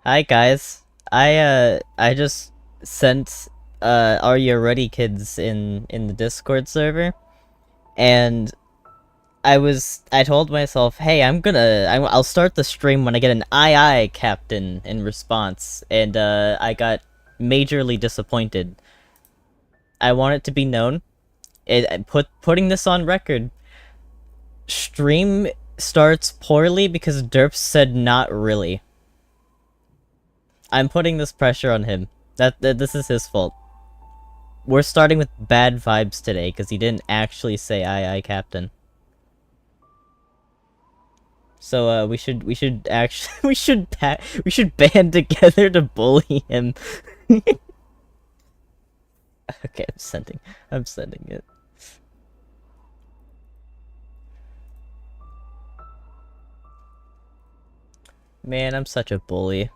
Hi guys. I just sent Are You Ready Kids in the Discord server, and I told myself, hey, I'll start the stream when I get an aye captain in response, and I got majorly disappointed. I want it to be known, putting this on record. Stream starts poorly because Derp said not really. I'm putting this pressure on him. That this is his fault. We're starting with bad vibes today because he didn't actually say aye aye captain. So we should actually we should band together to bully him. Okay, I'm sending it. Man, I'm such a bully.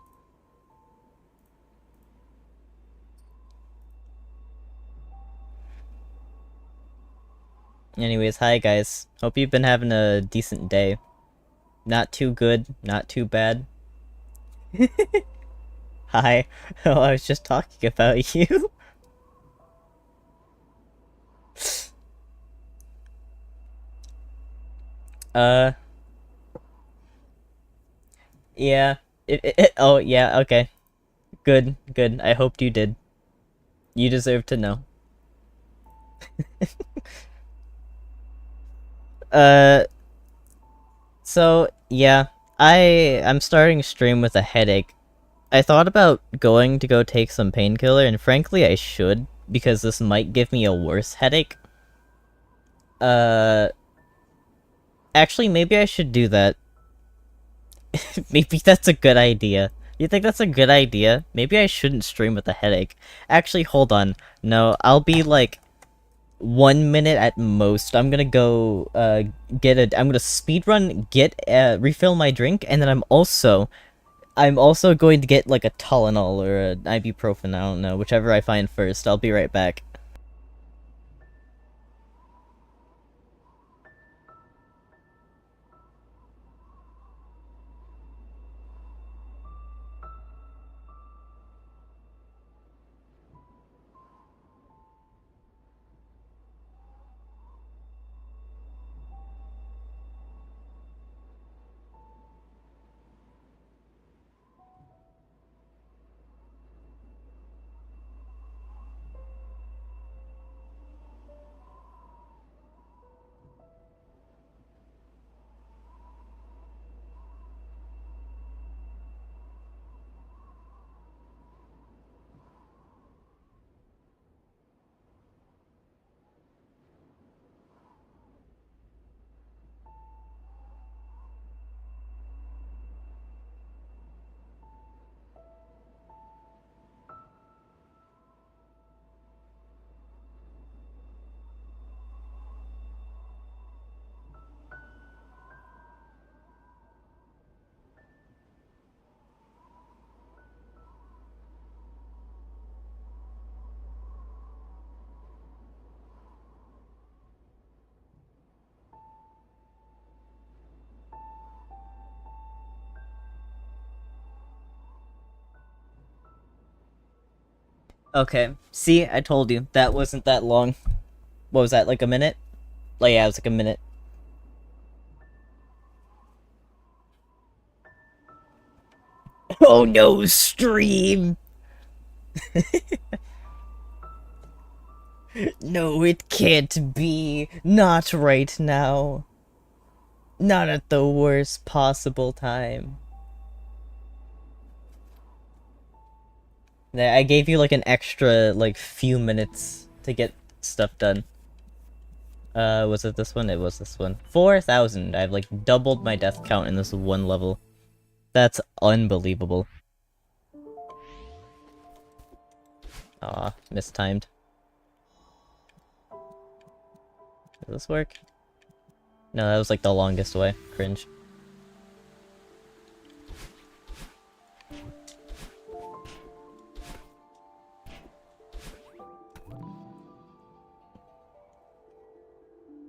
Anyways, hi guys. Hope you've been having a decent day. Not too good, not too bad. Hi. Oh, I was just talking about you. uh, yeah. Oh, yeah, okay. Good, good. I hoped you did. You deserve to know. Uh, so yeah, I'm starting stream with a headache. I thought about going to go take some painkiller, and frankly, I should because this might give me a worse headache. Uh, actually, maybe I should do that. Maybe that's a good idea. You think that's a good idea? Maybe I shouldn't stream with a headache. Actually, hold on. No, I'll be like 1 minute at most. I'm gonna go I'm gonna speedrun, refill my drink, and then I'm also going to get like a Tylenol or an ibuprofen, I don't know, whichever I find first. I'll be right back. Okay. See, I told you. That wasn't that long. What was that, like a minute? Like, yeah, it was like a minute. Oh no, stream! No, it can't be. Not right now. Not at the worst possible time. I gave you like an extra, like, few minutes to get stuff done. Was it this one? It was this one. 4,000. I've like doubled my death count in this one level. That's unbelievable. Aw, mistimed. Does this work? No, that was like the longest way. Cringe.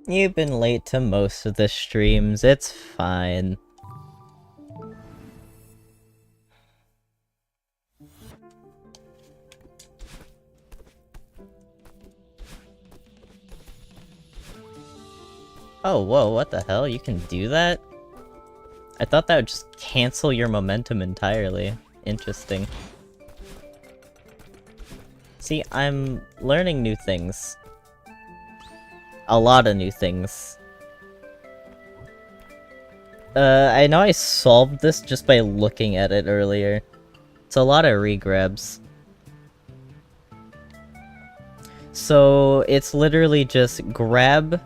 You've been late to most of the streams, it's fine. Oh, whoa, what the hell? You can do that? I thought that would just cancel your momentum entirely. Interesting. See, I'm learning new things. A lot of new things. I know I solved this just by looking at it earlier. It's a lot of regrabs. So, it's literally just grab,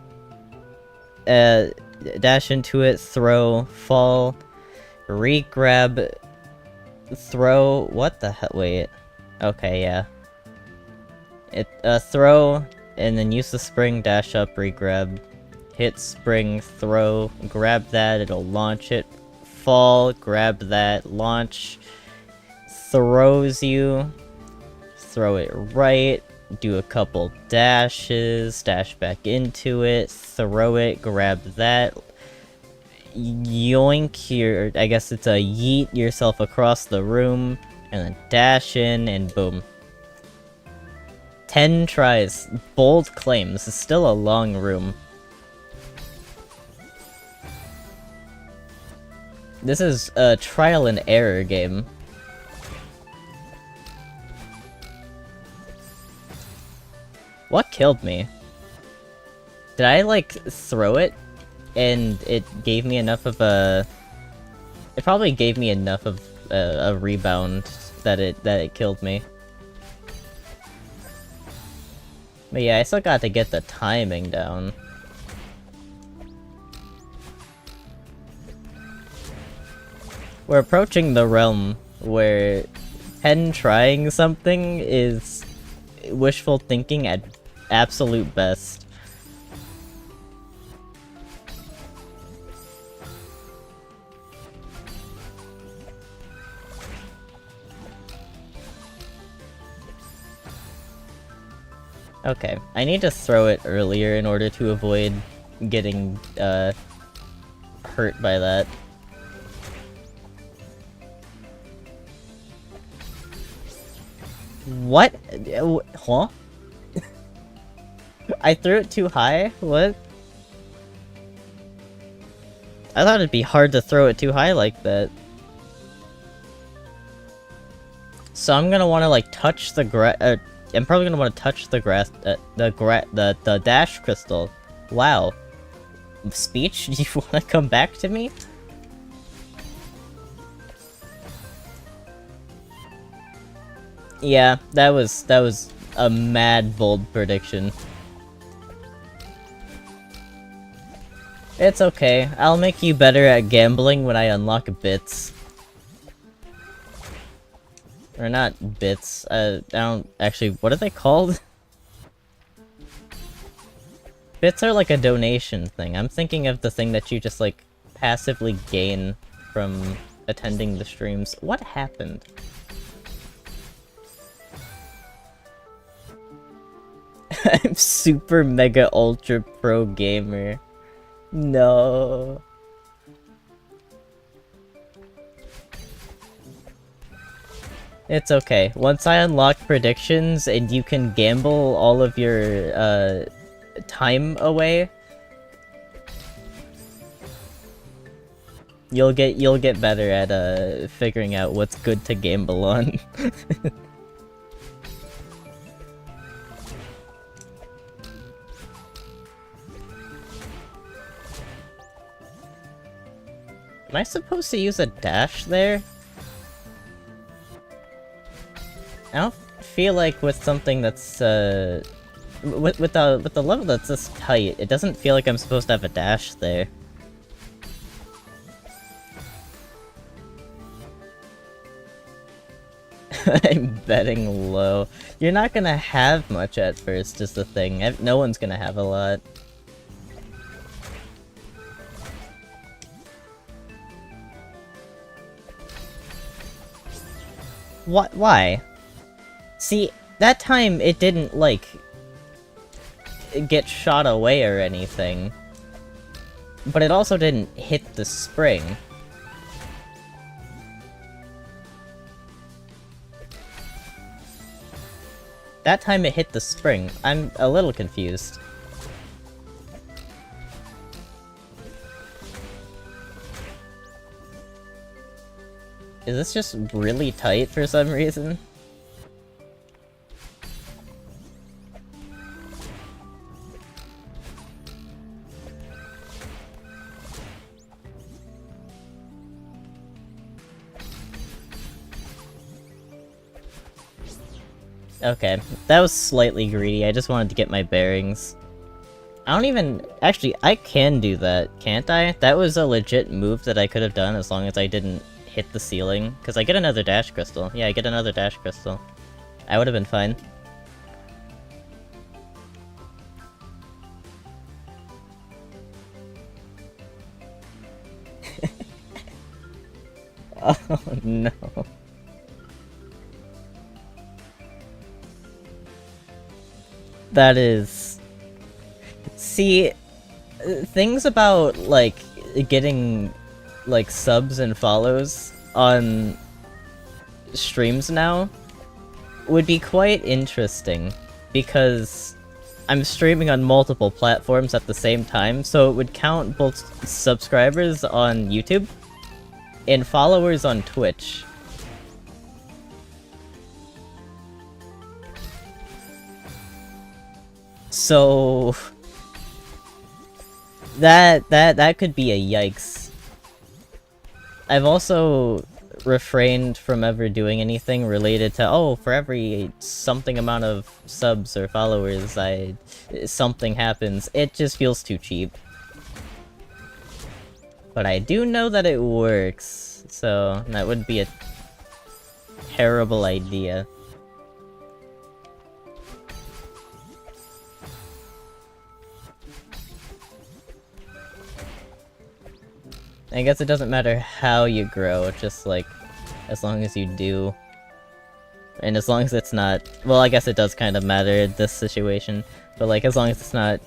dash into it, throw, fall, re-grab, throw, what the hell, wait. Okay, yeah. Throw, and then use the spring, dash up, re-grab, hit spring, throw, grab that, it'll launch it, fall, grab that, launch, throws you, throw it right, do a couple dashes, dash back into it, throw it, grab that, yoink your, I guess it's a yeet yourself across the room, and then dash in, and boom. 10 tries. Bold claim. This is still a long room. This is a trial and error game. What killed me? Did I, like, throw it? And it gave me enough of a... It probably gave me enough of a rebound that it killed me. But yeah, I still got to get the timing down. We're approaching the realm where 10 trying something is wishful thinking at absolute best. Okay, I need to throw it earlier in order to avoid getting, hurt by that. What? Huh? I threw it too high? What? I thought it'd be hard to throw it too high like that. So I'm gonna want to, like, touch the I'm probably gonna want to touch the the dash crystal. Wow. Speech? Do you want to come back to me? Yeah, that was a mad bold prediction. It's okay. I'll make you better at gambling when I unlock bits. Or not bits, I don't... Actually, what are they called? Bits are like a donation thing. I'm thinking of the thing that you just, like, passively gain from attending the streams. What happened? I'm super mega ultra pro gamer. No. It's okay. Once I unlock predictions and you can gamble all of your, time away, you'll get better at, figuring out what's good to gamble on. Am I supposed to use a dash there? I don't feel like with something that's, with the level that's this tight, it doesn't feel like I'm supposed to have a dash there. I'm betting low. You're not gonna have much at first, is the thing. No one's gonna have a lot. What? Why? See, that time it didn't, like, get shot away or anything. But it also didn't hit the spring. That time it hit the spring. I'm a little confused. Is this just really tight for some reason? Okay, that was slightly greedy, I just wanted to get my bearings. I don't even... Actually, I can do that, can't I? That was a legit move that I could have done as long as I didn't hit the ceiling. Because I get another dash crystal. Yeah, I get another dash crystal. I would have been fine. Oh no. That is... See, things about, like, getting, like, subs and follows on streams now would be quite interesting, because I'm streaming on multiple platforms at the same time, so it would count both subscribers on YouTube and followers on Twitch. So that could be a yikes. I've also refrained from ever doing anything related to, oh, for every something amount of subs or followers something happens. It just feels too cheap. But I do know that it works, so that would be a terrible idea. I guess it doesn't matter how you grow, just like, as long as you do. And as long as it's not... Well, I guess it does kind of matter in this situation, but like, as long as it's not...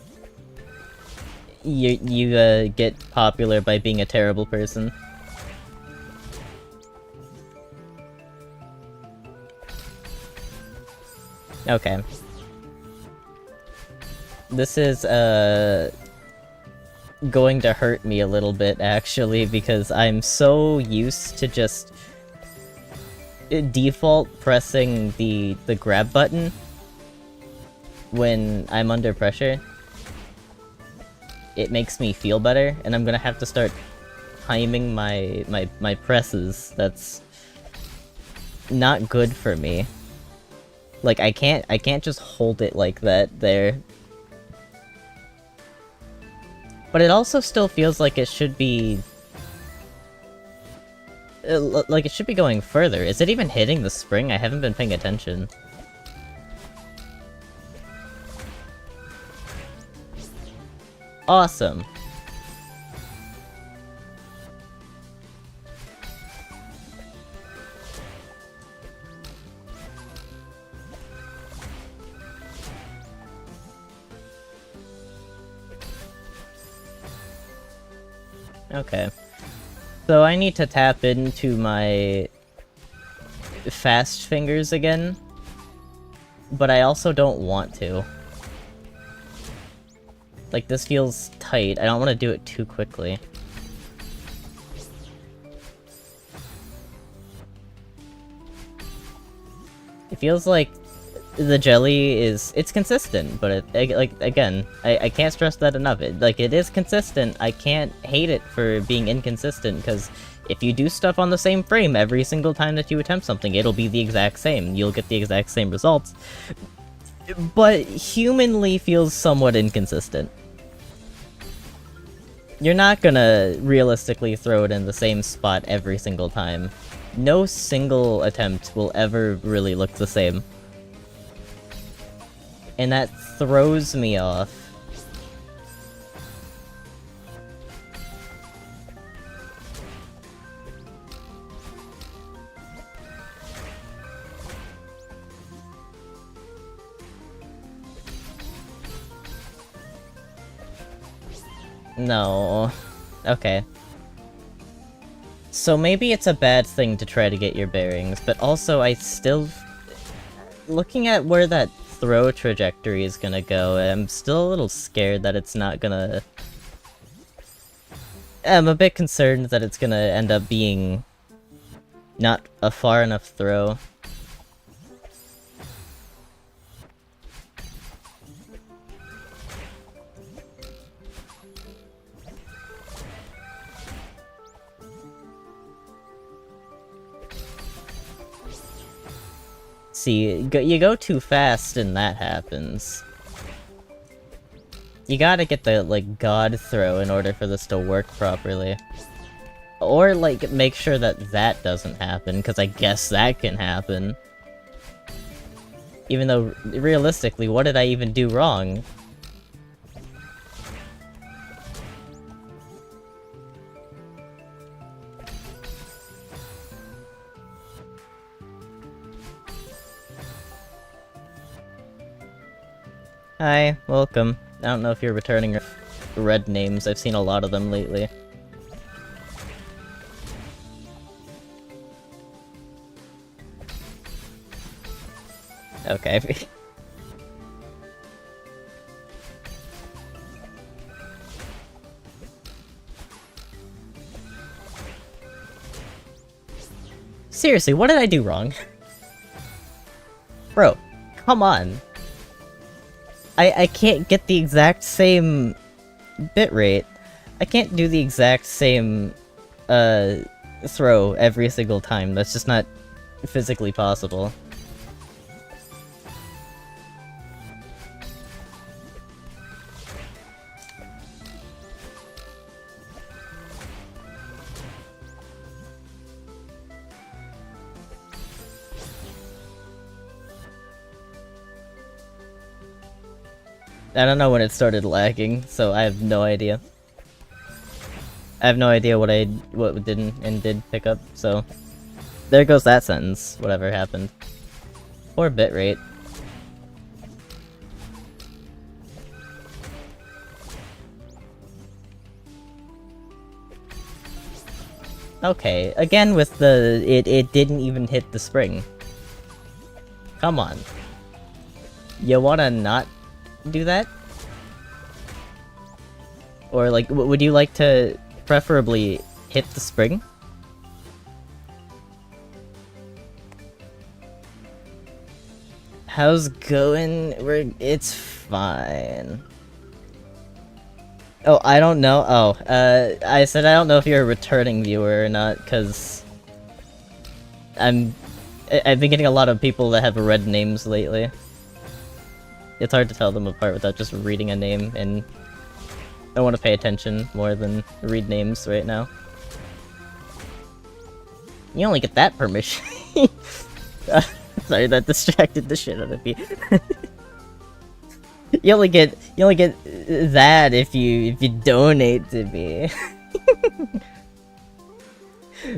You get popular by being a terrible person. Okay. This is, going to hurt me a little bit, actually, because I'm so used to just default pressing the grab button when I'm under pressure. It makes me feel better, and I'm gonna have to start timing my presses. That's not good for me. Like, I can't just hold it like that there. But it also still feels like it should be... like, it should be going further. Is it even hitting the spring? I haven't been paying attention. Awesome. Okay. So I need to tap into my fast fingers again, but I also don't want to. Like, this feels tight. I don't want to do it too quickly. It feels like the jelly is... It's consistent, but like, again, I can't stress that enough. It is consistent. I can't hate it for being inconsistent, because if you do stuff on the same frame every single time that you attempt something, it'll be the exact same. You'll get the exact same results. But humanly feels somewhat inconsistent. You're not gonna realistically throw it in the same spot every single time. No single attempt will ever really look the same. And that throws me off. No. Okay. So maybe it's a bad thing to try to get your bearings, but also I still... Looking at where that throw trajectory is gonna go, I'm still a little scared that it's not gonna... I'm a bit concerned that it's gonna end up being... Not a far enough throw. See, you go too fast and that happens. You gotta get the, like, god throw in order for this to work properly. Or, like, make sure that that doesn't happen, because I guess that can happen. Even though, realistically, what did I even do wrong? Hi, welcome. I don't know if you're returning red names, I've seen a lot of them lately. Okay. Seriously, what did I do wrong? Bro, come on. I can't get the exact same bitrate. I can't do the exact same throw every single time. That's just not physically possible. I don't know when it started lagging, so I have no idea. I have no idea what didn't and did pick up, so... There goes that sentence, whatever happened. Poor bitrate. Okay, again with the... It didn't even hit the spring. Come on. You wanna not do that? Or, like, would you like to preferably hit the spring? How's going? It's fine. Oh, I don't know. Oh, I said I don't know if you're a returning viewer or not, cause I've been getting a lot of people that have red names lately. It's hard to tell them apart without just reading a name, and I want to pay attention more than read names right now. You only get that permission. Sorry, that distracted the shit out of me. You only get that if you donate to me.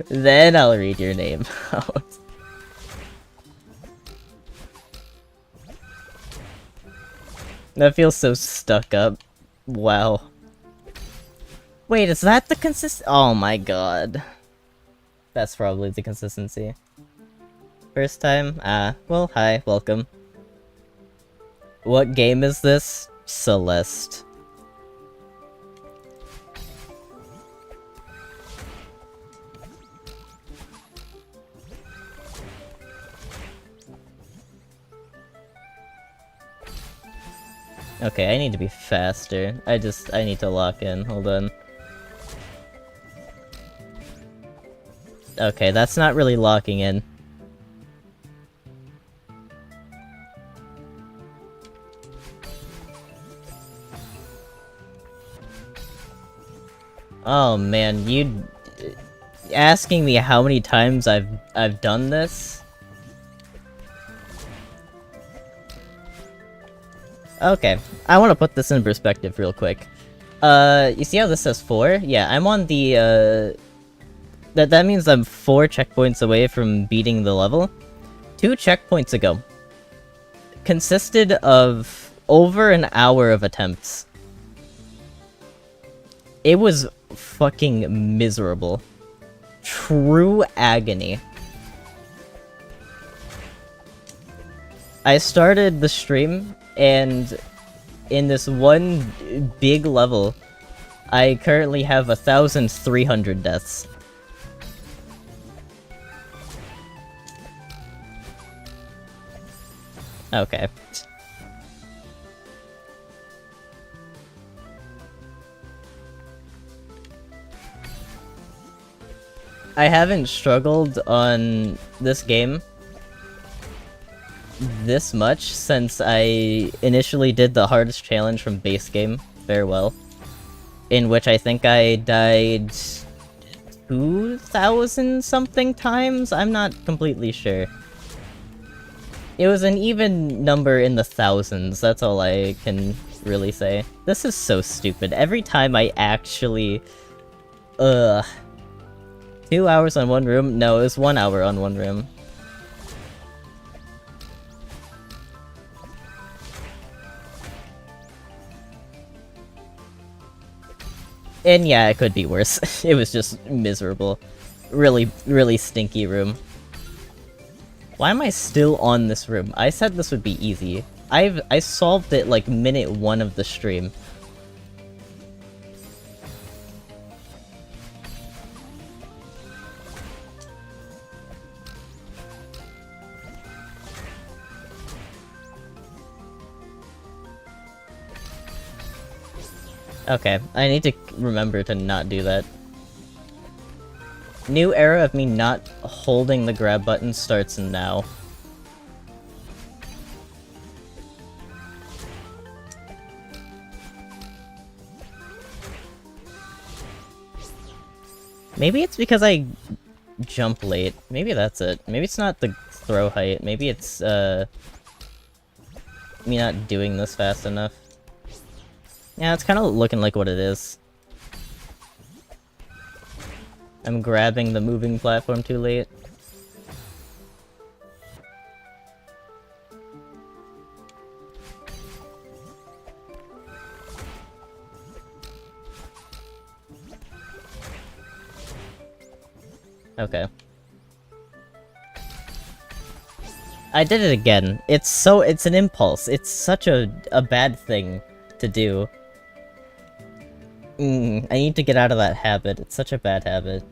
Then I'll read your name out. That feels so stuck up. Wow. Wait, is that the Oh my god. That's probably the consistency. First time? Ah, well, hi, welcome. What game is this? Celeste. Okay, I need to be faster. I need to lock in. Hold on. Okay, that's not really locking in. Oh man, you asking me how many times I've done this? Okay, I want to put this in perspective real quick. You see how this says 4? Yeah, I'm on the, That means I'm 4 checkpoints away from beating the level. 2 checkpoints ago consisted of over an hour of attempts. It was fucking miserable. True agony. I started the stream, and in this one big level, I currently have 1,300 deaths. Okay. I haven't struggled on this game this much since I initially did the hardest challenge from base game, Farewell, in which I think I died 2,000 something times? I'm not completely sure. It was an even number in the thousands, that's all I can really say. This is so stupid. Every time I actually... Ugh. 2 hours on one room? No, it was 1 hour on one room. And yeah, it could be worse. It was just miserable. Really, really stinky room. Why am I still on this room? I said this would be easy. I solved it like minute 1 of the stream. Okay, I need to remember to not do that. New era of me not holding the grab button starts now. Maybe it's because I jump late. Maybe that's it. Maybe it's not the throw height. Maybe it's, me not doing this fast enough. Yeah, it's kind of looking like what it is. I'm grabbing the moving platform too late. Okay. I did it again. It's an impulse. It's such a bad thing to do. I need to get out of that habit. It's such a bad habit.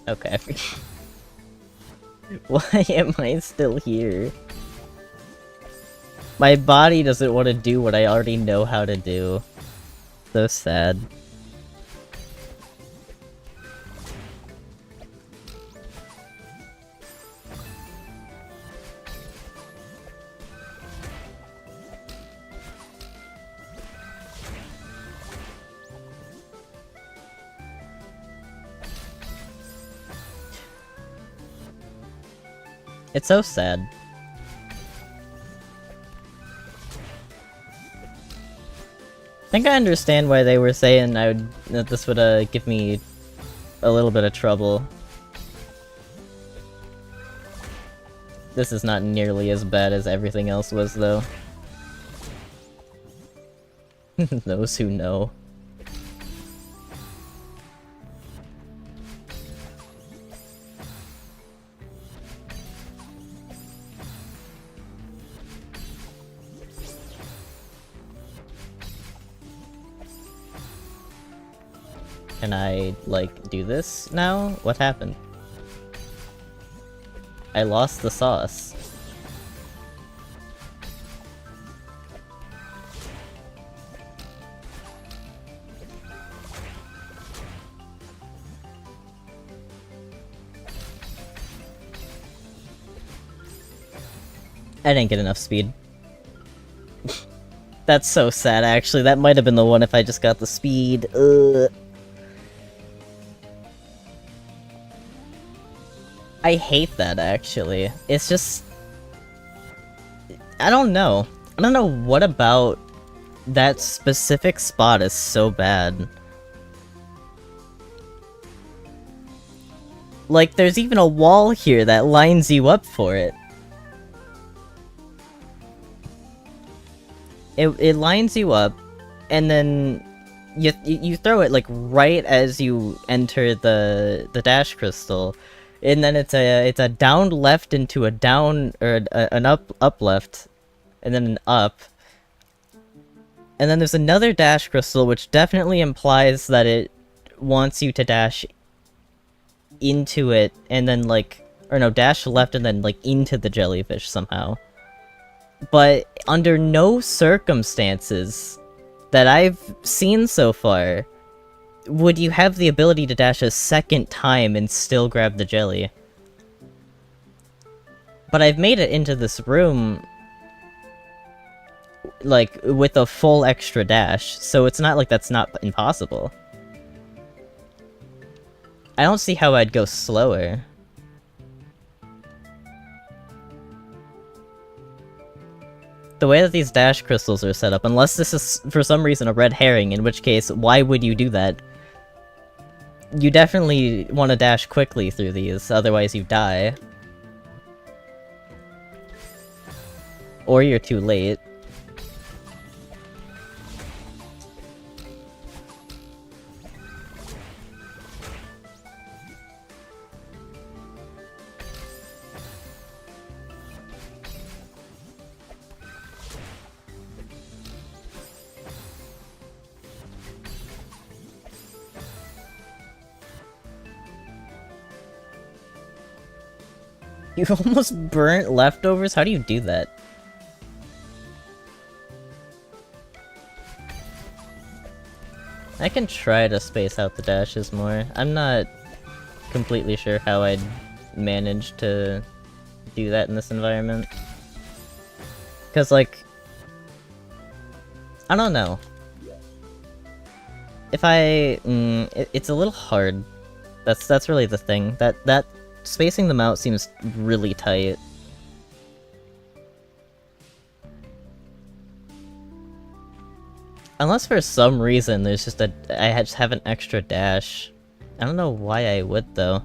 Okay. Why am I still here? My body doesn't want to do what I already know how to do. So sad. It's so sad. I think I understand why they were saying that this would give me a little bit of trouble. This is not nearly as bad as everything else was, though. Those who know. Can I, like, do this now? What happened? I lost the sauce. I didn't get enough speed. That's so sad, actually. That might have been the one if I just got the speed. Ugh. I hate that, actually. It's just... I don't know. I don't know what about that specific spot is so bad. Like, there's even a wall here that lines you up for it. It lines you up, and then you throw it like right as you enter the dash crystal, and then it's a down left into a down or an up left, and then an up, and then there's another dash crystal which definitely implies that it wants you to dash into it, and then like, or no, dash left and then like into the jellyfish somehow. But under no circumstances that I've seen so far would you have the ability to dash a second time and still grab the jelly. But I've made it into this room like with a full extra dash, so it's not like that's not impossible. I don't see how I'd go slower. The way that these dash crystals are set up, unless this is for some reason a red herring, in which case, why would you do that? You definitely want to dash quickly through these, otherwise you die. Or you're too late. You almost burnt leftovers? How do you do that? I can try to space out the dashes more. I'm not completely sure how I'd manage to do that in this environment. Because, like, I don't know. If I... it's a little hard. That's really the thing. That spacing them out seems really tight. Unless for some reason there's just I just have an extra dash. I don't know why I would, though.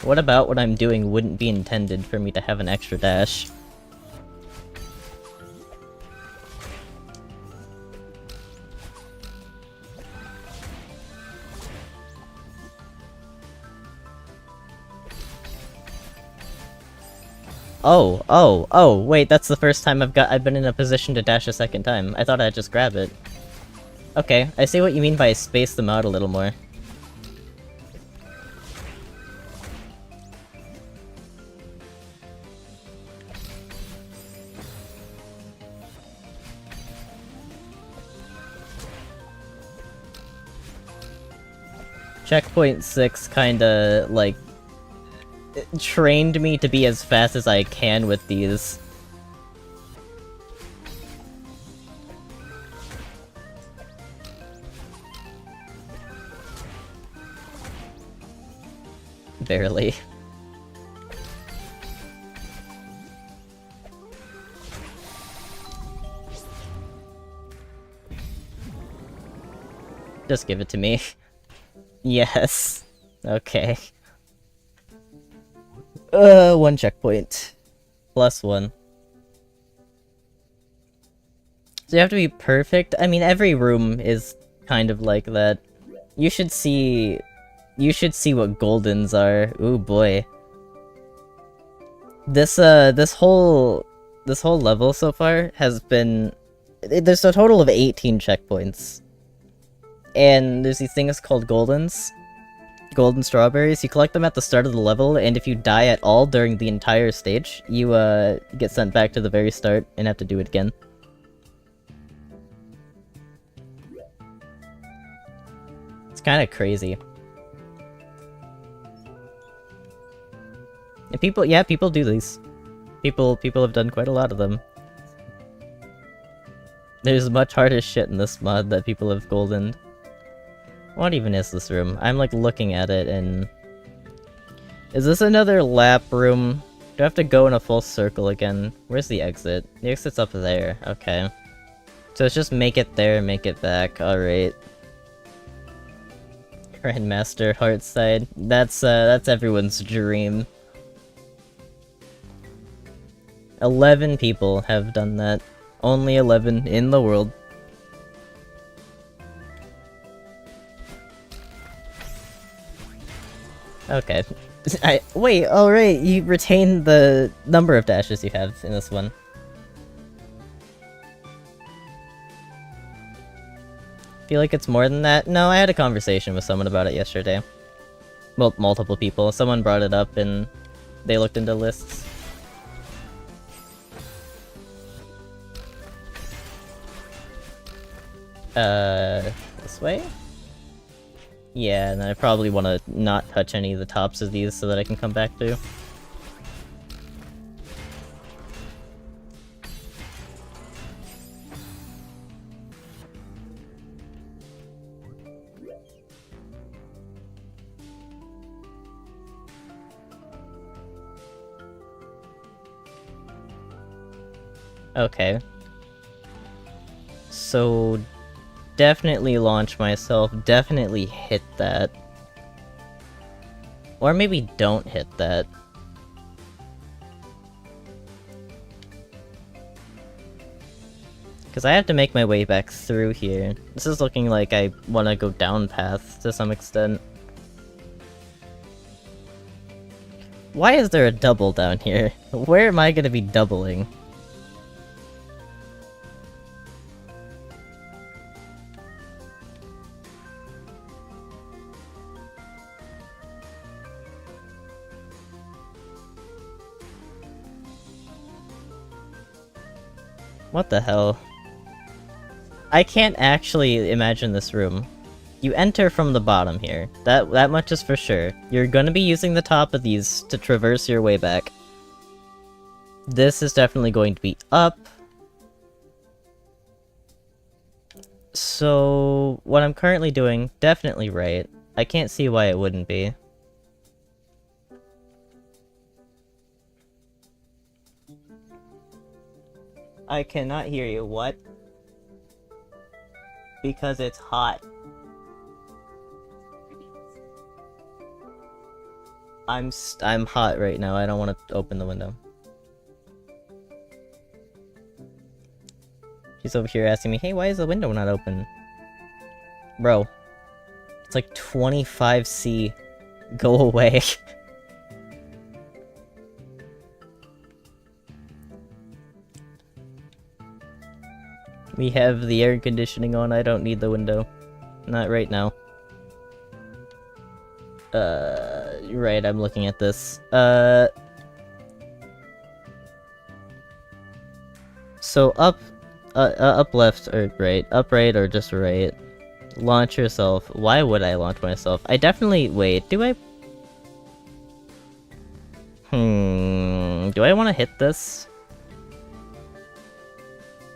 What about what I'm doing wouldn't be intended for me to have an extra dash? Oh, wait, that's the first time I've been in a position to dash a second time. I thought I'd just grab it. Okay, I see what you mean by space them out a little more. Checkpoint 6 kinda, like, trained me to be as fast as I can with these. Barely. Just give it to me. Yes. Okay. One checkpoint. +1. So you have to be perfect? I mean, every room is kind of like that. You should see what goldens are. Ooh boy. This whole level so far has been... There's a total of 18 checkpoints. And there's these things called goldens. Golden strawberries. You collect them at the start of the level, and if you die at all during the entire stage, you get sent back to the very start and have to do it again. It's kind of crazy. And people do these. People have done quite a lot of them. There's much harder shit in this mod that people have goldened. What even is this room? I'm like looking at it and... Is this another lap room? Do I have to go in a full circle again? Where's the exit? The exit's up there. Okay. So it's just make it there, make it back. Alright. Grandmaster Heartside. That's everyone's dream. 11 people have done that. Only 11 in the world. Okay. Wait, oh right, you retain the number of dashes you have in this one. Feel like it's more than that? No, I had a conversation with someone about it yesterday. Well, multiple people. Someone brought it up and they looked into lists. This way? Yeah, and I probably want to not touch any of the tops of these so that I can come back to. Okay. So, definitely launch myself, definitely hit that. Or maybe don't hit that. Because I have to make my way back through here. This is looking like I want to go down path to some extent. Why is there a double down here? Where am I going to be doubling? What the hell? I can't actually imagine this room. You enter from the bottom here. That much is for sure. You're gonna be using the top of these to traverse your way back. This is definitely going to be up. So, what I'm currently doing, definitely right. I can't see why it wouldn't be. I cannot hear you. What? Because it's hot. I'm hot right now. I don't want to open the window. She's over here asking me, hey, why is the window not open? Bro. It's like 25°C. Go away. We have the air conditioning on, I don't need the window. Not right now. You're right, I'm looking at this. So up left or right? Up right or just right? Launch yourself. Why would I launch myself? I definitely... Wait, do I... Do I want to hit this?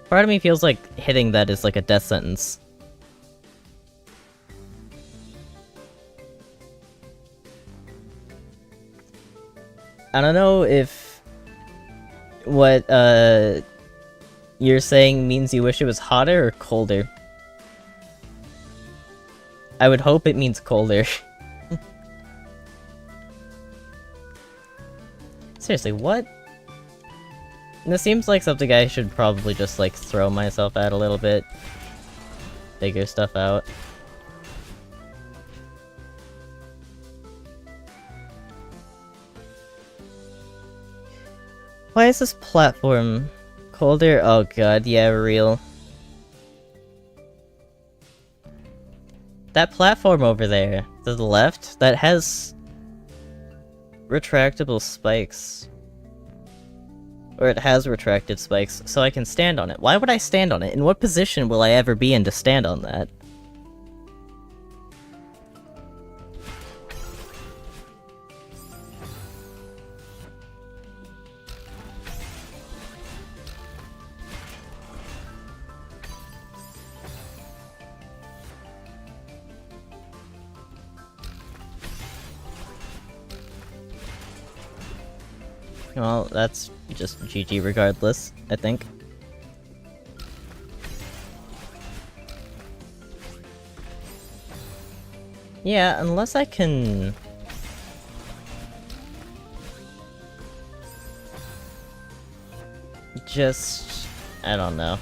Part of me feels like hitting that is like a death sentence. I don't know if what you're saying means you wish it was hotter or colder. I would hope it means colder. Seriously, what? This seems like something I should probably just, like, throw myself at a little bit. Figure stuff out. Why is this platform colder? Oh god, yeah, real. That platform over there, to the left, that has retractable spikes. Or it has retracted spikes, so I can stand on it. Why would I stand on it? In what position will I ever be in to stand on that? Well, that's just GG regardless, I think. Yeah, unless I can... just I don't know.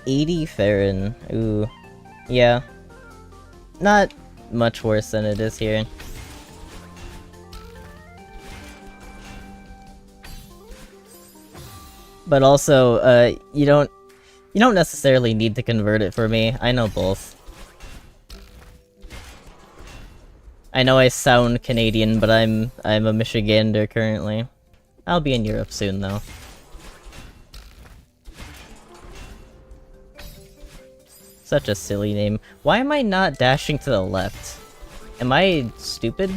$80 Farron. Ooh. Yeah. Not much worse than it is here. But also, you don't necessarily need to convert it for me. I know both. I know I sound Canadian, but I'm a Michigander currently. I'll be in Europe soon though. Such a silly name. Why am I not dashing to the left? Am I stupid?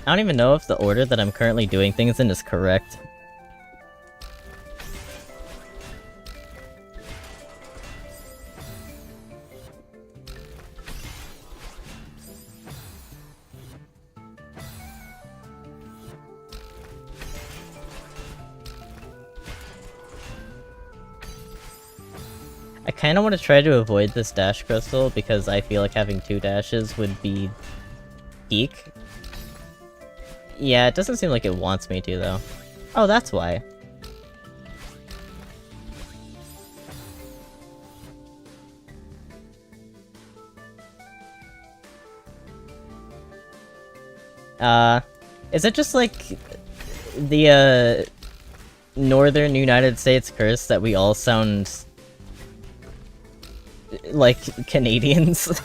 I don't even know if the order that I'm currently doing things in is correct. I kinda want to try to avoid this dash crystal because I feel like having 2 dashes would be peak. Yeah, it doesn't seem like it wants me to, though. Oh, that's why. Is it just like the, Northern United States curse that we all sound like Canadians?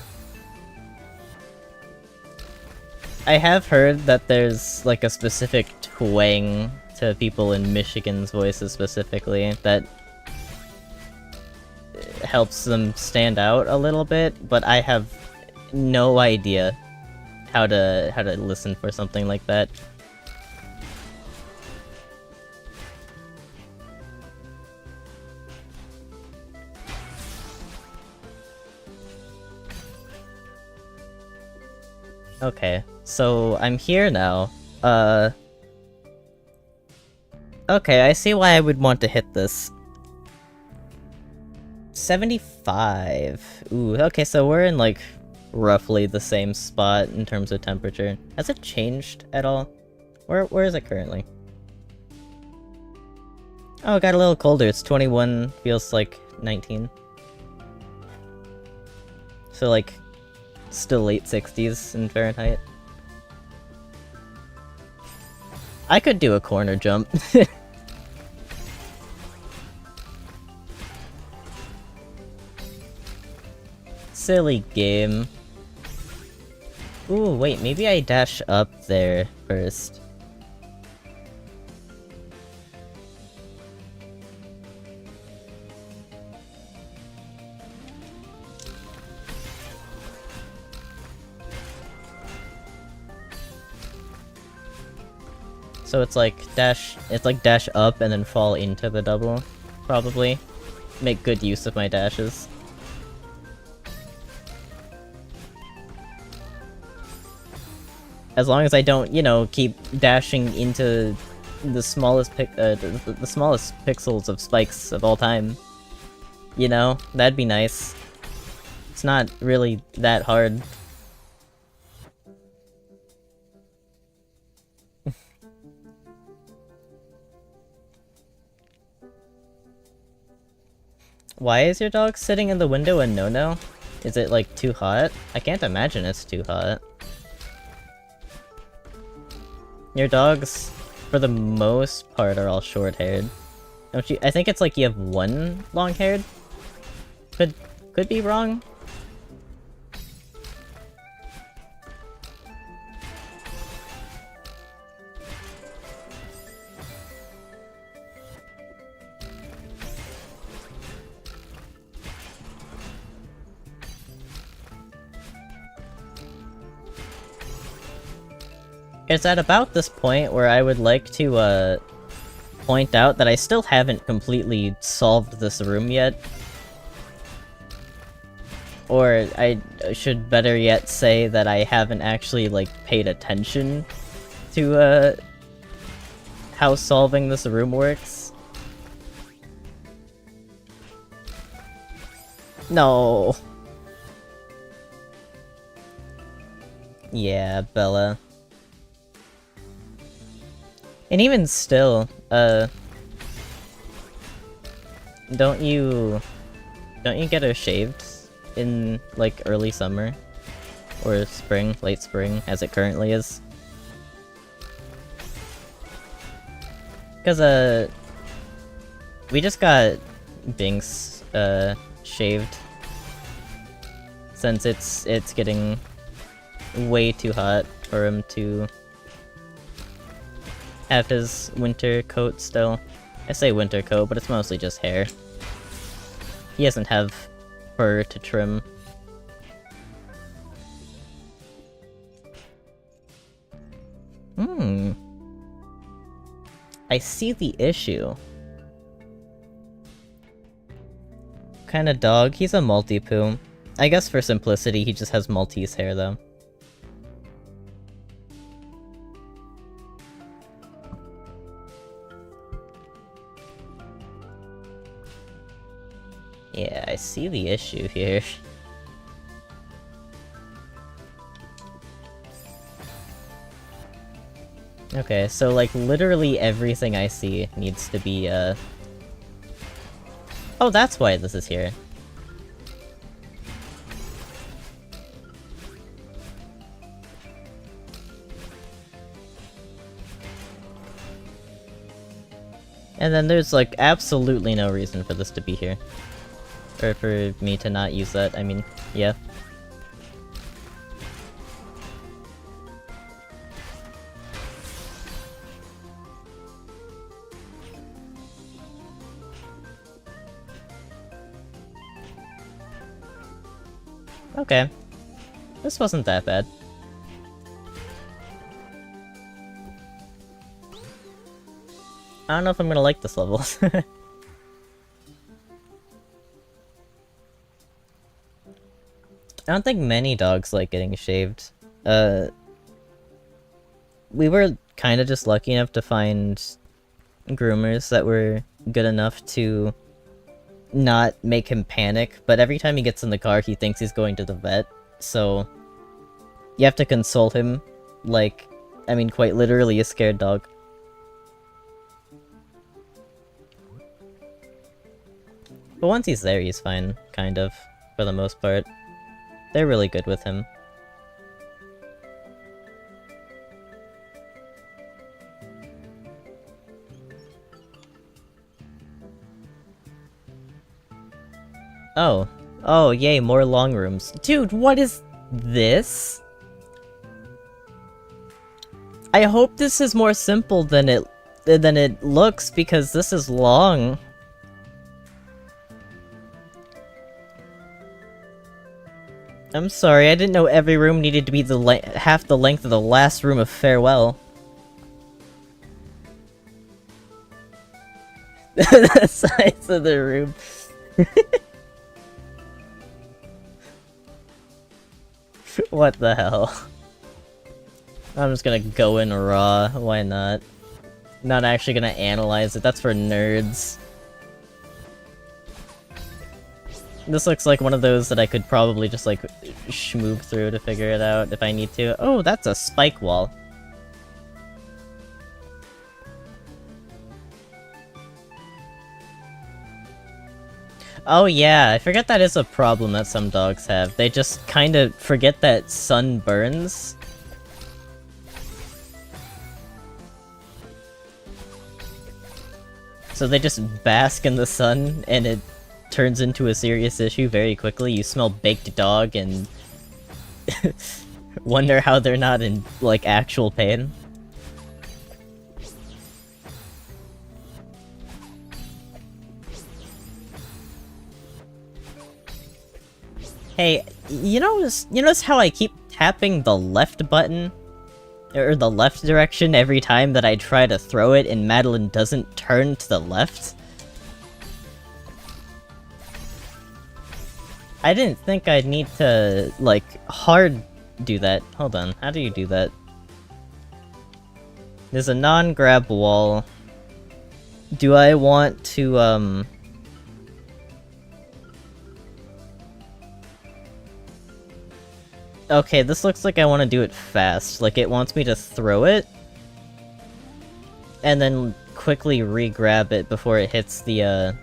I have heard that there's like a specific twang to people in Michigan's voices specifically that helps them stand out a little bit, but I have no idea how to listen for something like that. Okay, so I'm here now. Okay, I see why I would want to hit this. 75. Ooh, okay, so we're in, like, roughly the same spot in terms of temperature. Has it changed at all? Where is it currently? Oh, it got a little colder. It's 21, feels like 19. So, like, still late 60s in Fahrenheit. I could do a corner jump. Silly game. Ooh, wait, maybe I dash up there first. So it's like dash up and then fall into the double, probably. Make good use of my dashes. As long as I don't, you know, keep dashing into the smallest the smallest pixels of spikes of all time. You know, that'd be nice. It's not really that hard. Why is your dog sitting in the window and no-no? Is it, like, too hot? I can't imagine it's too hot. Your dogs, for the most part, are all short-haired. Don't you? I think it's like you have one long-haired? Could be wrong? It's at about this point where I would like to, point out that I still haven't completely solved this room yet. Or I should better yet say that I haven't actually, like, paid attention to, how solving this room works? No. Yeah, Bella. And even still, don't you get her shaved in, like, early summer? Or spring, late spring, as it currently is? Because, we just got Binks, shaved. Since it's getting way too hot for him to have his winter coat still. I say winter coat, but it's mostly just hair. He doesn't have fur to trim. I see the issue. Kind of dog? He's a multi-poo. I guess for simplicity, he just has Maltese hair, though. Yeah, I see the issue here. Okay, so like literally everything I see needs to be Oh, that's why this is here. And then there's like absolutely no reason for this to be here. Or for me to not use that, I mean, yeah. Okay. This wasn't that bad. I don't know if I'm gonna like this level. I don't think many dogs like getting shaved. We were kinda just lucky enough to find groomers that were good enough to not make him panic, but every time he gets in the car he thinks he's going to the vet, so you have to console him like, I mean quite literally a scared dog. But once he's there he's fine, kind of, for the most part. They're really good with him. Oh. Oh, yay, more long rooms. Dude, what is this? I hope this is more simple than it looks, because this is long. I'm sorry, I didn't know every room needed to be half the length of the last room of Farewell. The size of the room. What the hell? I'm just gonna go in raw, why not? Not actually gonna analyze it, that's for nerds. This looks like one of those that I could probably just like schmoog through to figure it out if I need to. Oh, that's a spike wall. Oh yeah, I forget that is a problem that some dogs have. They just kind of forget that sun burns. So they just bask in the sun, and it turns into a serious issue very quickly. You smell baked dog and wonder how they're not in, like, actual pain. Hey, you notice how I keep tapping the left button? Or the left direction every time that I try to throw it and Madeline doesn't turn to the left? I didn't think I'd need to, like, hard do that. Hold on, how do you do that? There's a non-grab wall. Do I want to, Okay, this looks like I want to do it fast. Like, it wants me to throw it, and then quickly re-grab it before it hits the,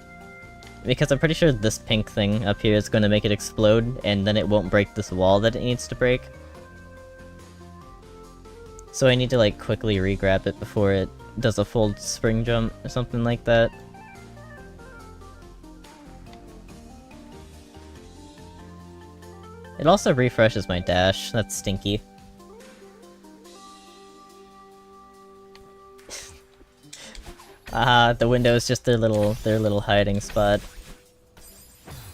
because I'm pretty sure this pink thing up here is going to make it explode, and then it won't break this wall that it needs to break. So I need to, like, quickly re-grab it before it does a full spring jump or something like that. It also refreshes my dash. That's stinky. The window is just their little hiding spot.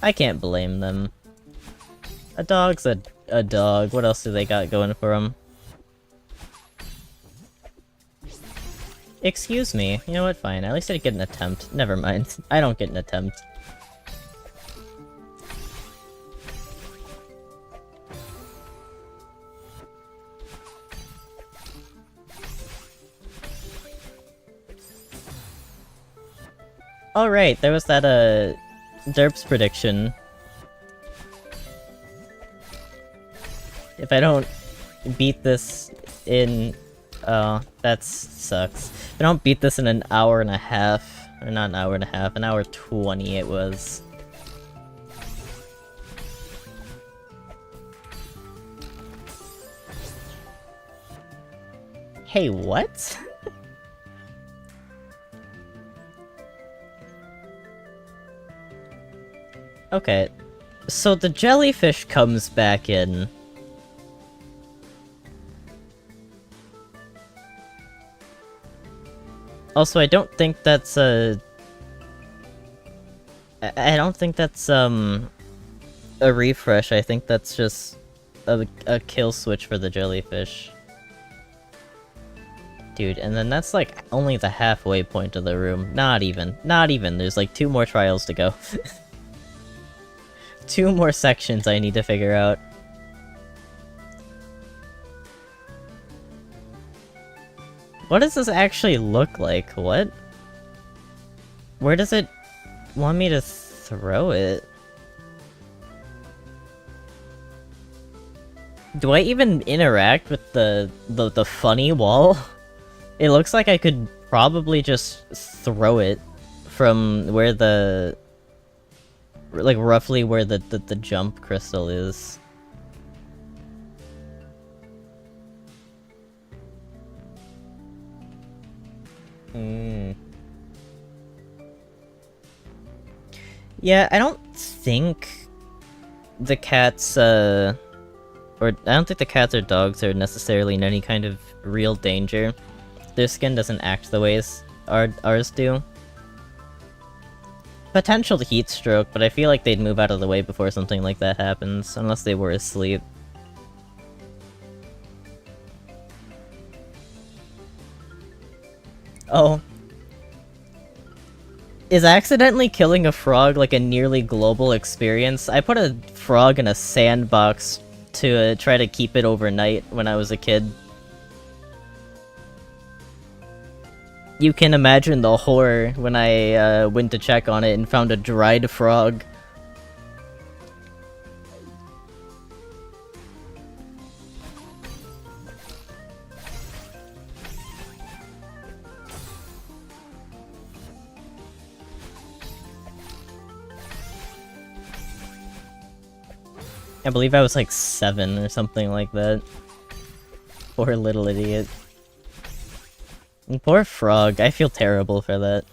I can't blame them. A dog's a dog. What else do they got going for them? Excuse me. You know what? Fine. At least I get an attempt. Never mind. I don't get an attempt. Alright, there was that, Derp's prediction. If I don't beat this in... Oh, that sucks. If I don't beat this in an hour and a half, or not an hour and a half, an hour 20 it was. Hey, what? Okay, so the jellyfish comes back in. Also, I don't think that's I don't think that's, a refresh. I think that's just a kill switch for the jellyfish. Dude, and then that's, like, only the halfway point of the room. Not even. Not even. There's, like, 2 more trials to go. 2 more sections I need to figure out. What does this actually look like? What? Where does it want me to throw it? Do I even interact with the funny wall? It looks like I could probably just throw it from where the... like, roughly where the jump crystal is. Yeah, I don't think the cats, or I don't think the cats or dogs are necessarily in any kind of real danger. Their skin doesn't act the ways ours do. Potential heat stroke, but I feel like they'd move out of the way before something like that happens, unless they were asleep. Oh. Is accidentally killing a frog like a nearly global experience? I put a frog in a sandbox to try to keep it overnight when I was a kid. You can imagine the horror when I went to check on it and found a dried frog. I believe I was like 7 or something like that. Poor little idiot. And poor frog, I feel terrible for that.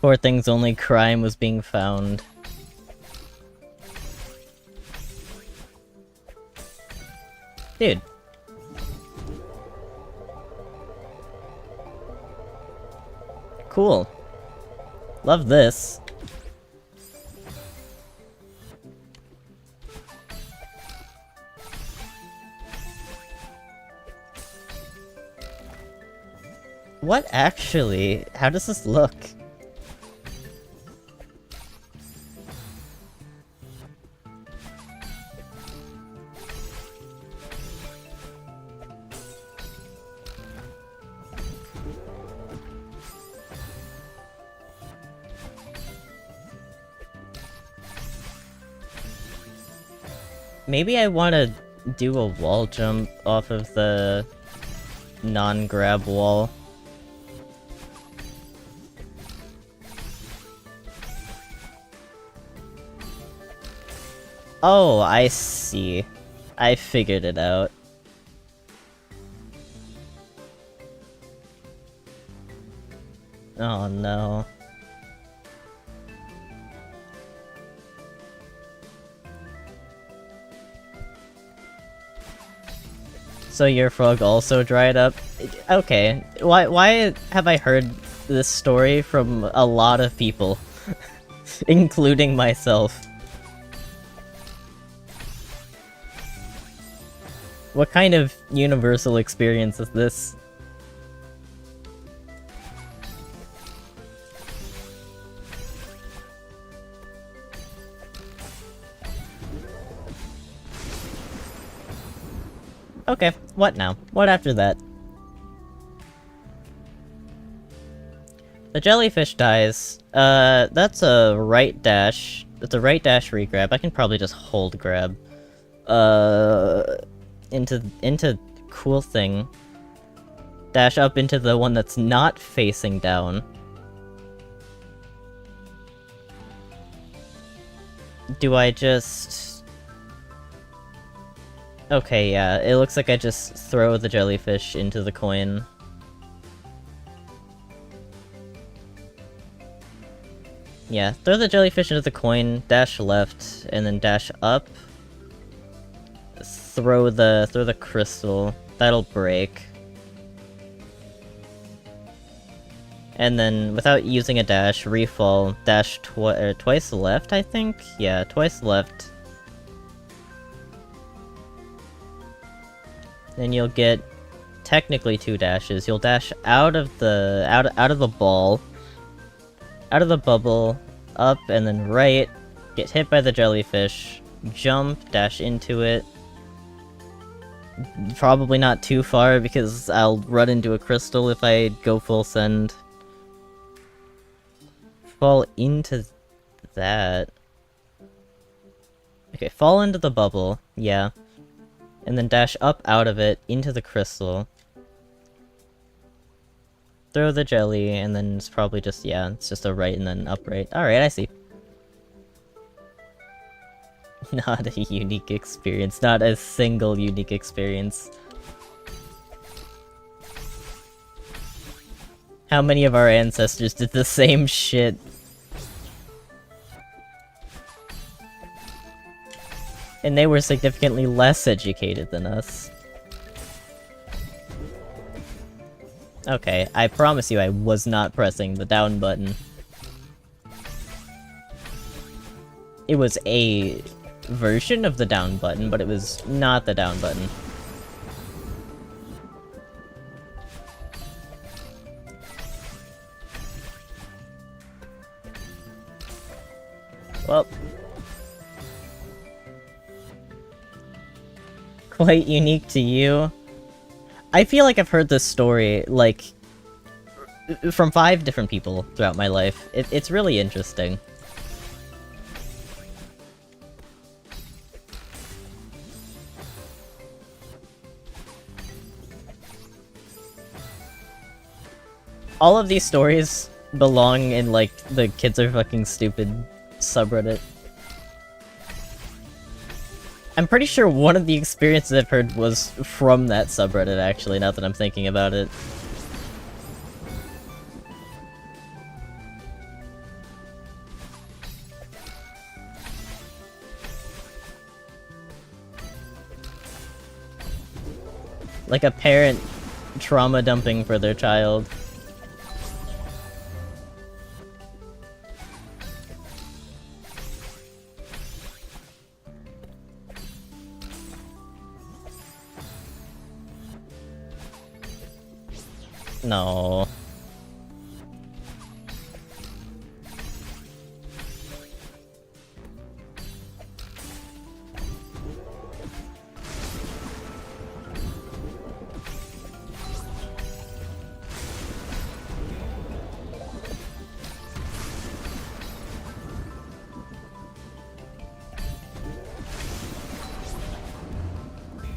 Poor thing's only crime was being found. Dude. Cool. Love this. What actually? How does this look? Maybe I want to do a wall jump off of the non-grab wall. Oh, I see. I figured it out. Oh no. So your frog also dried up? Okay. Why have I heard this story from a lot of people? Including myself. What kind of universal experience is this? Okay, what now? What after that? The jellyfish dies. That's a right dash. That's a right dash regrab. I can probably just hold grab. Into cool thing. Dash up into the one that's not facing down. Do I just... Okay, yeah, it looks like I just throw the jellyfish into the coin. Yeah, throw the jellyfish into the coin, dash left, and then dash up. Throw the crystal. That'll break. And then, without using a dash, refall, dash twice left, I think? Yeah, twice left. Then you'll get, technically 2 dashes. You'll dash out of the, out of the ball, out of the bubble, up, and then right, get hit by the jellyfish, jump, dash into it. Probably not too far, because I'll run into a crystal if I go full send. Fall into that. Okay, fall into the bubble, yeah. And then dash up out of it, into the crystal. Throw the jelly, and then it's probably just, yeah, it's just a right and then upright. Alright, I see. Not a unique experience, not a single unique experience. How many of our ancestors did the same shit? And they were significantly less educated than us. Okay, I promise you I was not pressing the down button. It was a version of the down button, but it was not the down button. Well. Quite unique to you. I feel like I've heard this story, like, from 5 different people throughout my life. It's really interesting. All of these stories belong in, like, the kids are fucking stupid subreddit. I'm pretty sure one of the experiences I've heard was from that subreddit, actually, now that I'm thinking about it. Like a parent trauma dumping for their child. No.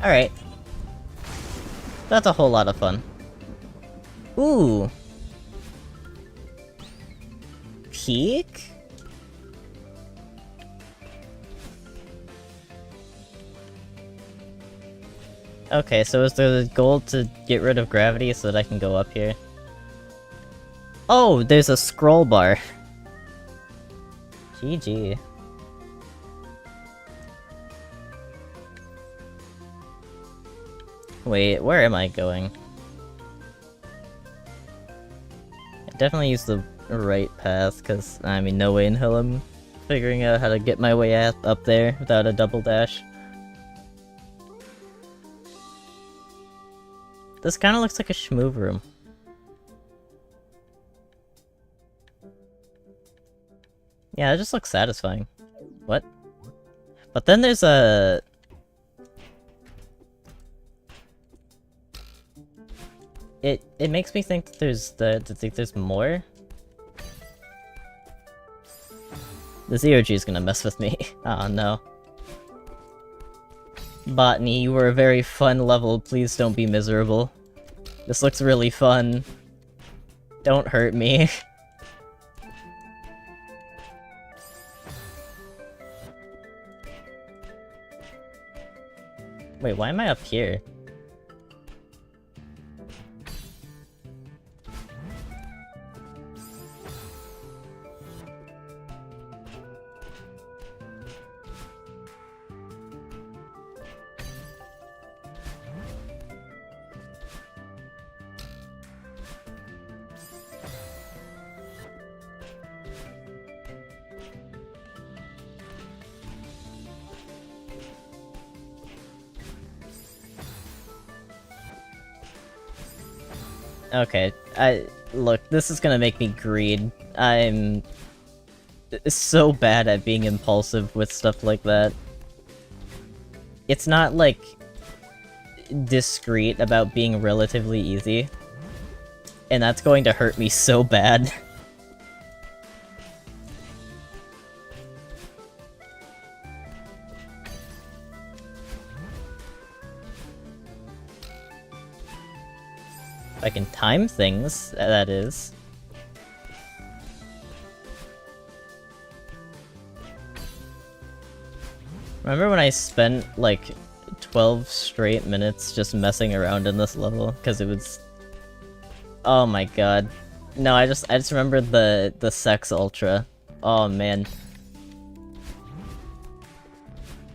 Alright. That's a whole lot of fun. Ooh. Peak? Okay, so is the goal to get rid of gravity so that I can go up here? Oh, there's a scroll bar. GG. Wait, where am I going? I definitely use the right path, because, I mean, no way in hell I'm figuring out how to get my way up there without a double dash. This kinda looks like a schmoove room. Yeah, it just looks satisfying. What? But then there's a... It makes me think that there's more. The ZOG is gonna mess with me. Oh no. Botany, you were a very fun level, please don't be miserable. This looks really fun. Don't hurt me. Wait, why am I up here? Okay, look, this is gonna make me greed. I'm so bad at being impulsive with stuff like that. It's not, like, discreet about being relatively easy. And that's going to hurt me so bad. I can time things, that is. Remember when I spent, like, 12 straight minutes just messing around in this level? Because it was... Oh my god. No, I just remember the Sex Ultra. Oh man.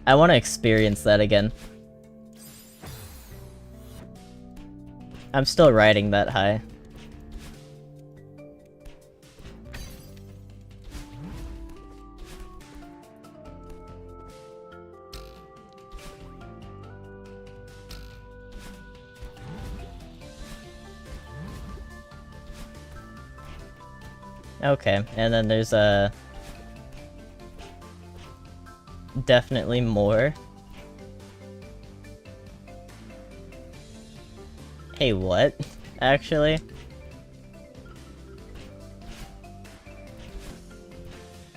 I want to experience that again. I'm still riding that high. Okay, and then there's definitely more. Hey, what? Actually?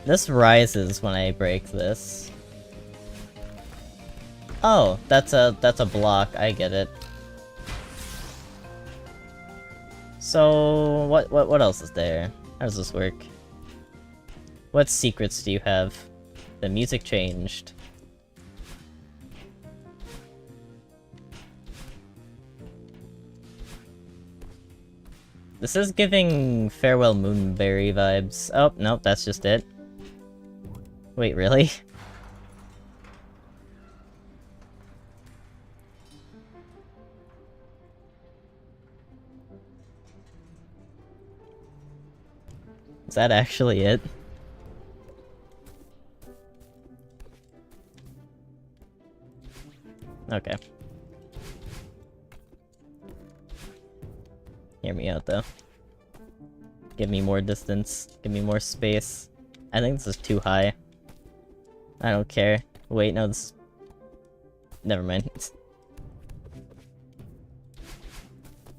This rises when I break this. Oh, that's a block, I get it. So, what else is there? How does this work? What secrets do you have? The music changed. This is giving Farewell Moonberry vibes. Oh, nope, that's just it. Wait, really? Is that actually it? Okay. Hear me out, though. Give me more distance. Give me more space. I think this is too high. I don't care. Wait, no, this... Never mind.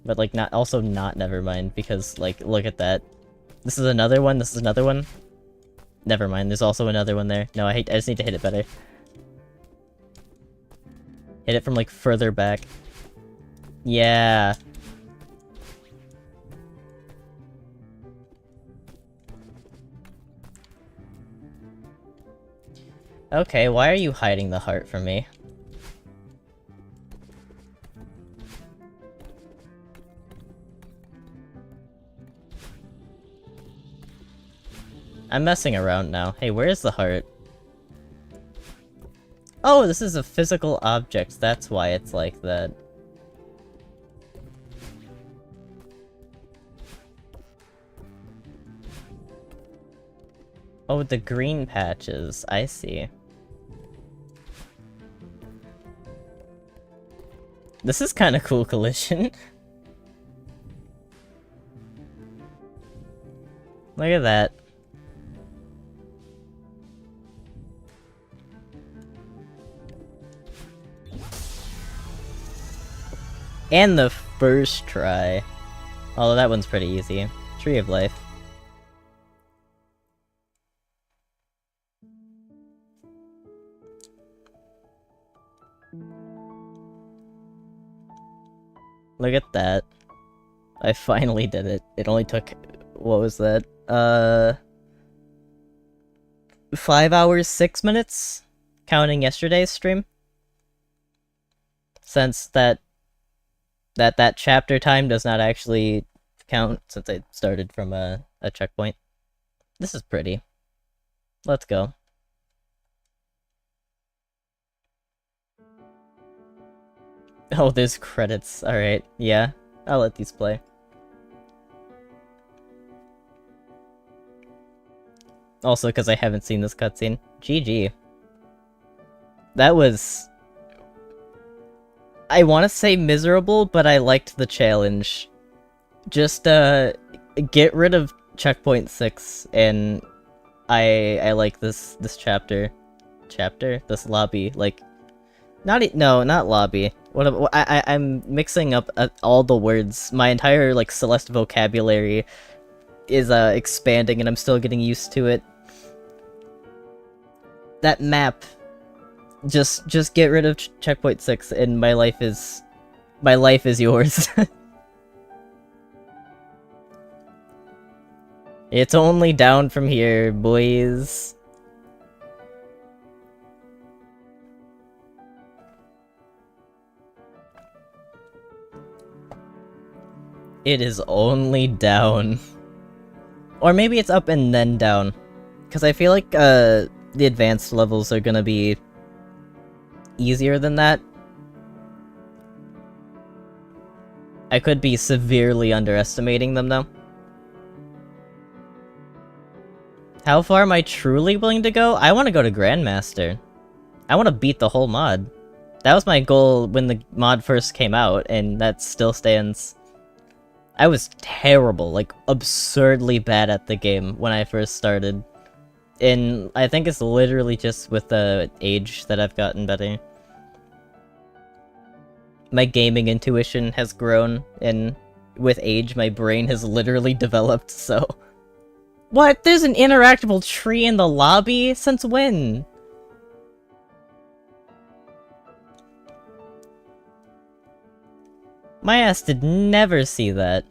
But, like, also not never mind, because, like, look at that. This is another one, this is another one. Never mind, there's also another one there. No, I just need to hit it better. Hit it from, like, further back. Yeah. Okay, why are you hiding the heart from me? I'm messing around now. Hey, where's the heart? Oh, this is a physical object. That's why it's like that. Oh, the green patches. I see. This is kind of cool, Collision. Look at that. And the first try. Although that one's pretty easy. Tree of Life. Look at that. I finally did it. It only took... what was that? 5 hours, 6 minutes? Counting yesterday's stream? Since that chapter time does not actually count, since I started from a checkpoint. This is pretty. Let's go. Oh, there's credits. Alright, yeah. I'll let these play. Also, because I haven't seen this cutscene. GG. That was... I want to say miserable, but I liked the challenge. Just, get rid of checkpoint 6, and I like this chapter. This lobby, like... not lobby. I'm mixing up all the words. My entire, like, Celeste vocabulary is, expanding, and I'm still getting used to it. That map. Just get rid of checkpoint 6, and my life is yours. It's only down from here, boys. It is only down. Or maybe it's up and then down. Because I feel like, the advanced levels are gonna be easier than that. I could be severely underestimating them, though. How far am I truly willing to go? I want to go to Grandmaster. I want to beat the whole mod. That was my goal when the mod first came out, and that still stands. I was terrible, like, absurdly bad at the game when I first started. And I think it's literally just with the age that I've gotten better. My gaming intuition has grown, and with age, my brain has literally developed, so... What? There's an interactable tree in the lobby? Since when? My ass did never see that.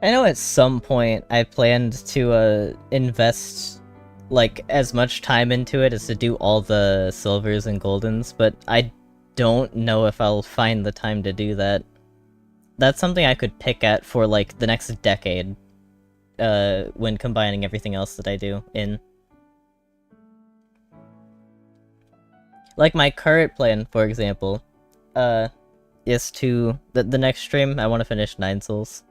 I know at some point I planned to, invest, like, as much time into it as to do all the silvers and goldens, but I don't know if I'll find the time to do that. That's something I could pick at for, like, the next decade, when combining everything else that I do in. Like, my current plan, for example, is to... The next stream, I want to finish 9 Souls.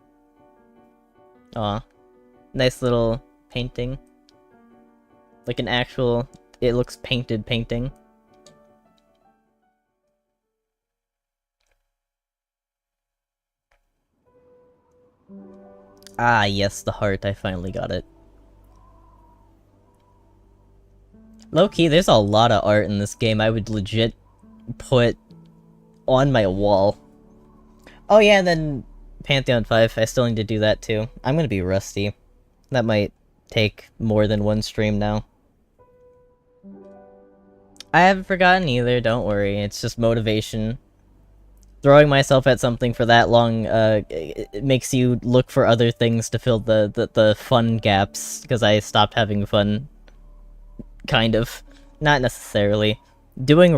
Aw. Nice little painting. Like an actual, it looks painted painting. Ah, yes, the heart. I finally got it. Low-key, there's a lot of art in this game I would legit put on my wall. Oh yeah, and then Pantheon 5, I still need to do that too. I'm gonna be rusty. That might take more than one stream now. I haven't forgotten either, don't worry. It's just motivation. Throwing myself at something for that long, it makes you look for other things to fill the fun gaps, because I stopped having fun. Kind of. Not necessarily. Doing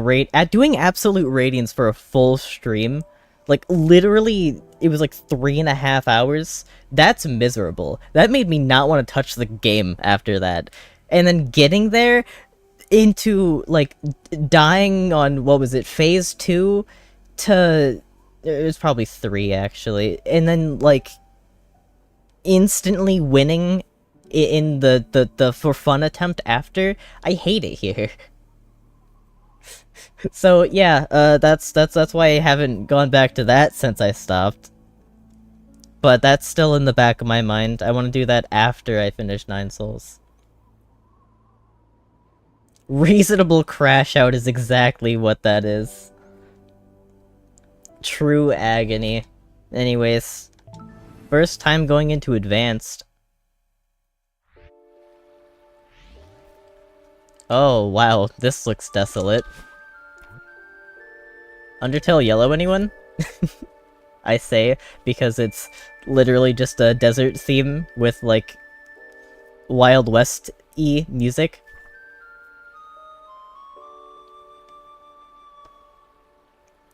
absolute radiance for a full stream, like, literally, it was like 3.5 hours, that's miserable. That made me not want to touch the game after that. And then getting there, into, like, dying on, what was it, phase 2, to... it was probably 3, actually. And then, like, instantly winning in the for fun attempt after, I hate it here. So, yeah, that's why I haven't gone back to that since I stopped. But that's still in the back of my mind. I want to do that after I finish 9 Souls. Reasonable crash out is exactly what that is. True agony. Anyways, first time going into advanced. Oh, wow, this looks desolate. Undertale Yellow, anyone? I say, because it's literally just a desert theme with, like, Wild West-y music.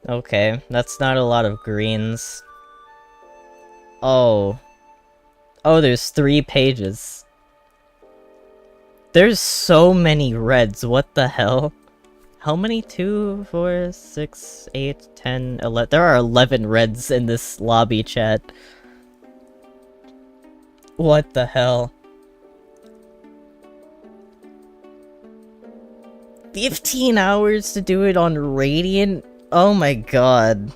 Okay, that's not a lot of greens. Oh. Oh, there's 3 pages. There's so many reds, what the hell? How many? 2, 4, 6, 8, 10, 11... There are 11 reds in this lobby chat. What the hell? 15 hours to do it on Radiant? Oh my god.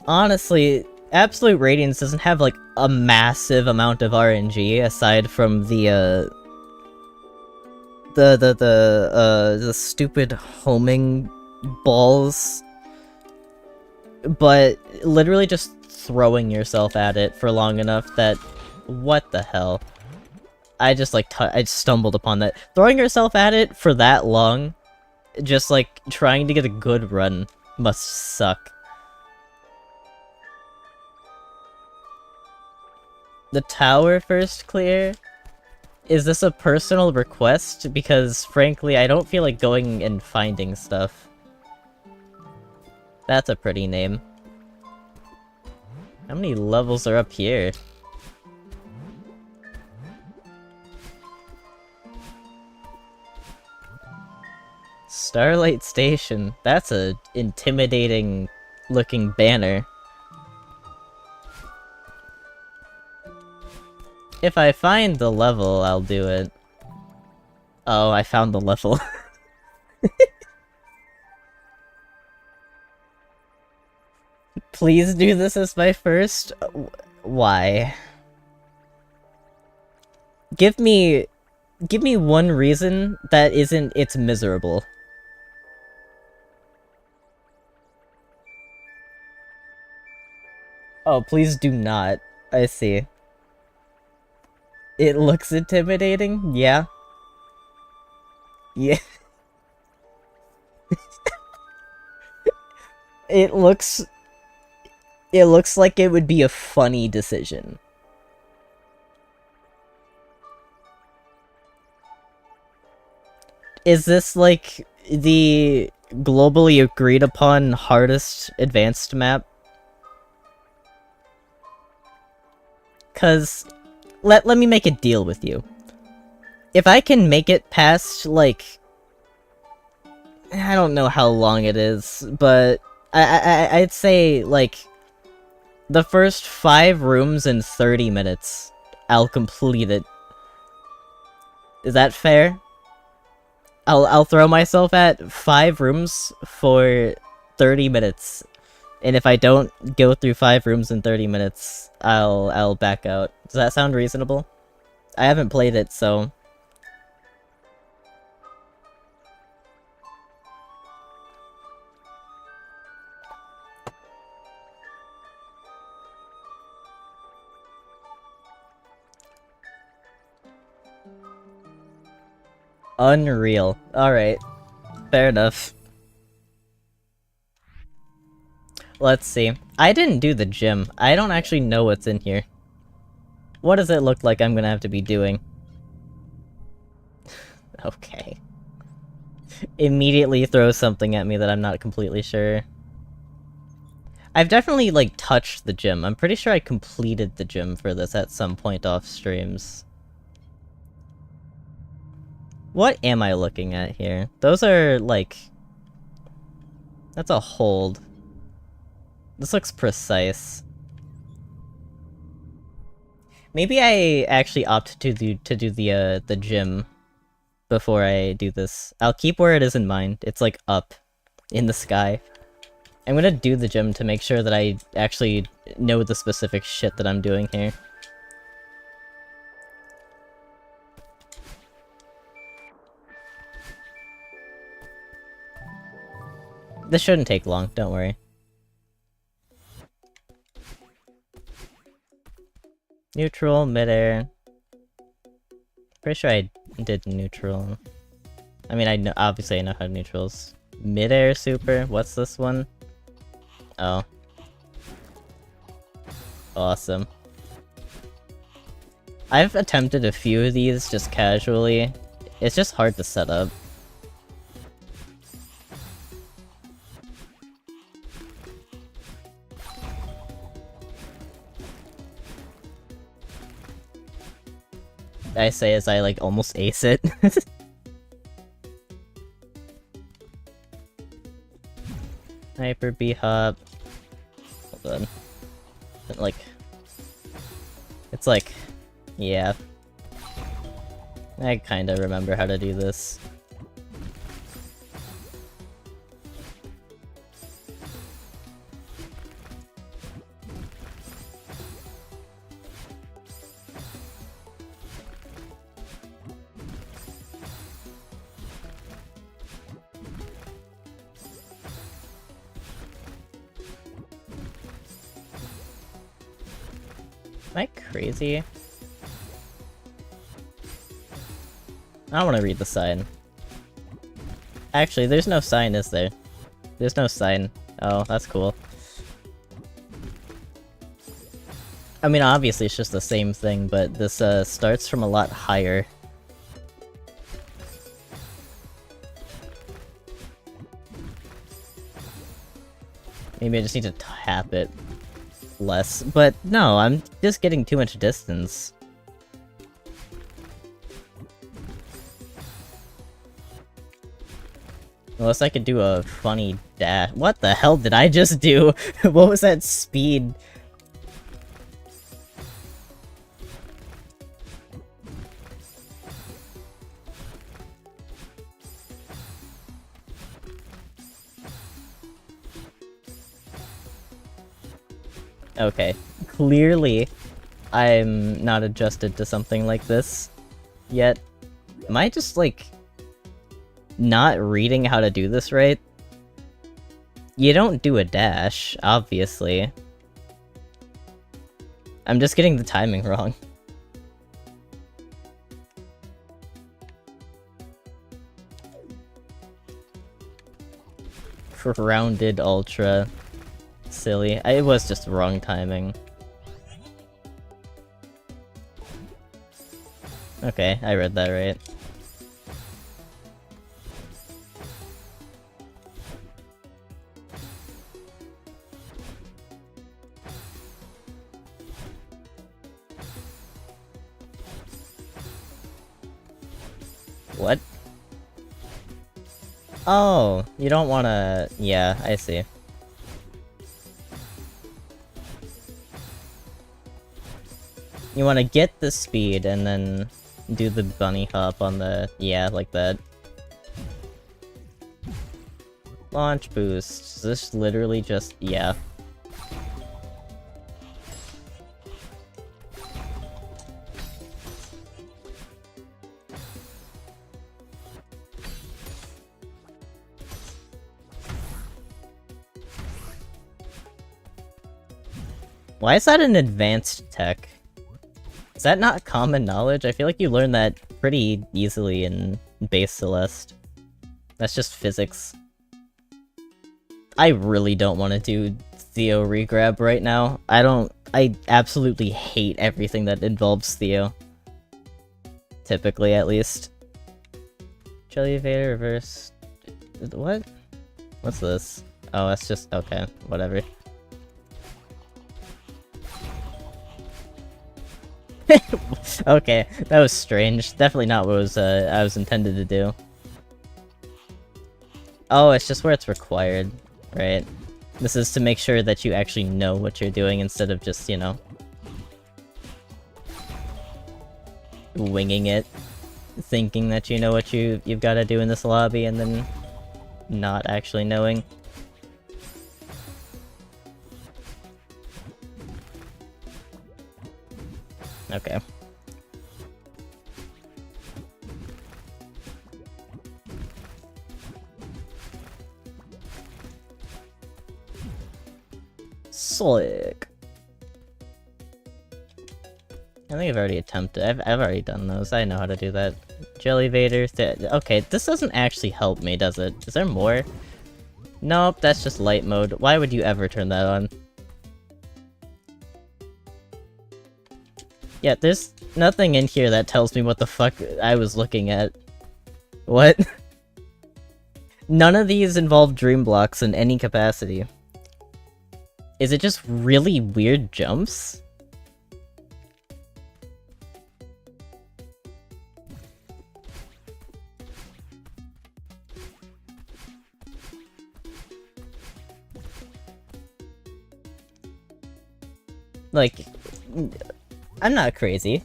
Honestly, Absolute Radiance doesn't have, like, a massive amount of RNG, aside from the stupid homing balls. But literally just throwing yourself at it for long enough that... What the hell? I just, like, I stumbled upon that. Throwing yourself at it for that long, just, like, trying to get a good run, must suck. The tower first clear? Is this a personal request? Because, frankly, I don't feel like going and finding stuff. That's a pretty name. How many levels are up here? Starlight Station. That's a intimidating looking banner. If I find the level, I'll do it. Oh, I found the level. Please do this as my first? Why? Give me one reason that isn't it's miserable. Oh, please do not. I see. It looks intimidating? Yeah. Yeah. It looks like it would be a funny decision. Is this like the globally agreed upon hardest advanced map? 'Cause let me make a deal with you. If I can make it past, like, I don't know how long it is, but I'd say, like, the first 5 rooms in 30 minutes, I'll complete it. Is that fair? I'll throw myself at 5 rooms for 30 minutes. And if I don't go through 5 rooms in 30 minutes, I'll back out. Does that sound reasonable? I haven't played it, so... Unreal. Alright. Fair enough. Let's see. I didn't do the gym. I don't actually know what's in here. What does it look like I'm gonna have to be doing? Okay. Immediately throw something at me that I'm not completely sure. I've definitely, like, touched the gym. I'm pretty sure I completed the gym for this at some point off streams. What am I looking at here? Those are, like... That's a hold. This looks precise. Maybe I actually opt to do the gym before I do this. I'll keep where it is in mind. It's like up in the sky. I'm gonna do the gym to make sure that I actually know the specific shit that I'm doing here. This shouldn't take long, don't worry. Neutral, midair. Pretty sure I did neutral. I mean, I know, obviously I know how neutrals. Midair super, what's this one? Oh. Awesome. I've attempted a few of these just casually. It's just hard to set up. I say as I, like, almost ace it. Hyper B-hop. Hold on. Like... It's like... Yeah. I kinda remember how to do this. Am I crazy? I don't want to read the sign. Actually, there's no sign, is there? There's no sign. Oh, that's cool. I mean, obviously it's just the same thing, but this starts from a lot higher. Maybe I just need to tap it less, but no, I'm just getting too much distance. Unless I could do a funny dash. What the hell did I just do? What was that speed? Okay. Clearly, I'm not adjusted to something like this yet. Am I just, like, not reading how to do this right? You don't do a dash, obviously. I'm just getting the timing wrong. For rounded ultra. Silly. It was just wrong timing. Okay, I read that right. What? Oh, you don't wanna... Yeah, I see. You wanna get the speed and then do the bunny hop on the... Yeah, like that. Launch boost. Is this literally just... yeah. Why is that an advanced tech? Is that not common knowledge? I feel like you learn that pretty easily in base Celeste. That's just physics. I really don't want to do Theo regrab right now. I absolutely hate everything that involves Theo. Typically, at least. Jelly Vader reverse... what? What's this? Oh, that's just... okay, whatever. Okay, that was strange. Definitely not what I was intended to do. Oh, it's just where it's required, right? This is to make sure that you actually know what you're doing instead of just, you know, winging it, thinking that you know what you've got to do in this lobby and then not actually knowing. Okay. Slick. I think I've already attempted. I've already done those. I know how to do that. Jelly Vader. Okay, this doesn't actually help me, does it? Is there more? Nope, that's just light mode. Why would you ever turn that on? Yeah, there's nothing in here that tells me what the fuck I was looking at. What? None of these involve dream blocks in any capacity. Is it just really weird jumps? Like, I'm not crazy.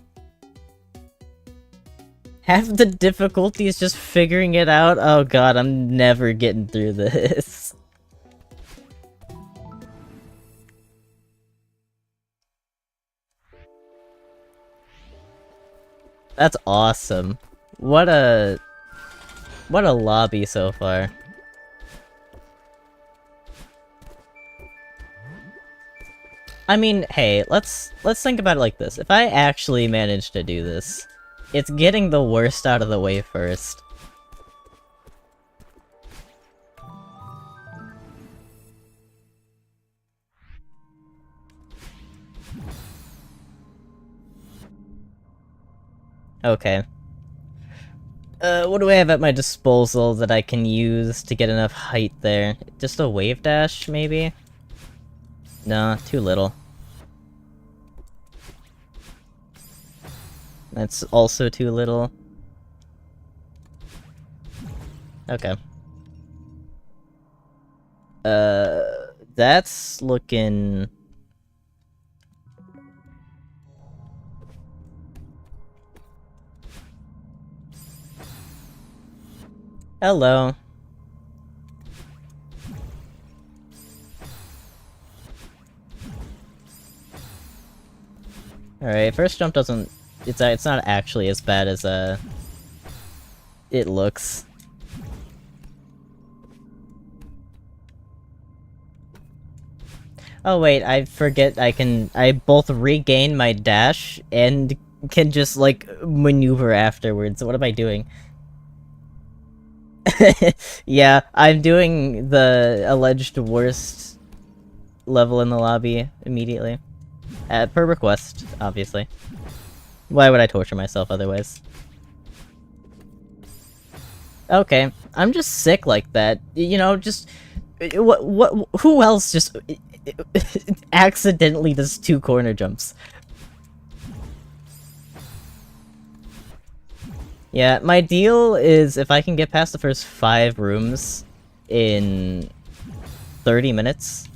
Half the difficulty is just figuring it out? Oh god, I'm never getting through this. That's awesome. What a lobby so far. I mean, hey, let's think about it like this. If I actually manage to do this, it's getting the worst out of the way first. Okay. What do I have at my disposal that I can use to get enough height there? Just a wave dash, maybe? No, too little. That's also too little. Okay. That's looking... Hello. Alright, first jump doesn't... It's not actually as bad as, it looks. Oh wait, I forget I both regain my dash and can just, like, maneuver afterwards. What am I doing? Yeah, I'm doing the alleged worst level in the lobby immediately. Per request, obviously. Why would I torture myself otherwise? Okay, I'm just sick like that. You know, just... who else just... accidentally does 2 corner jumps? Yeah, my deal is if I can get past the first 5 rooms in 30 minutes,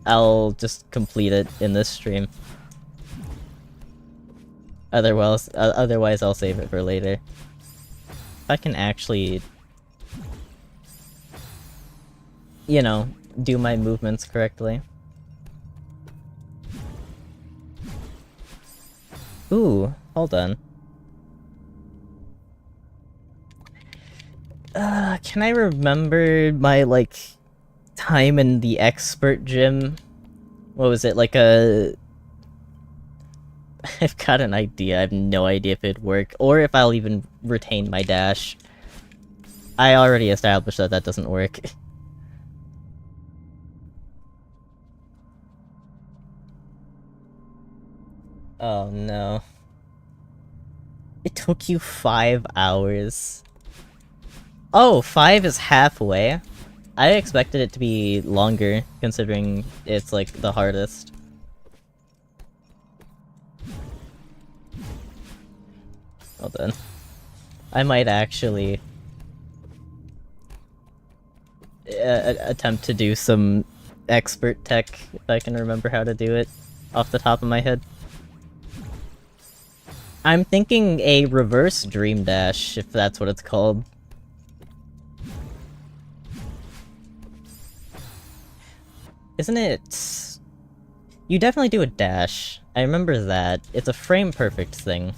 I'll just complete it in this stream. Otherwise I'll save it for later. If I can actually... you know, do my movements correctly. Ooh, hold on. Can I remember my, like, time in the expert gym? What was it, like a... I've got an idea, I have no idea if it'd work, or if I'll even retain my dash. I already established that that doesn't work. Oh no. It took you 5 hours. Oh, 5 is halfway? I expected it to be longer, considering it's, like, the hardest. Hold on. I might actually... attempt to do some expert tech, if I can remember how to do it off the top of my head. I'm thinking a reverse dream dash, if that's what it's called. Isn't it... You definitely do a dash. I remember that. It's a frame-perfect thing.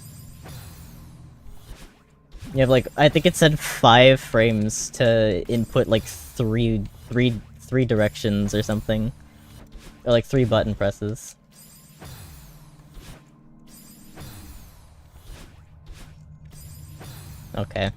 You have, like, I think it said 5 frames to input, like, three directions or something. Or, like, 3 button presses. Okay.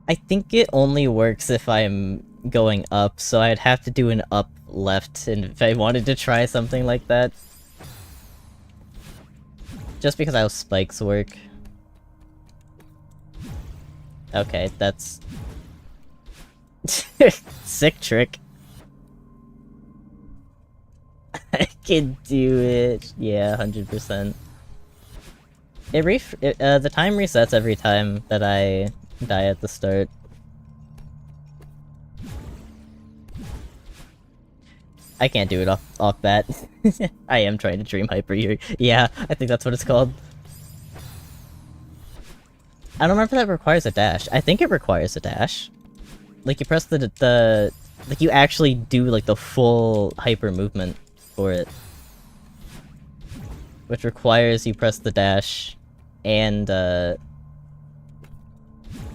I think it only works if I'm going up, so I'd have to do an up left if I wanted to try something like that. Just because how spikes work. Okay, that's... sick trick. I can do it. Yeah, 100%. The time resets every time that I die at the start. I can't do it off bat. I am trying to dream hyper here. Yeah, I think that's what it's called. I don't remember if that requires a dash. I think it requires a dash. Like, you press the like, you actually do, like, the full hyper movement for it. Which requires you press the dash and,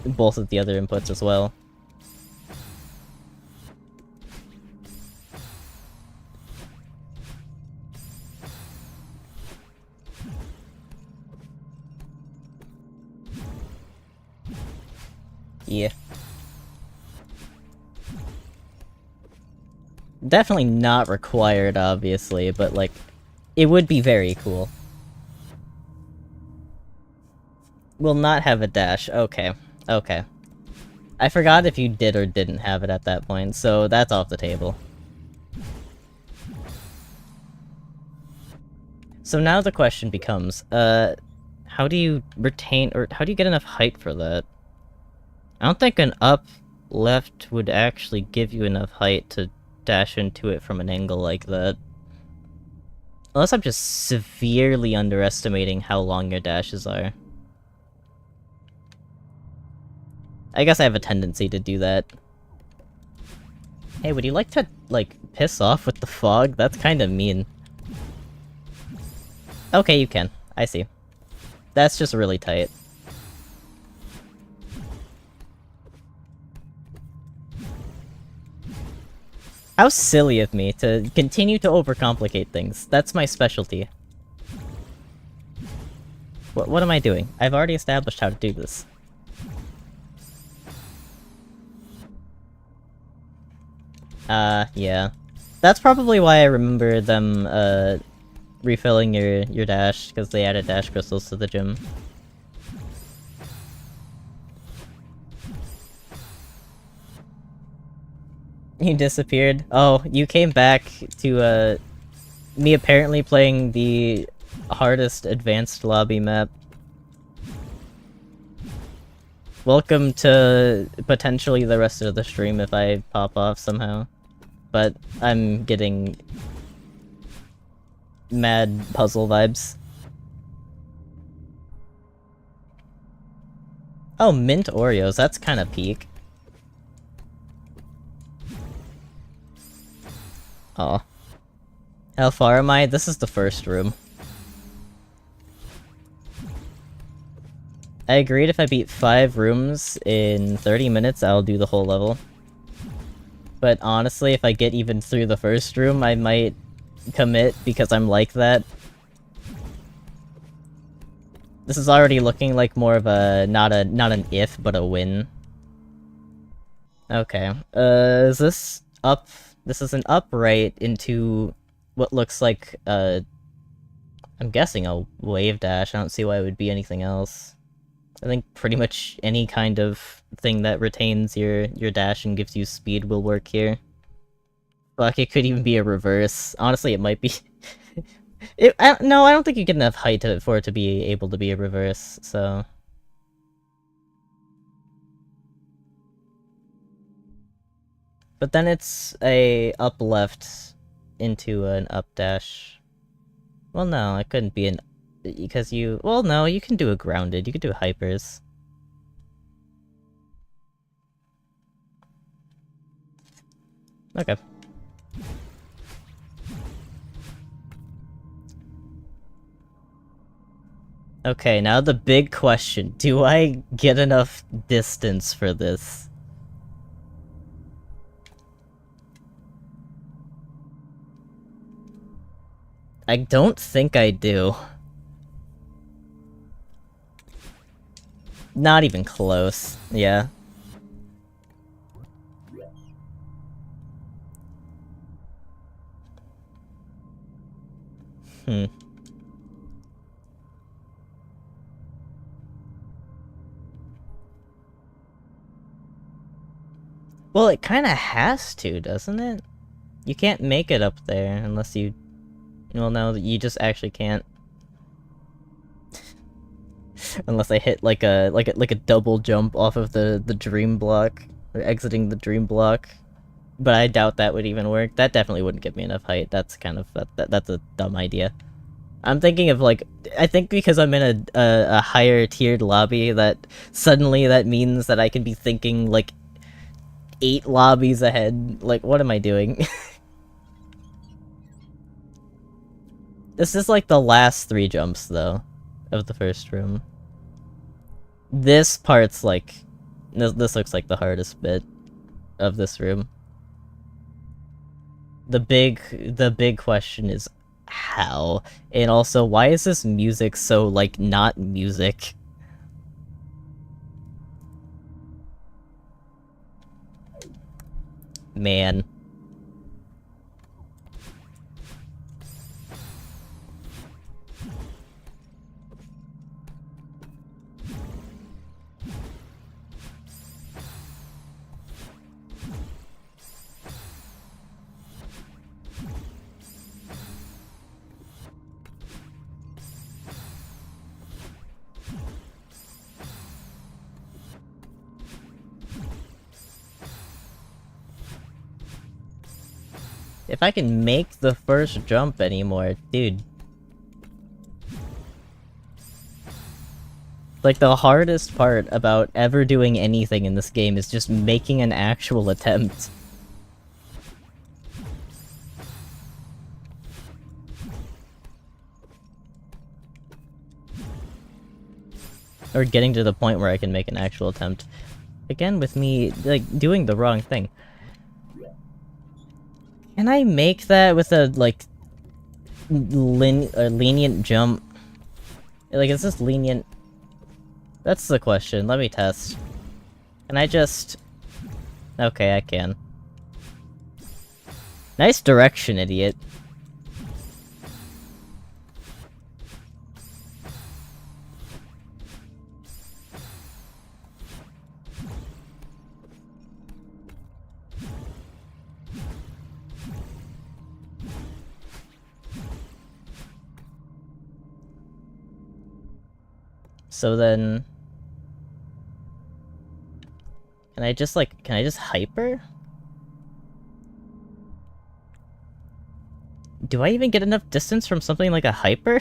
both of the other inputs as well. Yeah. Definitely not required, obviously, but, like, it would be very cool. Will not have a dash. Okay. Okay. I forgot if you did or didn't have it at that point, so that's off the table. So now the question becomes, how do you retain, or how do you get enough height for that? I don't think an up left would actually give you enough height to dash into it from an angle like that. Unless I'm just severely underestimating how long your dashes are. I guess I have a tendency to do that. Hey, would you like to, like, piss off with the fog? That's kinda mean. Okay, you can. I see. That's just really tight. How silly of me to continue to overcomplicate things. That's my specialty. What am I doing? I've already established how to do this. Yeah. That's probably why I remember them, refilling your dash, because they added dash crystals to the gym. You disappeared? Oh, you came back to, me apparently playing the hardest advanced lobby map. Welcome to potentially the rest of the stream if I pop off somehow. But I'm getting... mad puzzle vibes. Oh, mint Oreos, that's kind of peak. Oh. How far am I? This is the first room. I agreed if I beat 5 rooms in 30 minutes, I'll do the whole level. But honestly, if I get even through the first room, I might commit because I'm like that. This is already looking like more of a not an if, but a win. Okay. Is this up? This is an upright into what looks like I'm guessing a wave dash. I don't see why it would be anything else. I think pretty much any kind of thing that retains your dash and gives you speed will work here. Fuck, it could even be a reverse. Honestly, it might be. No, I don't think you get enough height for it to be able to be a reverse, so... But then it's a up left into an up dash. Well, no, it couldn't be an... Because you... Well, no, you can do a grounded. You could do hypers. Okay. Okay, now the big question. Do I get enough distance for this? I don't think I do. Not even close, yeah. Hmm. Well, it kinda has to, doesn't it? You can't make it up there unless you... Well, no, you just actually can't. Unless I hit like a double jump off of the dream block, or exiting the dream block. But I doubt that would even work. That definitely wouldn't give me enough height. That's kind of that's a dumb idea. I'm thinking of like, I think because I'm in a higher tiered lobby that suddenly that means that I can be thinking like 8 lobbies ahead. Like, what am I doing? This is like the last 3 jumps though of the first room. This part's like, this looks like the hardest bit of this room. The big question is how, and also why is this music so like not music? Man. If I can make the first jump anymore, dude. Like, the hardest part about ever doing anything in this game is just making an actual attempt. Or getting to the point where I can make an actual attempt. Again, with me, like, doing the wrong thing. Can I make that with a, like, lenient jump? Like, is this lenient? That's the question. Let me test. Can I just... Okay, I can. Nice direction, idiot. So then... Can I just, like, can I just hyper? Do I even get enough distance from something like a hyper?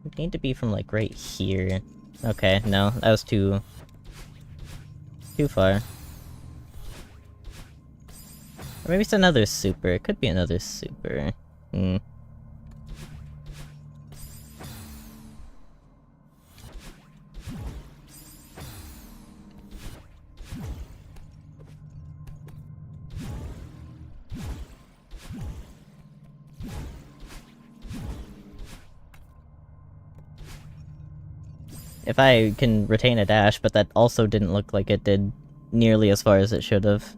We need to be from, like, right here. Okay, no, that was too far. Or maybe it's another super. It could be another super. Hmm. If I can retain a dash, but that also didn't look like it did nearly as far as it should have.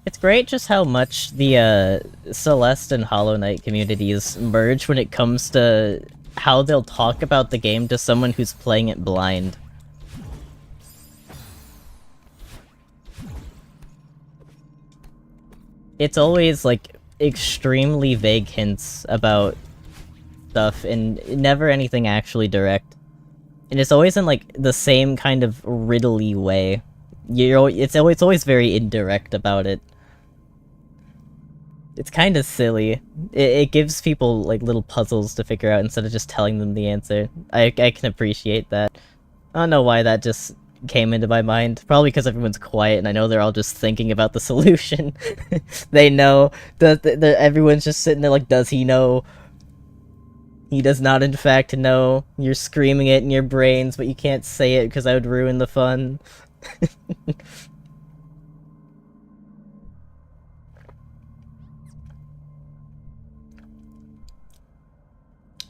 It's great just how much the Celeste and Hollow Knight communities merge when it comes to how they'll talk about the game to someone who's playing it blind. It's always, like, extremely vague hints about stuff, and never anything actually direct. And it's always in, like, the same kind of riddly way. It's always very indirect about it. It's kind of silly. It gives people, like, little puzzles to figure out instead of just telling them the answer. I can appreciate that. I don't know why that just came into my mind. Probably because everyone's quiet and I know they're all just thinking about the solution. They know that everyone's just sitting there like, does he know? He does not in fact know. You're screaming it in your brains, but you can't say it because I would ruin the fun.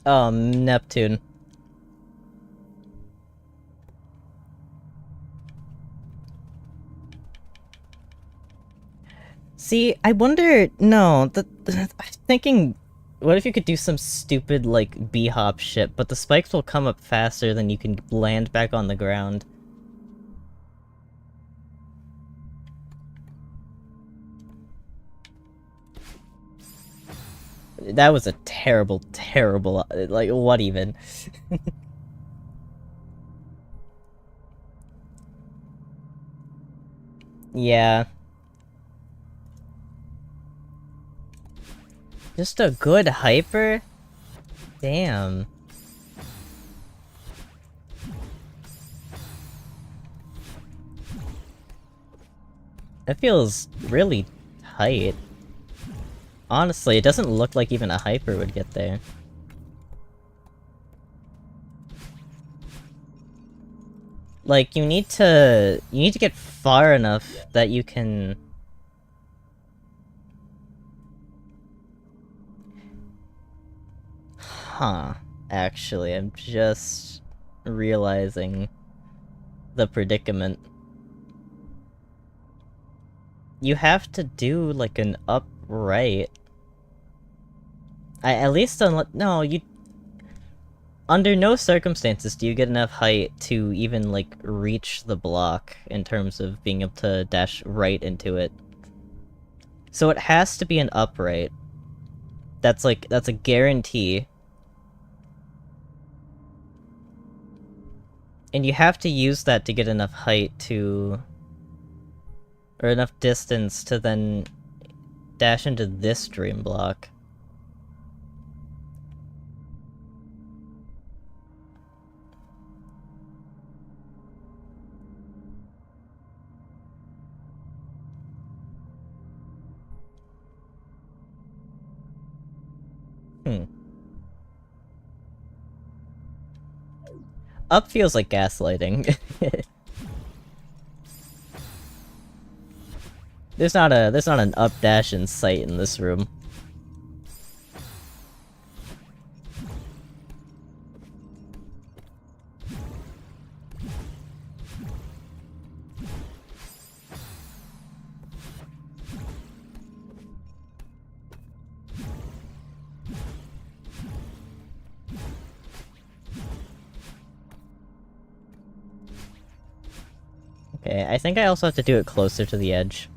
Neptune. See, I wonder... No, I'm thinking... What if you could do some stupid, like, B-hop shit, but the spikes will come up faster than you can land back on the ground? That was a terrible, terrible... Like, what even? Yeah. Just a good hyper? Damn. That feels really tight. Honestly, it doesn't look like even a hyper would get there. Like, you need to get far enough that you can... Huh. Actually, I'm just realizing the predicament. You have to do, like, an upright. At least no, you... Under no circumstances do you get enough height to even, like, reach the block in terms of being able to dash right into it. So it has to be an upright. That's a guarantee. And you have to use that to get enough height to... Or enough distance to then dash into this dream block. Up feels like gaslighting. There's not an up dash in sight in this room. Okay, I think I also have to do it closer to the edge.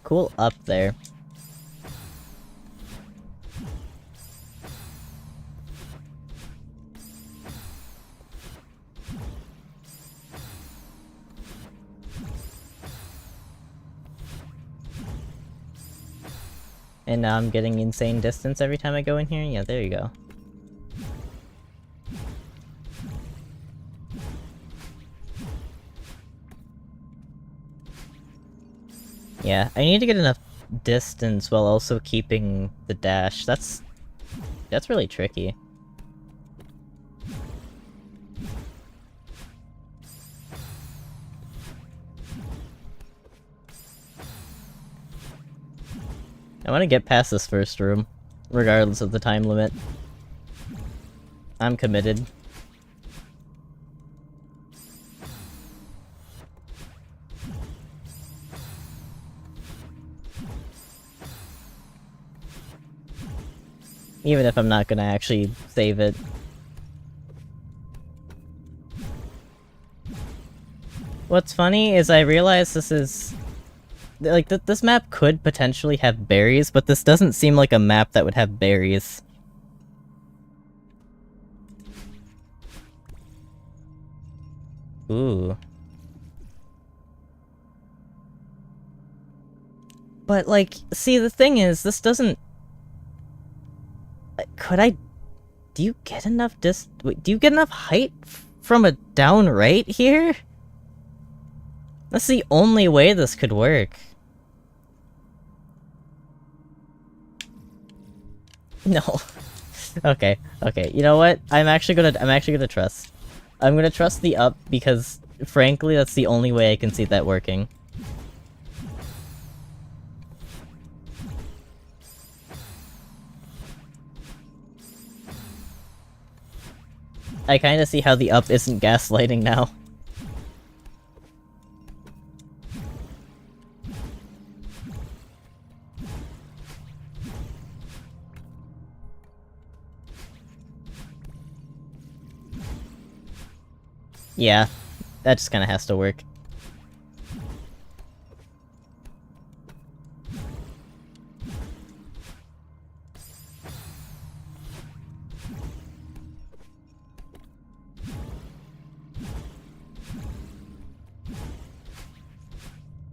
cool up there. And now I'm getting insane distance every time I go in here? Yeah, there you go. Yeah, I need to get enough distance while also keeping the dash. That's really tricky. I want to get past this first room, regardless of the time limit. I'm committed. Even if I'm not gonna actually save it. What's funny is I realize this is... like, this map could potentially have berries, but this doesn't seem like a map that would have berries. Ooh. But, like, see, the thing is, this doesn't... could I... do you get enough wait, do you get enough height from a down right here? That's the only way this could work. No. Okay, okay. You know what? I'm actually gonna trust. I'm gonna trust the up because, frankly, that's the only way I can see that working. I kinda see how the up isn't gaslighting now. Yeah, that just kinda has to work.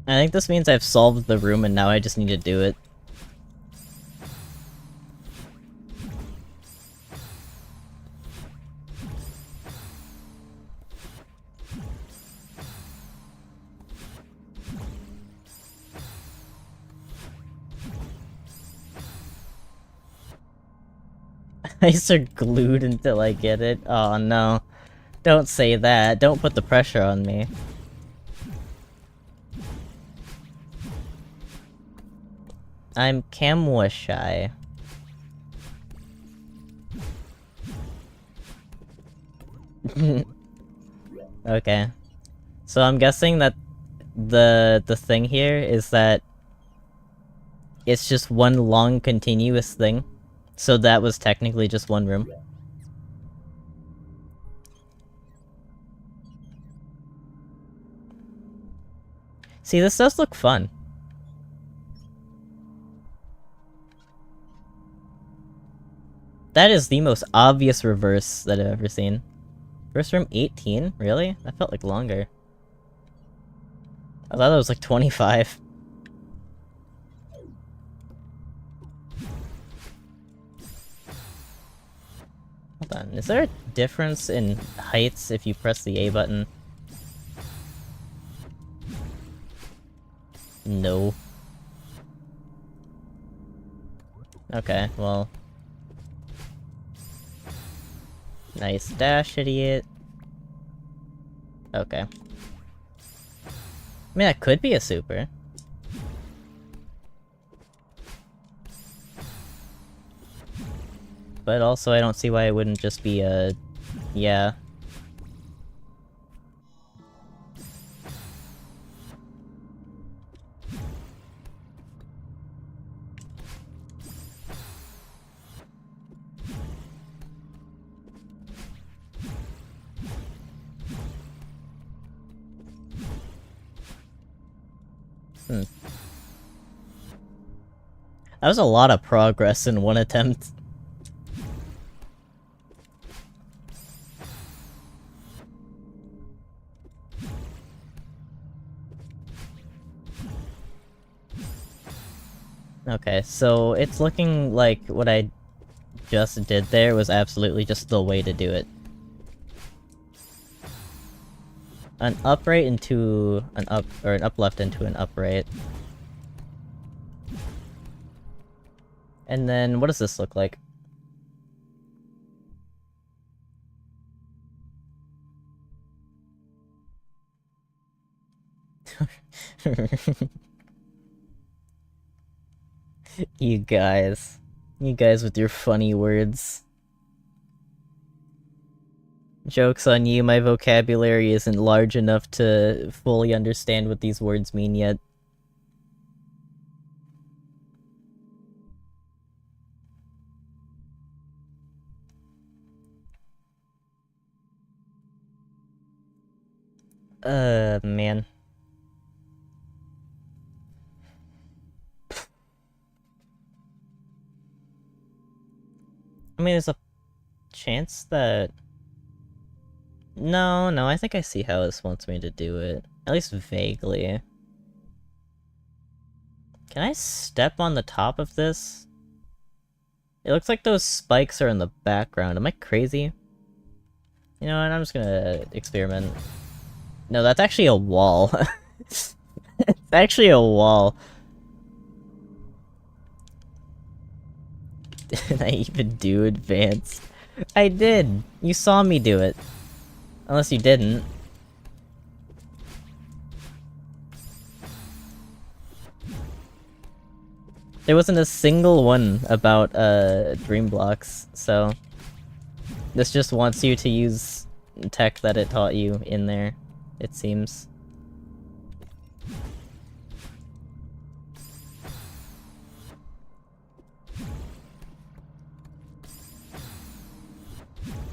I think this means I've solved the room and now I just need to do it. Eyes are glued until I get it. Oh no. Don't say that. Don't put the pressure on me. I'm camera shy. Okay. So I'm guessing that the thing here is that it's just one long continuous thing. So that was technically just one room. See, this does look fun. That is the most obvious reverse that I've ever seen. First room 18? Really? That felt like longer. I thought it was like 25. Hold on, is there a difference in heights if you press the A button? No. Okay, well... nice dash, idiot. Okay. I mean, that could be a super. But also, I don't see why it wouldn't just be a... yeah. That was a lot of progress in one attempt. Okay, so it's looking like what I just did there was absolutely just the way to do it. An upright into an up, or an up left into an upright. And then, what does this look like? You guys. You guys with your funny words. Joke's on you, my vocabulary isn't large enough to fully understand what these words mean yet. Man. I mean, there's a chance that... No, I think I see how this wants me to do it. At least vaguely. Can I step on the top of this? It looks like those spikes are in the background. Am I crazy? You know what, I'm just gonna experiment. No, that's actually a wall. It's actually a wall. Did I even do advanced? I did! You saw me do it. Unless you didn't. There wasn't a single one about, dream blocks, so... This just wants you to use tech that it taught you in there, it seems.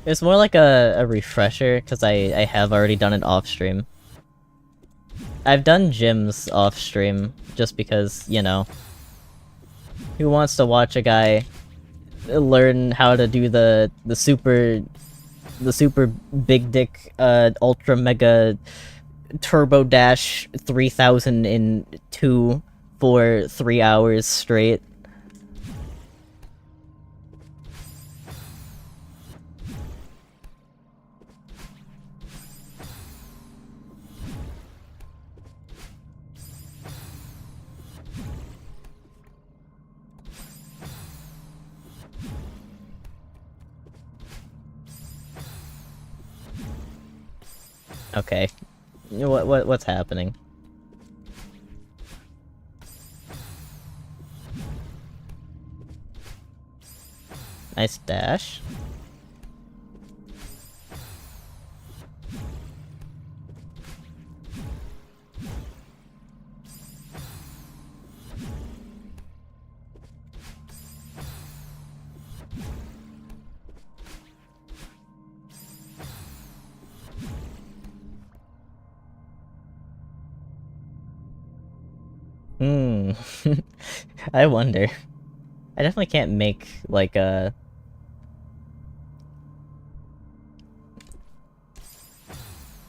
It's more like a refresher, because I have already done it off-stream. I've done gyms off-stream, just because, you know... Who wants to watch a guy learn how to do the super big dick, ultra mega turbo dash 3000 in 2 for 3 hours straight? Okay. What's happening? Nice dash. I wonder. I definitely can't make, like, a...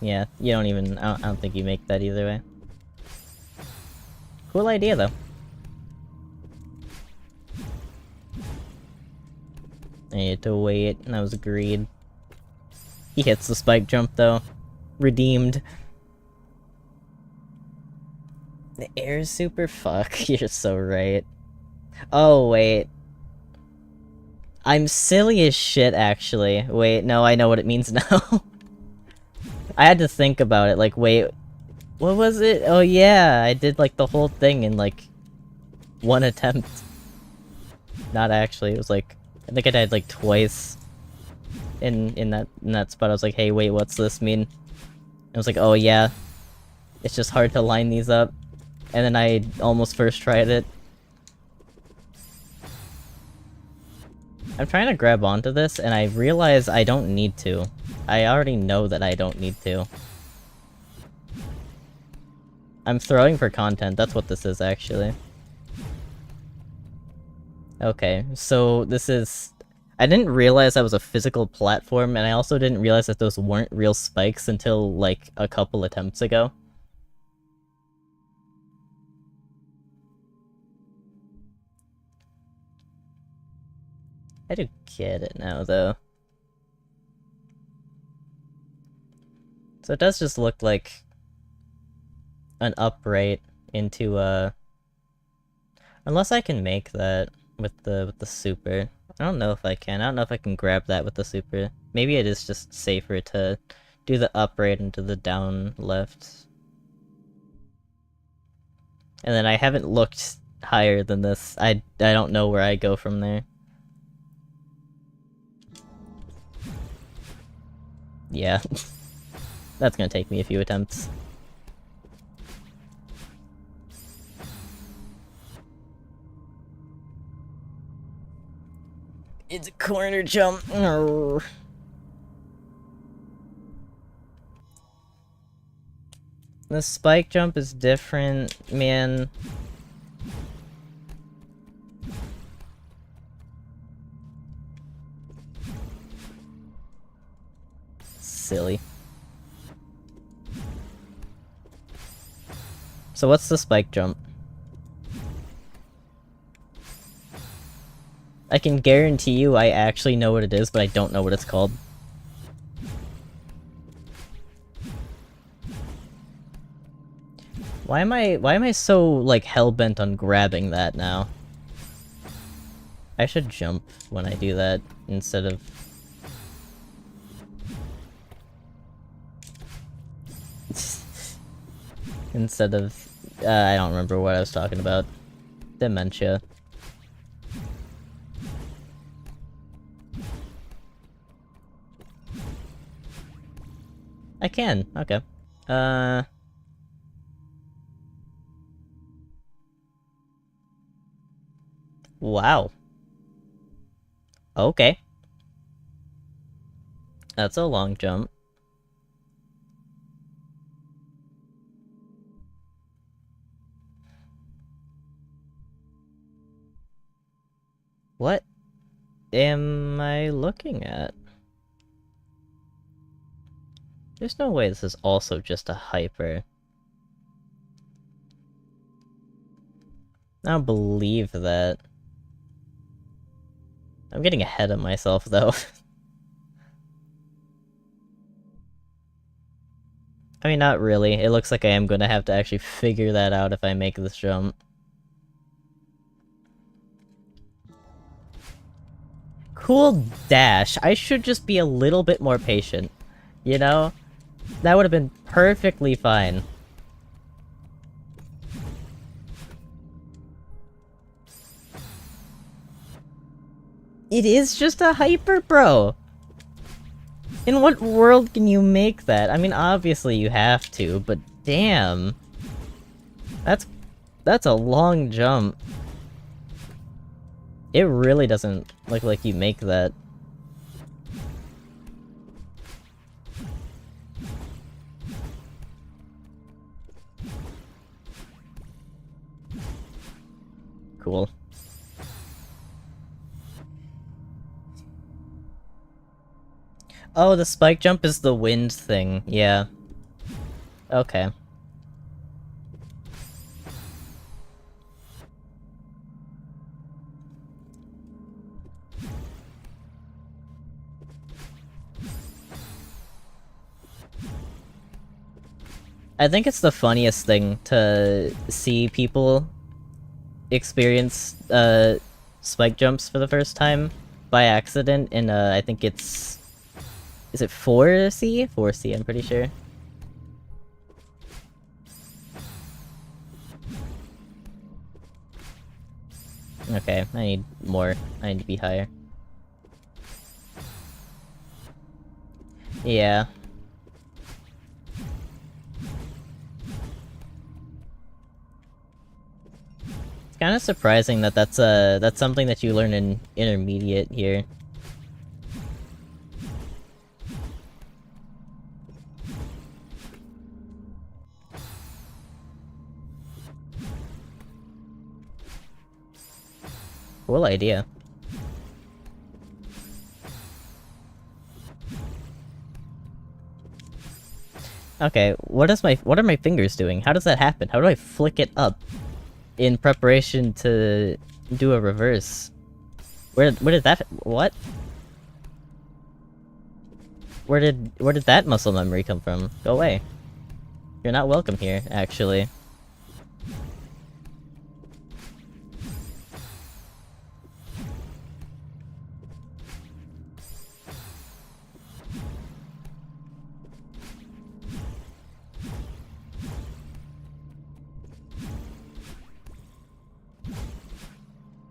Yeah, you don't even... I don't think you make that either way. Cool idea, though. I need to wait, and that was agreed. He hits the spike jump, though. Redeemed. The air super? Fuck, you're so right. Oh, wait. I'm silly as shit, actually. Wait, no, I know what it means now. I had to think about it, like, wait... What was it? Oh yeah, I did, like, the whole thing in, like, one attempt. Not actually, it was, like... I think I died, like, twice. In that spot, I was like, hey, wait, what's this mean? I was like, oh yeah. It's just hard to line these up. And then I almost first tried it. I'm trying to grab onto this, and I realize I don't need to. I already know that I don't need to. I'm throwing for content, that's what this is, actually. Okay, so this is... I didn't realize that was a physical platform, and I also didn't realize that those weren't real spikes until, like, a couple attempts ago. I do get it now, though. So it does just look like an upright into a... Unless I can make that with the super. I don't know if I can. I don't know if I can grab that with the super. Maybe it is just safer to do the upright into the down left. And then I haven't looked higher than this. I don't know where I go from there. Yeah. That's gonna take me a few attempts. It's a corner jump. Arrgh. The spike jump is different, man. Silly. So what's the spike jump? I can guarantee you I actually know what it is, but I don't know what it's called. Why am I so, like, hell-bent on grabbing that now? I should jump when I do that, instead of... instead of... I don't remember what I was talking about. Dementia. I can, okay. Wow. Okay. That's a long jump. What am I looking at? There's no way this is also just a hyper. I don't believe that. I'm getting ahead of myself, though. I mean, not really. It looks like I am gonna have to actually figure that out if I make this jump. Cool dash. I should just be a little bit more patient. You know? That would have been perfectly fine. It is just a hyper, bro! In what world can you make that? I mean, obviously you have to, but damn. That's a long jump. It really doesn't look like you make that. Cool. Oh, the spike jump is the wind thing, yeah. Okay. I think it's the funniest thing to see people experience spike jumps for the first time by accident in I think it's... Is it 4C? 4C, I'm pretty sure. Okay, I need more. I need to be higher. Yeah. It's kind of surprising that that's something that you learn in intermediate here. cool idea. Okay, what are my fingers doing? How does that happen? How do I flick it up in preparation to do a reverse? Where did that what? Where did that muscle memory come from? Go away. You're not welcome here, actually.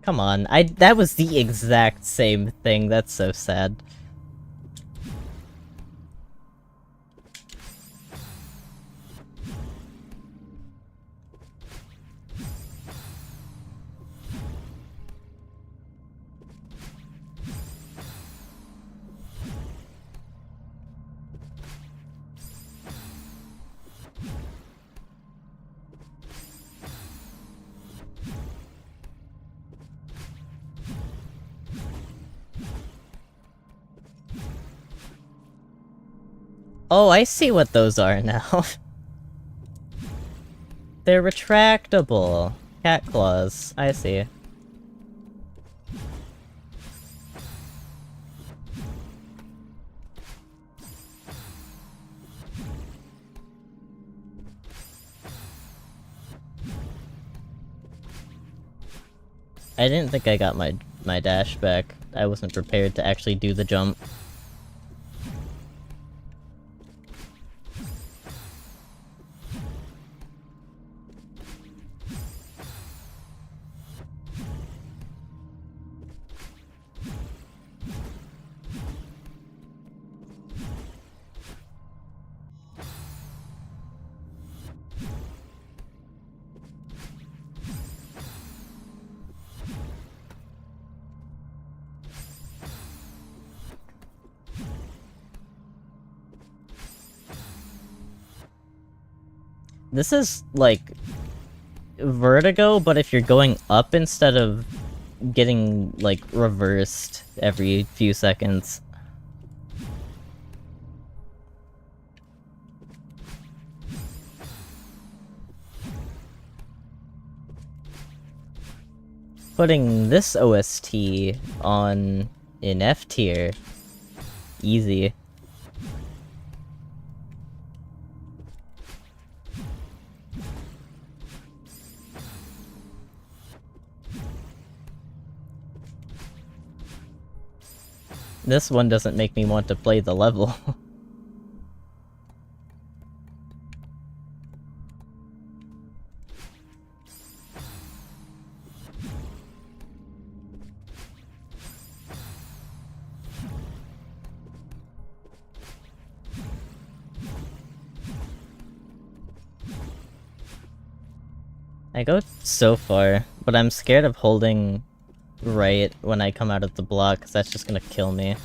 Come on, that was the exact same thing, that's so sad. Oh, I see what those are now. They're retractable. Cat claws. I see. I didn't think I got my dash back. I wasn't prepared to actually do the jump. This is, like, Vertigo, but if you're going up instead of getting, like, reversed every few seconds. Putting this OST on in F tier. Easy. This one doesn't make me want to play the level. I go so far, but I'm scared of holding right when I come out of the block, because that's just gonna kill me.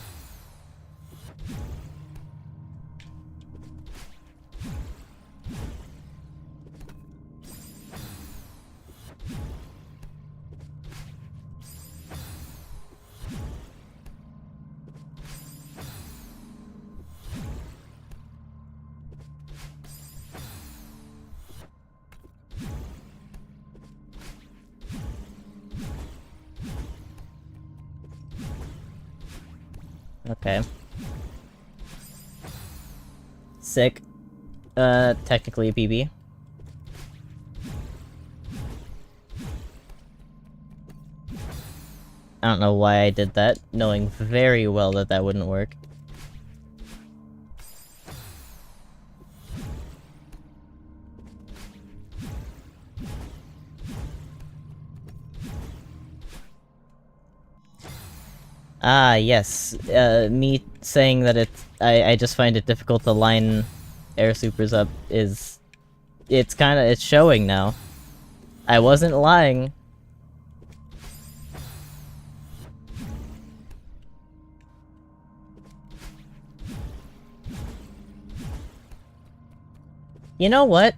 Okay. Sick. Technically a PB. I don't know why I did that, knowing very well that that wouldn't work. Ah, yes. Me saying that I just find it difficult to line air supers up is... it's showing now. I wasn't lying. You know what?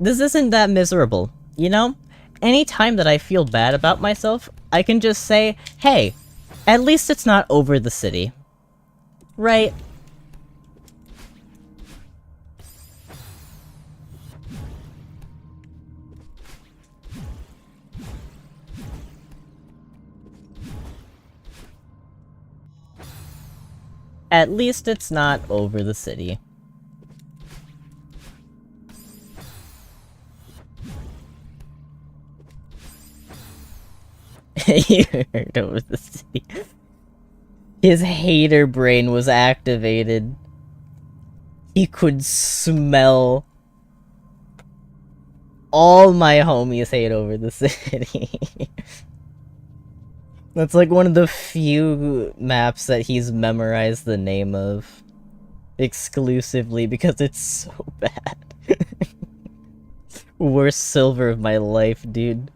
This isn't that miserable, you know? anytime that I feel bad about myself, I can just say, hey, at least it's not over the city. Right? At least it's not over the city. You heard over the city. His hater brain was activated. He could smell all my homies hate over the city. That's like one of the few maps that he's memorized the name of. Exclusively because it's so bad. Worst silver of my life, dude.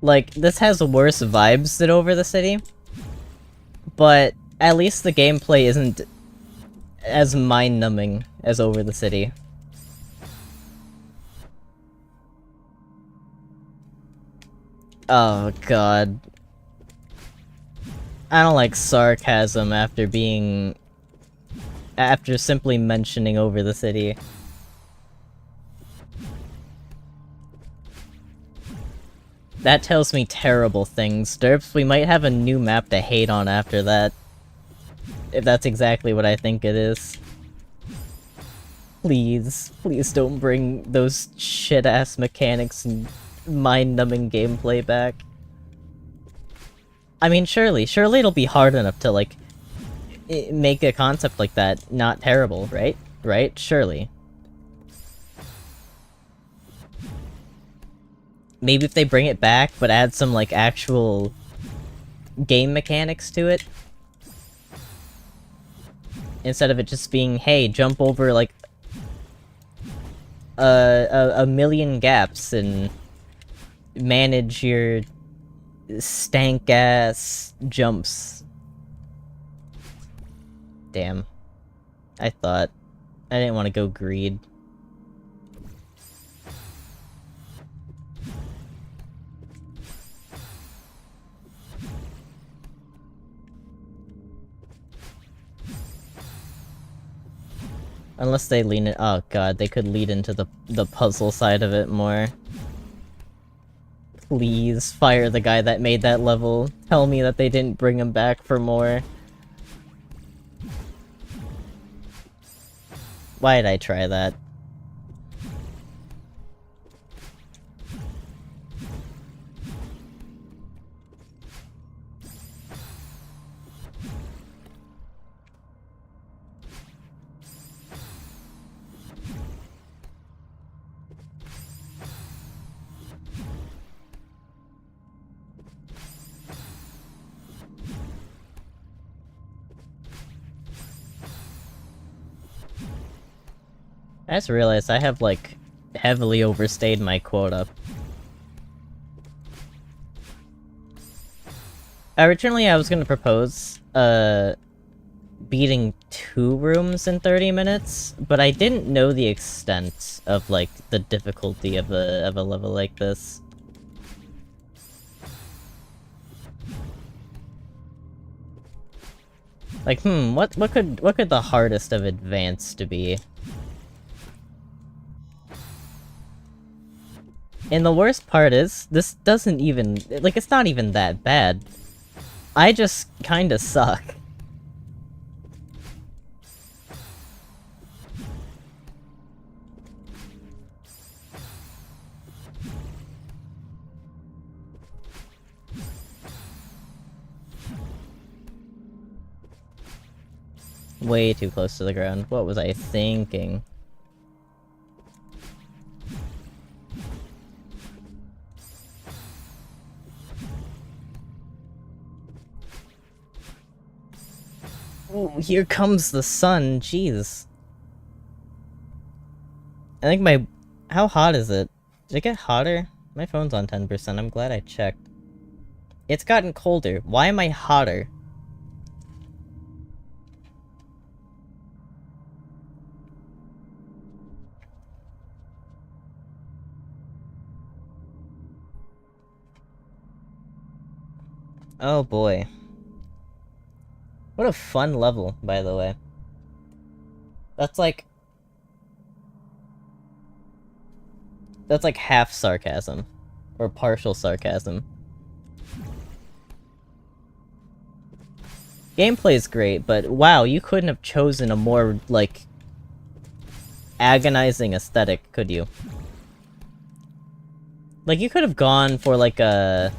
Like, this has worse vibes than Over the City, but at least the gameplay isn't as mind-numbing as Over the City. Oh god. I don't like sarcasm after simply mentioning Over the City. That tells me terrible things, Derps. We might have a new map to hate on after that. If that's exactly what I think it is. Please, please don't bring those shit-ass mechanics and mind-numbing gameplay back. I mean, surely it'll be hard enough to, like, make a concept like that not terrible, right? Right? Surely. Maybe if they bring it back, but add some, like, actual game mechanics to it. Instead of it just being, hey, jump over, like, a million gaps and manage your stank-ass jumps. Damn. I didn't want to go greed. Unless they lean it- oh god, they could lead into the puzzle side of it more. Please, fire the guy that made that level. Tell me that they didn't bring him back for more. Why did I try that? I just realized I have, like, heavily overstayed my quota. Originally, I was gonna propose, beating 2 rooms in 30 minutes, but I didn't know the extent of, like, the difficulty of a level like this. Like, what could the hardest of advanced to be? And the worst part is, this doesn't even, like, it's not even that bad. I just kinda suck. Way too close to the ground. What was I thinking? Ooh, here comes the sun, jeez. I think my... How hot is it? Did it get hotter? My phone's on 10%, I'm glad I checked. It's gotten colder. Why am I hotter? Oh boy. What a fun level, by the way. That's like... That's like half sarcasm. Or partial sarcasm. Gameplay's great, but wow, you couldn't have chosen a more, like, agonizing aesthetic, could you? Like, you could have gone for, like, a...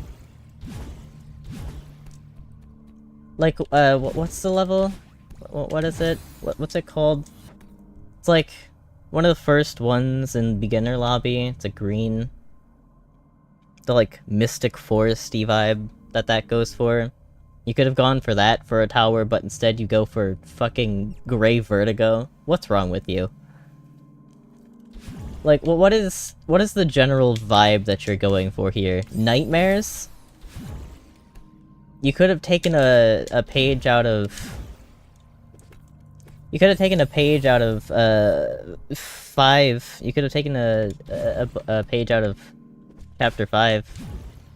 Like, what's the level? What is it? What's it called? It's like one of the first ones in beginner lobby. It's a green. The like mystic foresty vibe that goes for. You could have gone for that for a tower, but instead you go for fucking gray vertigo. What's wrong with you? Like, what is the general vibe that you're going for here? Nightmares? You could have taken a page out of... You could have taken a page out of, 5. You could have taken a page out of Chapter 5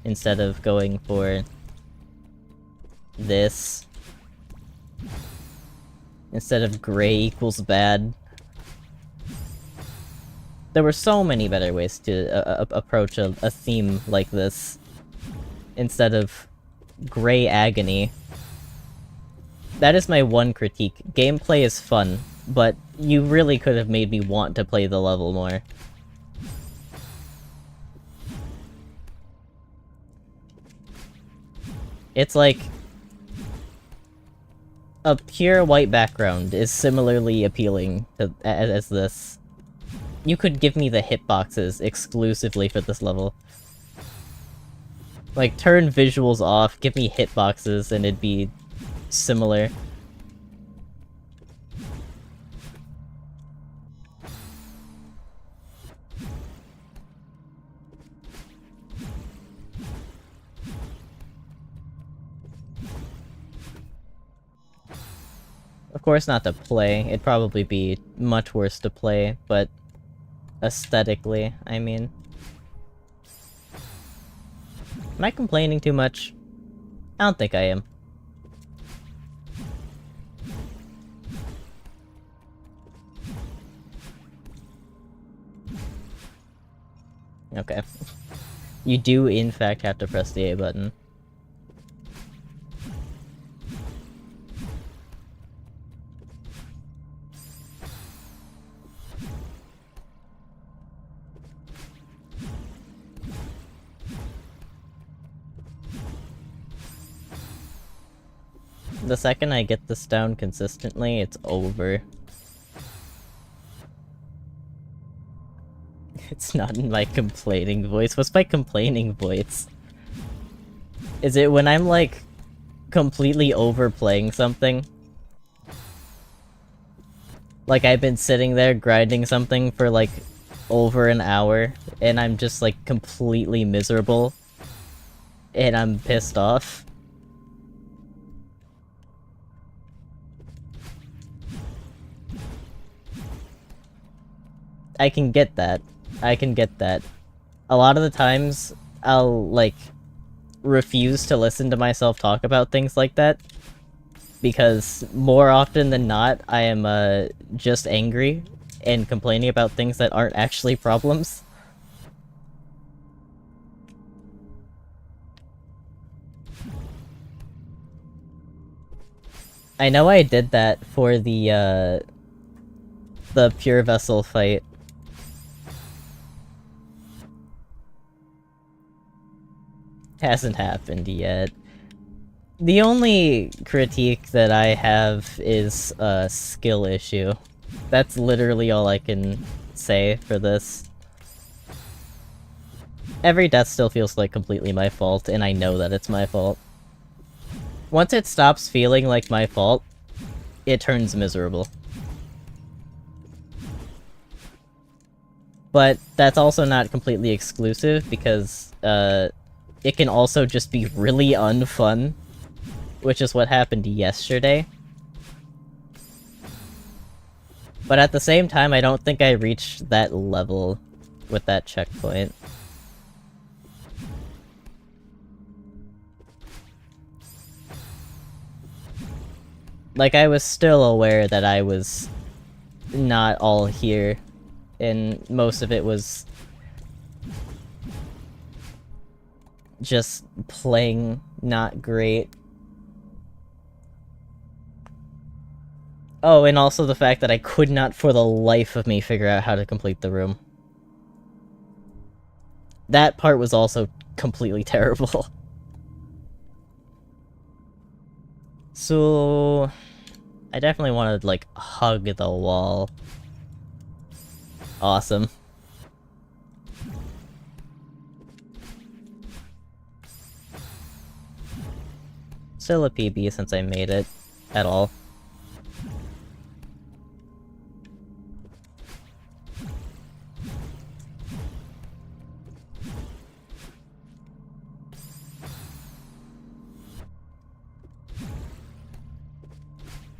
instead of going for this. Instead of gray equals bad. There were so many better ways to approach a theme like this. Instead of gray agony. That is my one critique. Gameplay is fun, but you really could have made me want to play the level more. It's like... a pure white background is similarly appealing to, as this. You could give me the hitboxes exclusively for this level. Like, turn visuals off, give me hitboxes, and it'd be similar. Of course not to play, it'd probably be much worse to play, but aesthetically, I mean. Am I complaining too much? I don't think I am. Okay. You do, in fact, have to press the A button. The second I get this down consistently, it's over. It's not in my complaining voice. What's my complaining voice? Is it when I'm, like, completely overplaying something? Like, I've been sitting there grinding something for, like, over an hour, and I'm just, like, completely miserable. And I'm pissed off. I can get that. I can get that. A lot of the times, I'll, like, refuse to listen to myself talk about things like that. Because more often than not, I am, just angry and complaining about things that aren't actually problems. I know I did that for the Pure Vessel fight. Hasn't happened yet. The only critique that I have is a skill issue. That's literally all I can say for this. Every death still feels like completely my fault, and I know that it's my fault. Once it stops feeling like my fault, it turns miserable. But that's also not completely exclusive, because, it can also just be really unfun, which is what happened yesterday. But at the same time, I don't think I reached that level with that checkpoint. Like, I was still aware that I was not all here, and most of it was just playing not great. Oh, and also the fact that I could not for the life of me figure out how to complete the room. That part was also completely terrible. So... I definitely want to, like, hug the wall. Awesome. Still a PB since I made it. At all.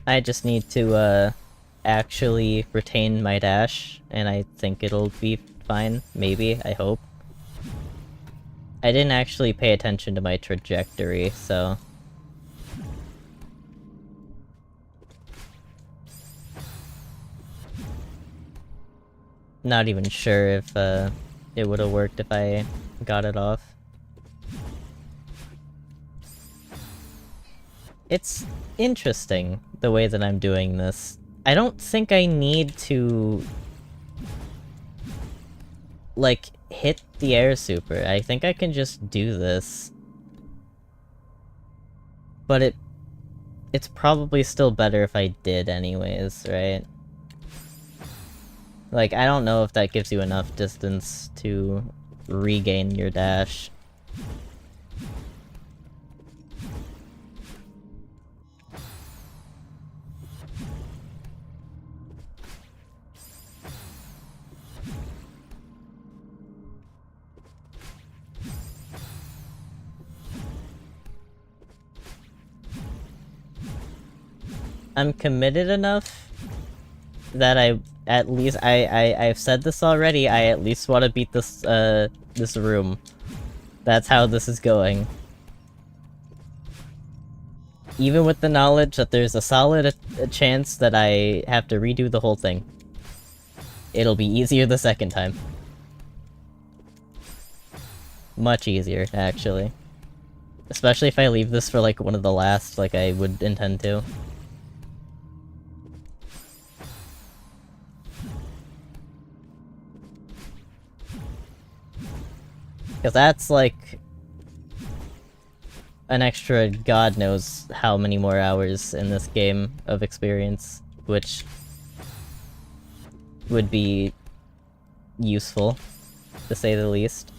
I just need to, actually retain my dash, and I think it'll be fine. Maybe, I hope. I didn't actually pay attention to my trajectory, so... Not even sure if, it would've worked if I got it off. It's interesting, the way that I'm doing this. I don't think I need to... like, hit the air super. I think I can just do this. But it's probably still better if I did anyways, right? Like, I don't know if that gives you enough distance to regain your dash. I'm committed enough that I've said this already, I at least want to beat this, this room. That's how this is going. Even with the knowledge that there's a solid chance that I have to redo the whole thing. It'll be easier the second time. Much easier, actually. Especially if I leave this for, like, one of the last, like I would intend to. Because that's, like, an extra god knows how many more hours in this game of experience, which would be useful, to say the least.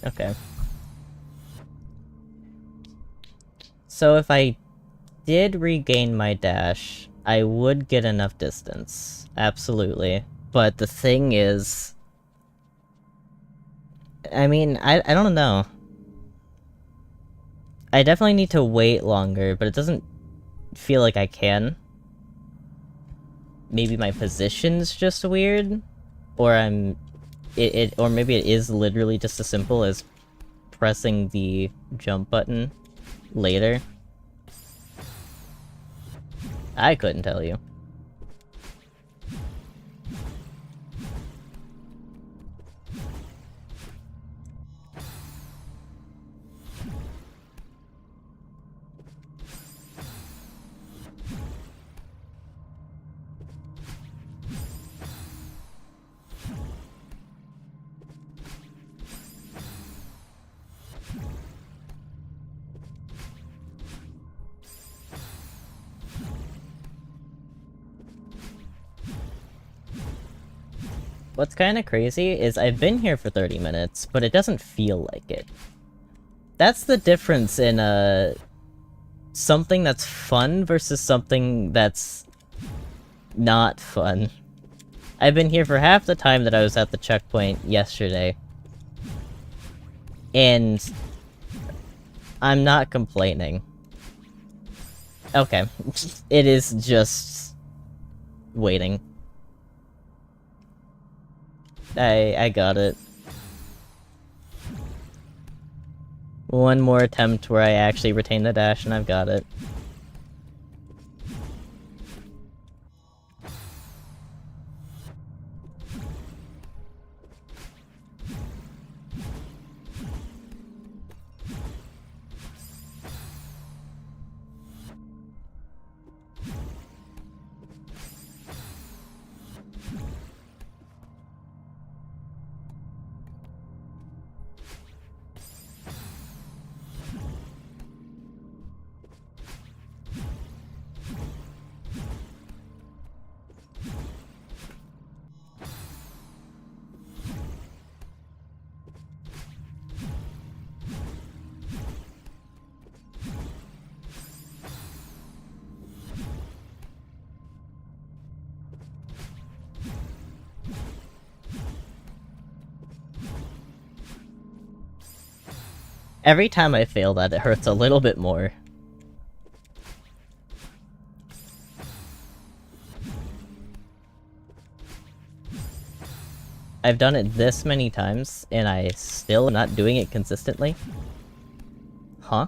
Okay. So if I did regain my dash, I would get enough distance. Absolutely. But the thing is... I mean, I don't know. I definitely need to wait longer, but it doesn't feel like I can. Maybe my position's just weird? Or or maybe it is literally just as simple as pressing the jump button later. I couldn't tell you. What's kind of crazy is I've been here for 30 minutes, but it doesn't feel like it. That's the difference in, something that's fun versus something that's not fun. I've been here for half the time that I was at the checkpoint yesterday. And I'm not complaining. Okay. It is just waiting. I got it. One more attempt where I actually retain the dash and I've got it. Every time I fail that, it hurts a little bit more. I've done it this many times, and I still am not doing it consistently. Huh?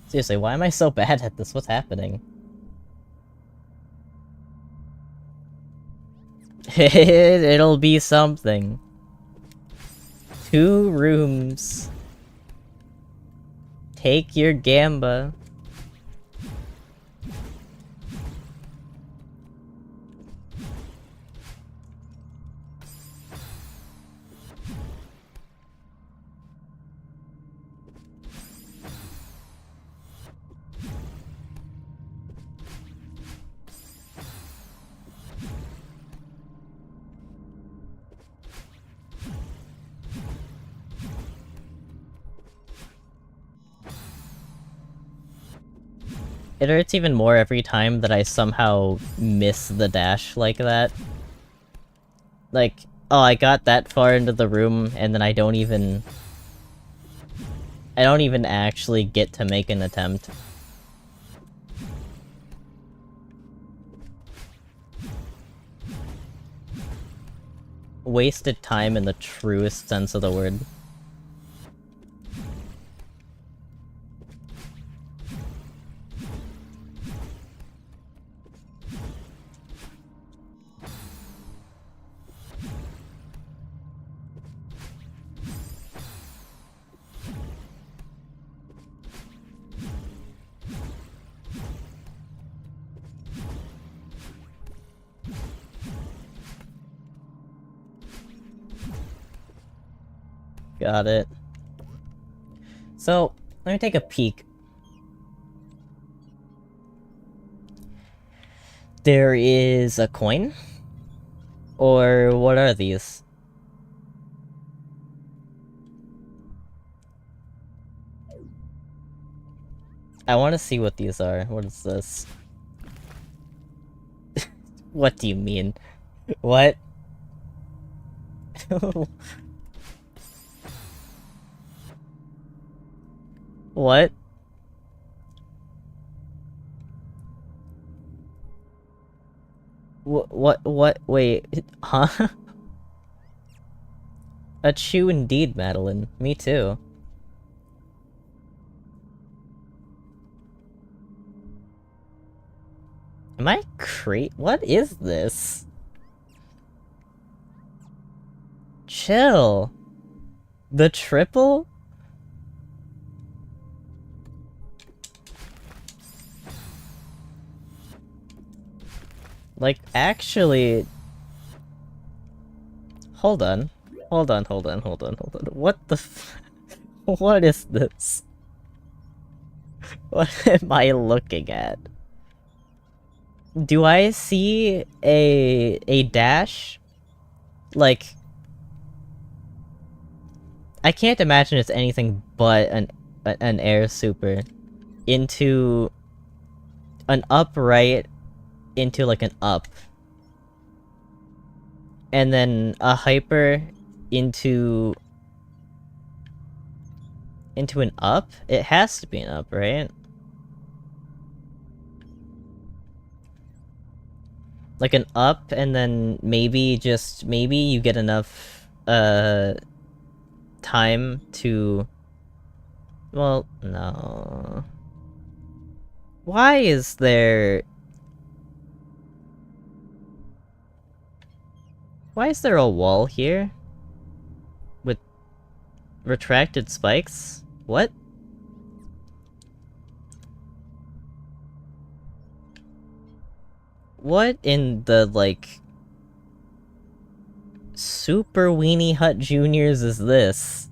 Seriously, why am I so bad at this? What's happening? It'll be something. 2 rooms. Take your gamba. It hurts even more every time that I somehow miss the dash like that. Like, oh, I got that far into the room, and then I don't even actually get to make an attempt. Wasted time in the truest sense of the word. Got it. So, let me take a peek. There is a coin? Or what are these? I want to see what these are. What is this? What do you mean? What? What? What, wait, huh? A chew indeed, Madeline. Me too. Am I what is this? Chill. The triple? Like, actually... Hold on. Hold on. What the f- What is this? What am I looking at? Do I see a dash? Like... I can't imagine it's anything but an air super into an upright into like an up, and then a hyper into an up. It has to be an up, right? Like an up, and then maybe you get enough time to... Well, no. Why is there a wall here? With retracted spikes? What? What in the, like... Super Weenie Hut Juniors is this?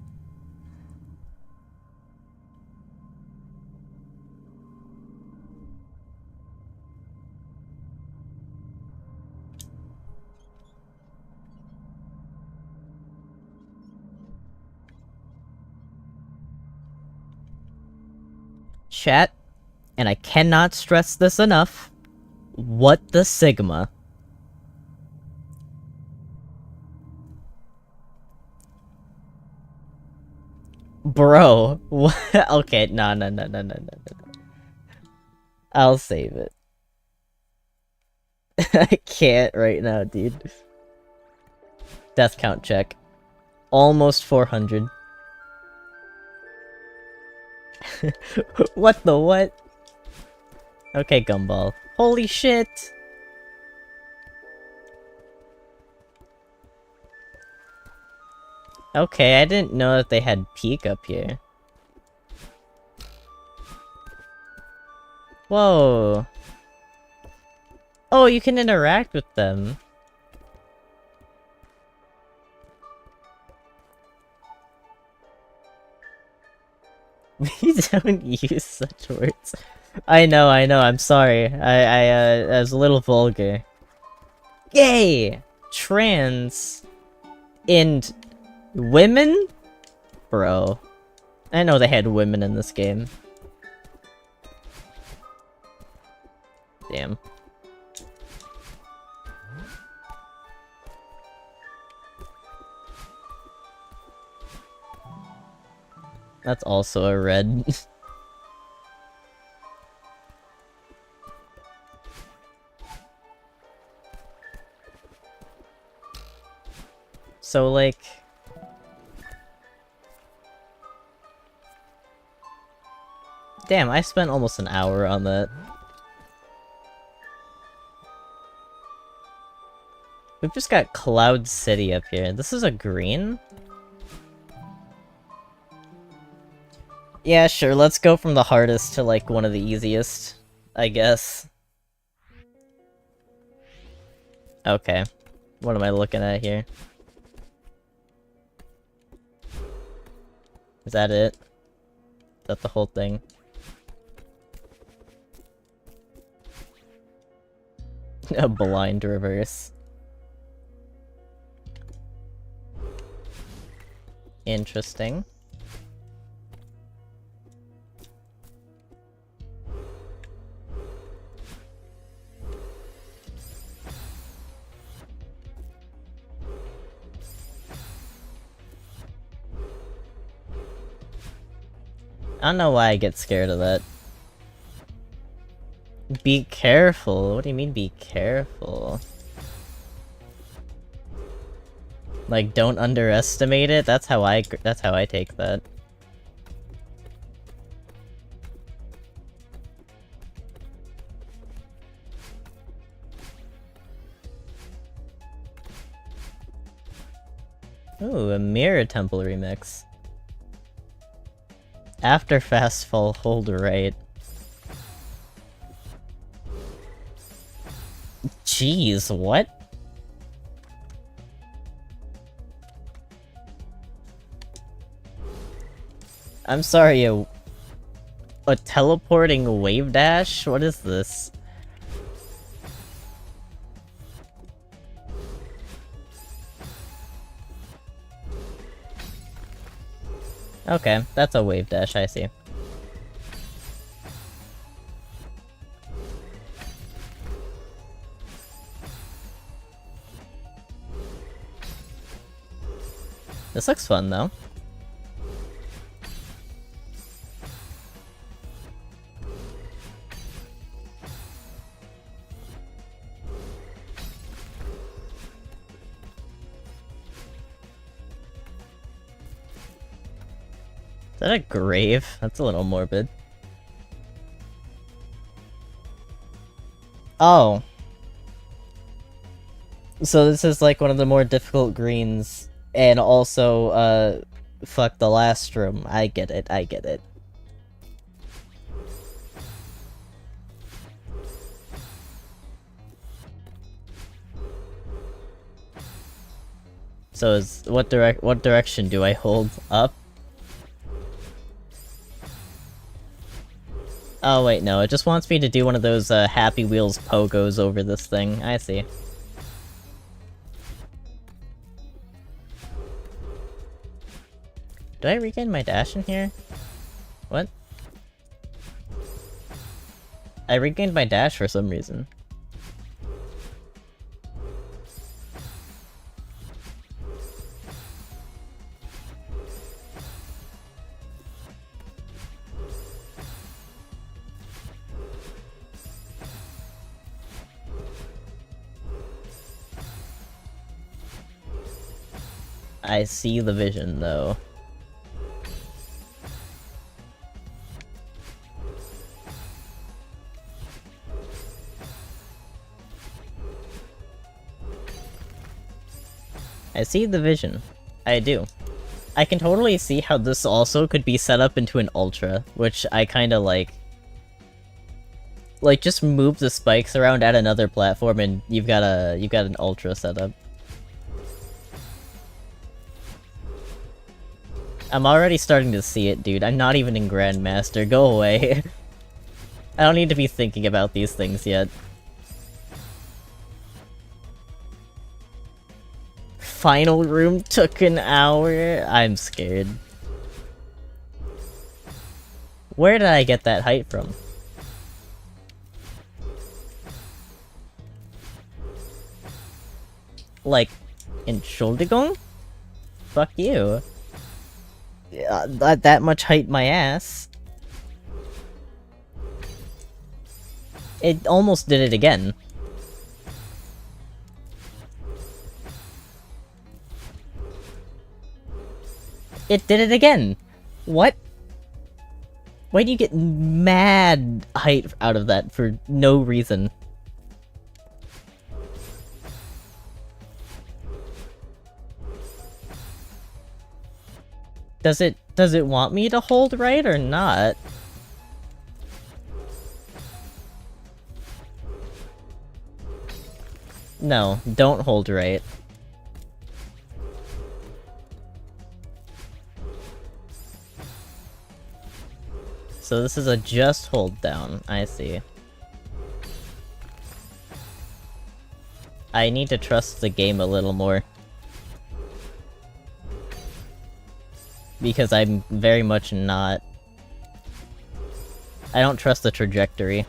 Chat, and I cannot stress this enough, what the Sigma? Bro, what? Okay, no. I'll save it. I can't right now, dude. Death count check. Almost 400. What the what? Okay, Gumball. Holy shit! Okay, I didn't know that they had peak up here. Whoa. Oh, you can interact with them. We don't use such words. I know, I'm sorry. I was a little vulgar. Yay! Trans... and... women? Bro. I know they had women in this game. Damn. That's also a red. So, like... Damn, I spent almost an hour on that. We've just got Cloud City up here. This is a green? Yeah, sure, let's go from the hardest to, like, one of the easiest, I guess. Okay. What am I looking at here? Is that it? Is that the whole thing? A blind reverse. Interesting. I don't know why I get scared of that. Be careful? What do you mean be careful? Like, don't underestimate it? That's how I take that. Ooh, a Mirror Temple remix. After fast fall, hold right. Jeez, what? I'm sorry, a teleporting wave dash? What is this? Okay, that's a wave dash, I see. This looks fun, though. Is that a grave? That's a little morbid. Oh. So this is like one of the more difficult greens, and also, fuck the last room. I get it, I get it. So what direction do I hold? Up? Oh wait, no, it just wants me to do one of those, Happy Wheels pogos over this thing. I see. Did I regain my dash in here? What? I regained my dash for some reason. I see the vision, though. I see the vision. I do. I can totally see how this also could be set up into an Ultra, which I kinda like. Like, just move the spikes around at another platform and you've got an Ultra setup. I'm already starting to see it, dude. I'm not even in Grandmaster. Go away. I don't need to be thinking about these things yet. Final room took an hour? I'm scared. Where did I get that height from? Like, in Schuldigung? Fuck you. That much height my ass. It almost did it again. It did it again! What? Why do you get mad height out of that for no reason? Does it want me to hold right or not? No, don't hold right. So this is a just hold down, I see. I need to trust the game a little more. Because I'm very much not. I don't trust the trajectory.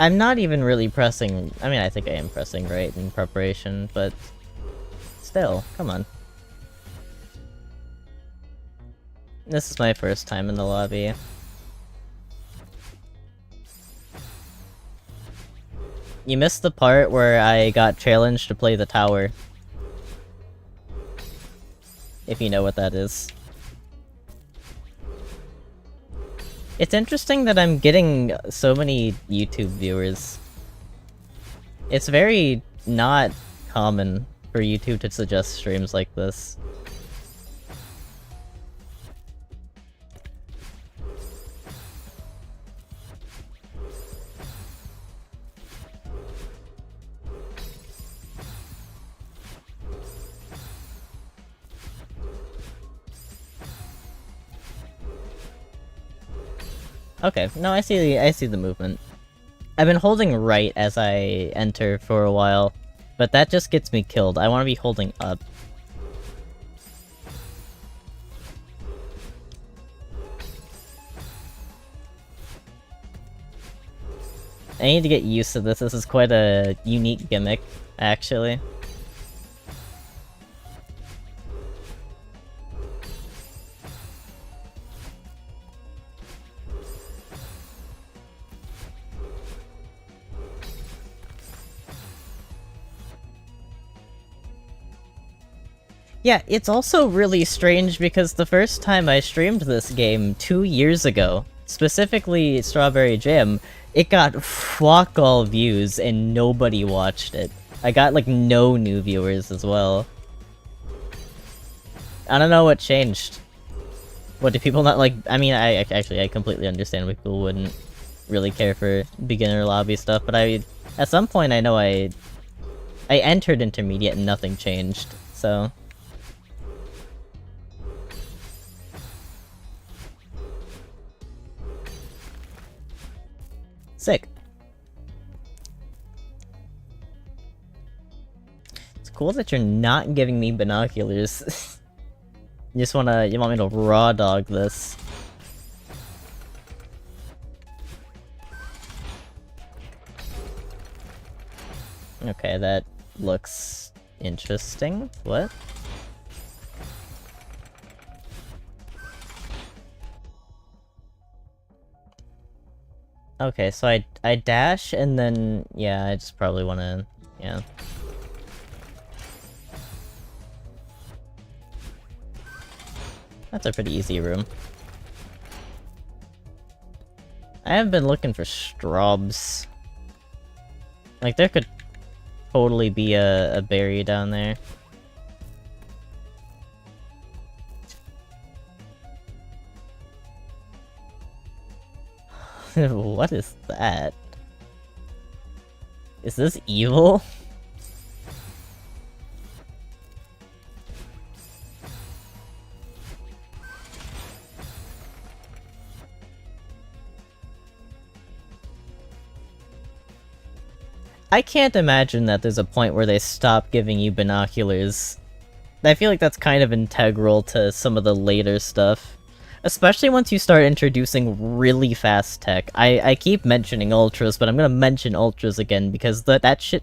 I'm not even really pressing. I mean, I think I am pressing right in preparation, but still, come on. This is my first time in the lobby. You missed the part where I got challenged to play the tower. If you know what that is. It's interesting that I'm getting so many YouTube viewers. It's very not common for YouTube to suggest streams like this. Okay, no, I see the movement. I've been holding right as I enter for a while, but that just gets me killed. I want to be holding up. I need to get used to this. This is quite a unique gimmick, actually. Yeah, it's also really strange because the first time I streamed this game 2 years ago, specifically Strawberry Jam, it got fuck all views and nobody watched it. I got like no new viewers as well. I don't know what changed. What, do people not like? I mean, I completely understand why people wouldn't really care for beginner lobby stuff, but at some point I know I entered intermediate and nothing changed, so... Sick. It's cool that you're not giving me binoculars. You want me to raw dog this. Okay, that looks interesting. What? Okay, so I dash and then, yeah, I just probably wanna, yeah. That's a pretty easy room. I have been looking for strobs. Like, there could totally be a berry down there. What is that? Is this evil? I can't imagine that there's a point where they stop giving you binoculars. I feel like that's kind of integral to some of the later stuff. Especially once you start introducing really fast tech. I keep mentioning ultras, but I'm gonna mention ultras again because that shit...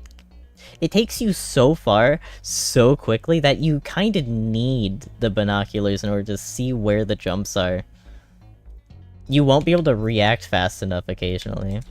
It takes you so far, so quickly, that you kinda need the binoculars in order to see where the jumps are. You won't be able to react fast enough occasionally.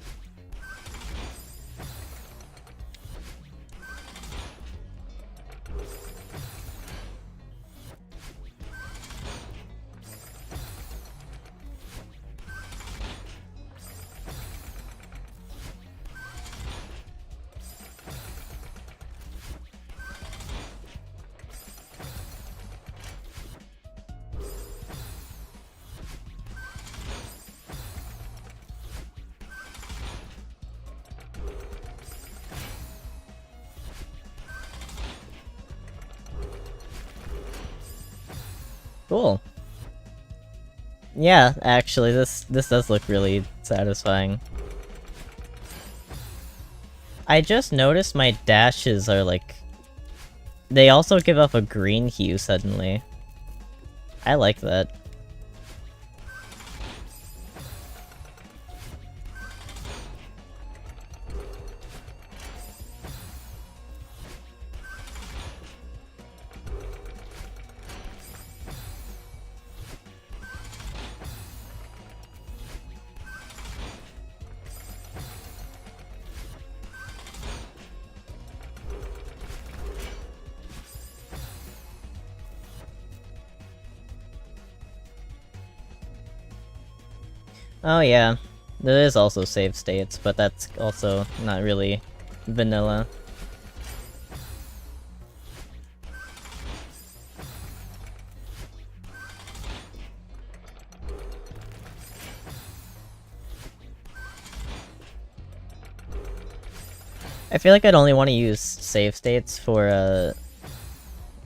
Cool. Yeah, actually, this does look really satisfying. I just noticed my dashes are like... They also give off a green hue suddenly. I like that. Oh yeah, there is also save states, but that's also not really vanilla. I feel like I'd only want to use save states for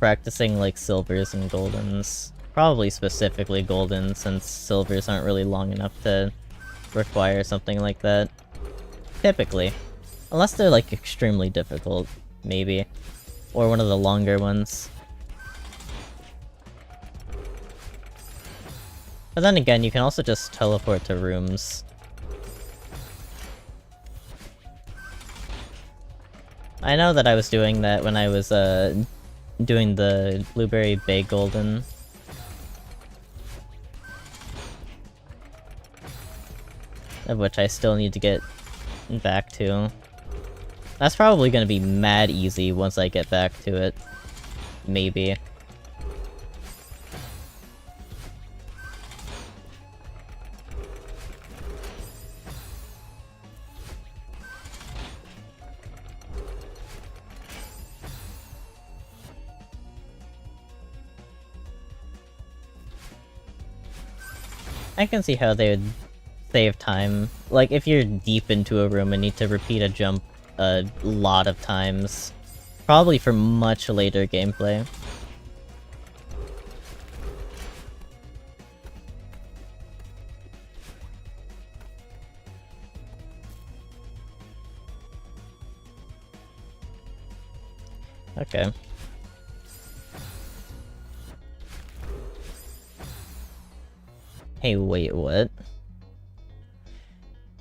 practicing like silvers and goldens. Probably specifically golden, since silvers aren't really long enough to require something like that. Typically. Unless they're like extremely difficult, maybe. Or one of the longer ones. But then again, you can also just teleport to rooms. I know that I was doing that when I was doing the Blueberry Bay Golden. Of which I still need to get back to. That's probably gonna be mad easy once I get back to it. Maybe. I can see how they would save time. Like, if you're deep into a room and need to repeat a jump a lot of times. Probably for much later gameplay. Okay. Hey, wait, what?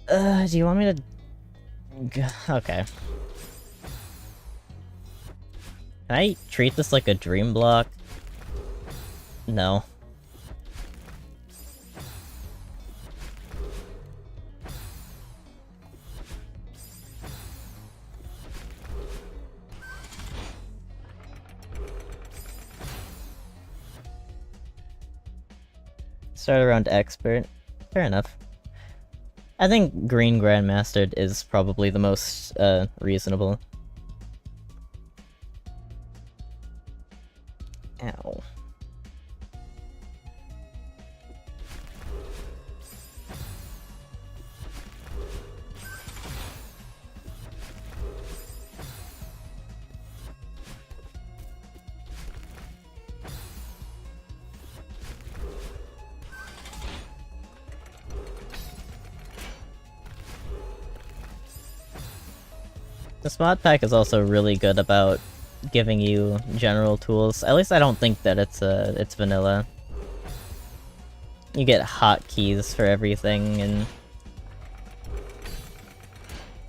Do you want me to... Okay. Can I treat this like a dream block? No. Start around expert. Fair enough. I think green grandmastered is probably the most, reasonable. Ow. This mod pack is also really good about giving you general tools. At least I don't think that it's vanilla. You get hotkeys for everything, and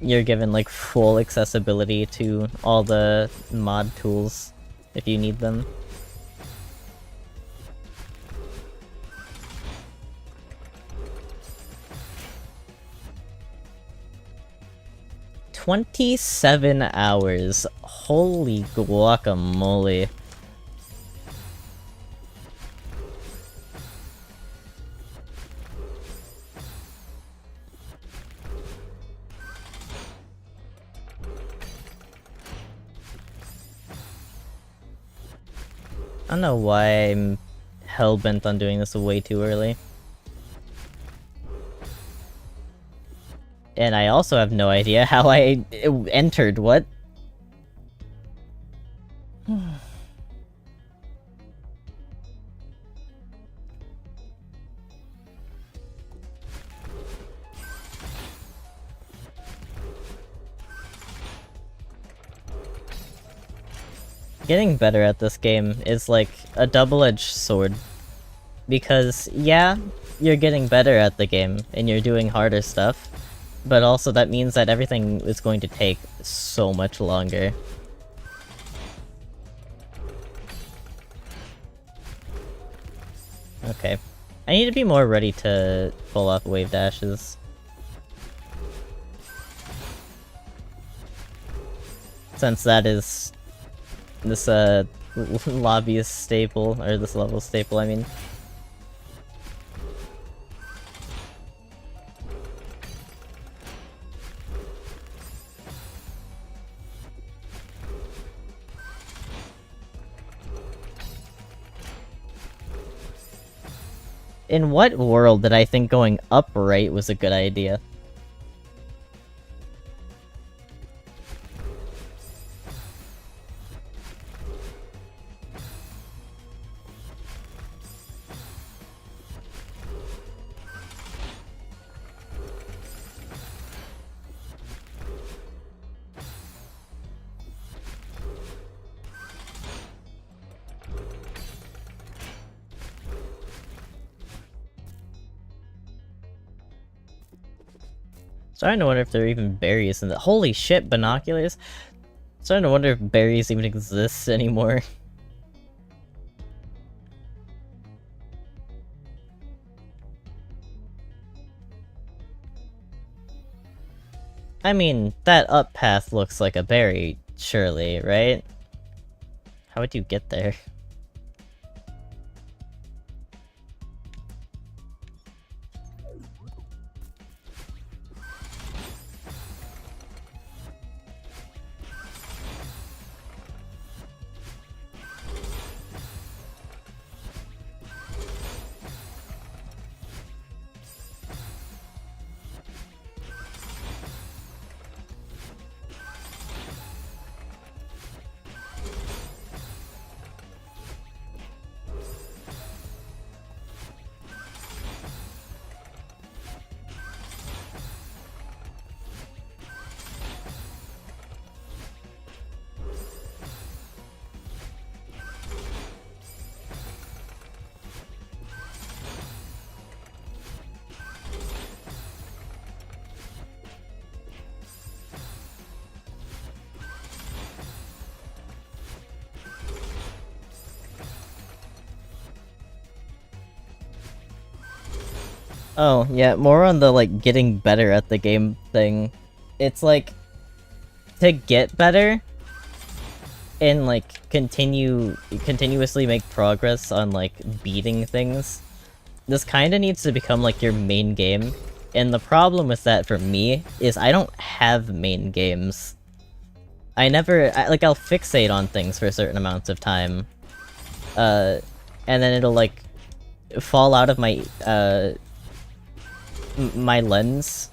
you're given like full accessibility to all the mod tools if you need them. "27 hours. Holy guacamole. I don't know why I'm hell-bent on doing this way too early. And I also have no idea how I entered what? Getting better at this game is like a double-edged sword. Because, yeah, you're getting better at the game, and you're doing harder stuff, but also that means that everything is going to take so much longer. Okay. I need to be more ready to pull off wave dashes. Since that is this lobbyist staple, or this level staple, I mean. In what world did I think going upright was a good idea? Starting to wonder if there are even berries in the— Holy shit, binoculars! Starting to wonder if berries even exist anymore. I mean, that up path looks like a berry, surely, right? How would you get there? Oh, yeah, more on the, like, getting better at the game thing. It's like, to get better, and, like, continuously make progress on, like, beating things, this kinda needs to become, like, your main game. And the problem with that, for me, is I don't have main games. I'll fixate on things for certain amounts of time. And then it'll, like, fall out of my, my lens,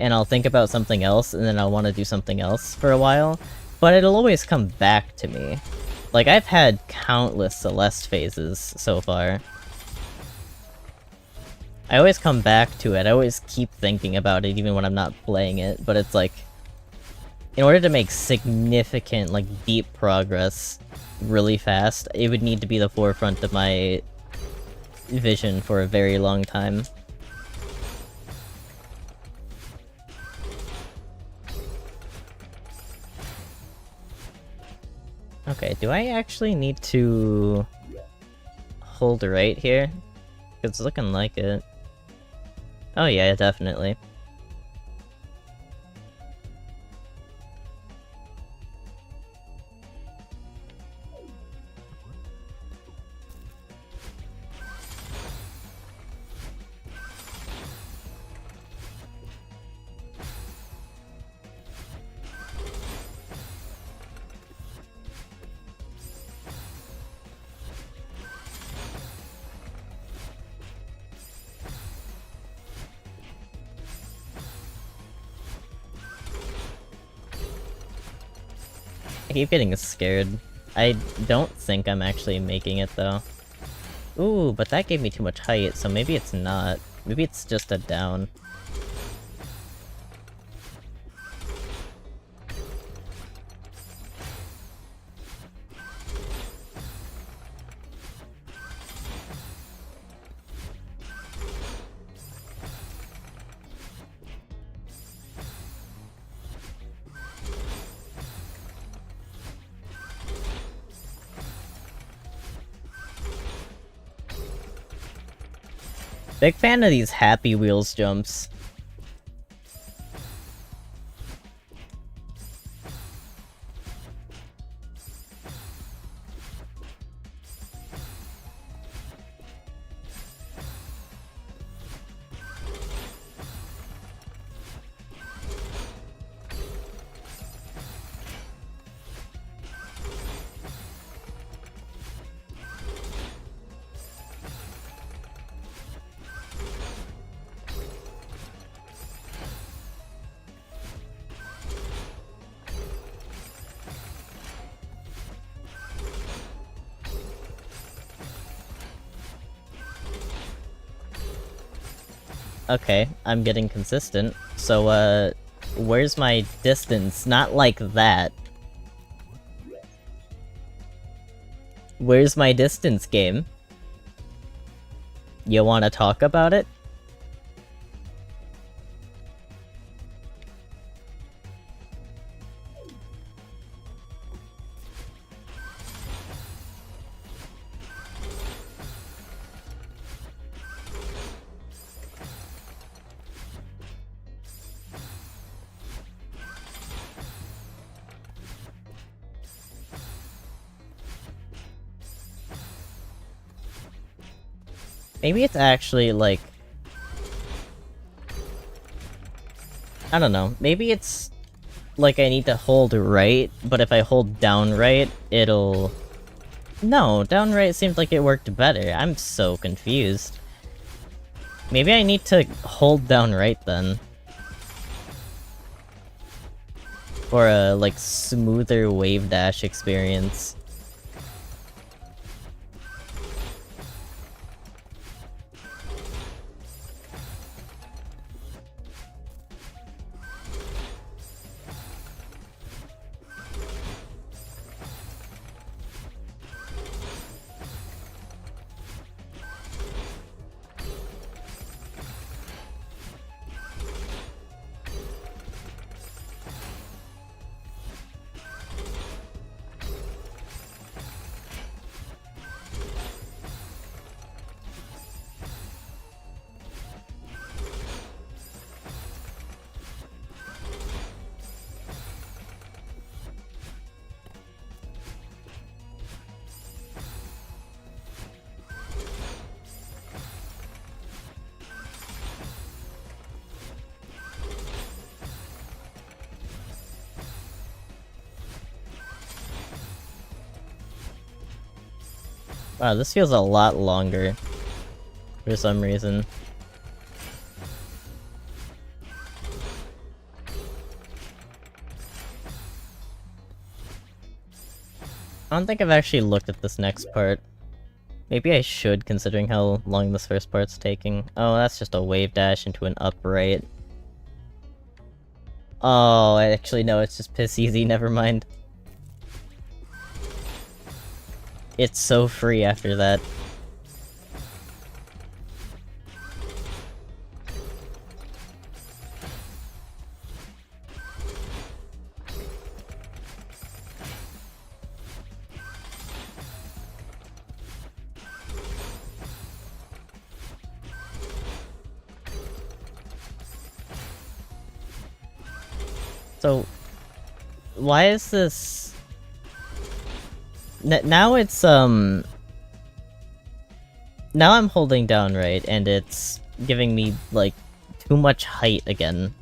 and I'll think about something else, and then I'll want to do something else for a while, but it'll always come back to me. Like, I've had countless Celeste phases so far. I always come back to it, I always keep thinking about it even when I'm not playing it, but it's like, in order to make significant, like, deep progress really fast, it would need to be the forefront of my vision for a very long time. Okay, do I actually need to hold right here? It's looking like it. Oh yeah, definitely. I keep getting scared. I don't think I'm actually making it, though. Ooh, but that gave me too much height, so maybe it's not. Maybe it's just a down. Big fan of these Happy Wheels jumps. Okay, I'm getting consistent. So, where's my distance? Not like that. Where's my distance, game? You wanna talk about it? Maybe it's actually, like... I don't know. Maybe it's... like I need to hold right, but if I hold down right, it'll... No, down right seems like it worked better. I'm so confused. Maybe I need to hold down right then. For a, like, smoother wave dash experience. Wow, this feels a lot longer. For some reason. I don't think I've actually looked at this next part. Maybe I should, considering how long this first part's taking. Oh, that's just a wave dash into an upright. Oh, actually no, it's just piss easy, never mind. It's so free after that. So, why is this... now it's, now I'm holding down right, and it's giving me, like, too much height again.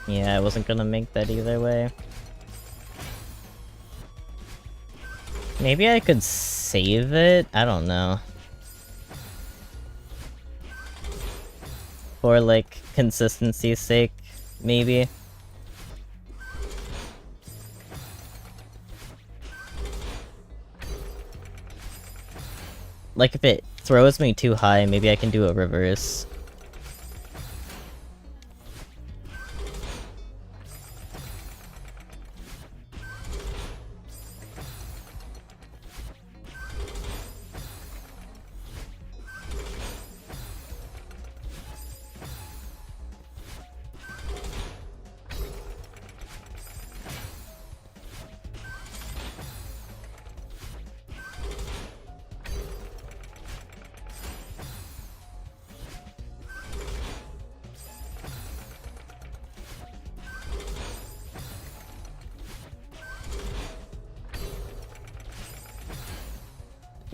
Yeah, I wasn't gonna make that either way. Maybe I could save it? I don't know. For, like, consistency's sake, maybe. Like, if it throws me too high, maybe I can do a reverse.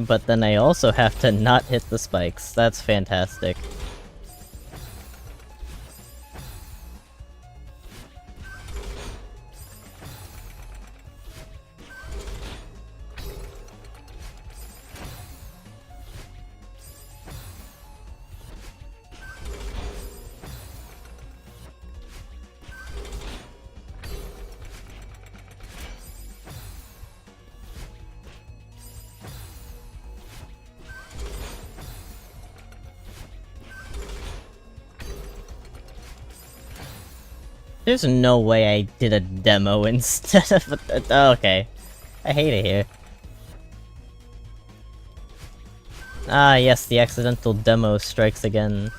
But then I also have to not hit the spikes. That's fantastic. There's no way I did a demo instead of okay. I hate it here. Ah, yes, the accidental demo strikes again.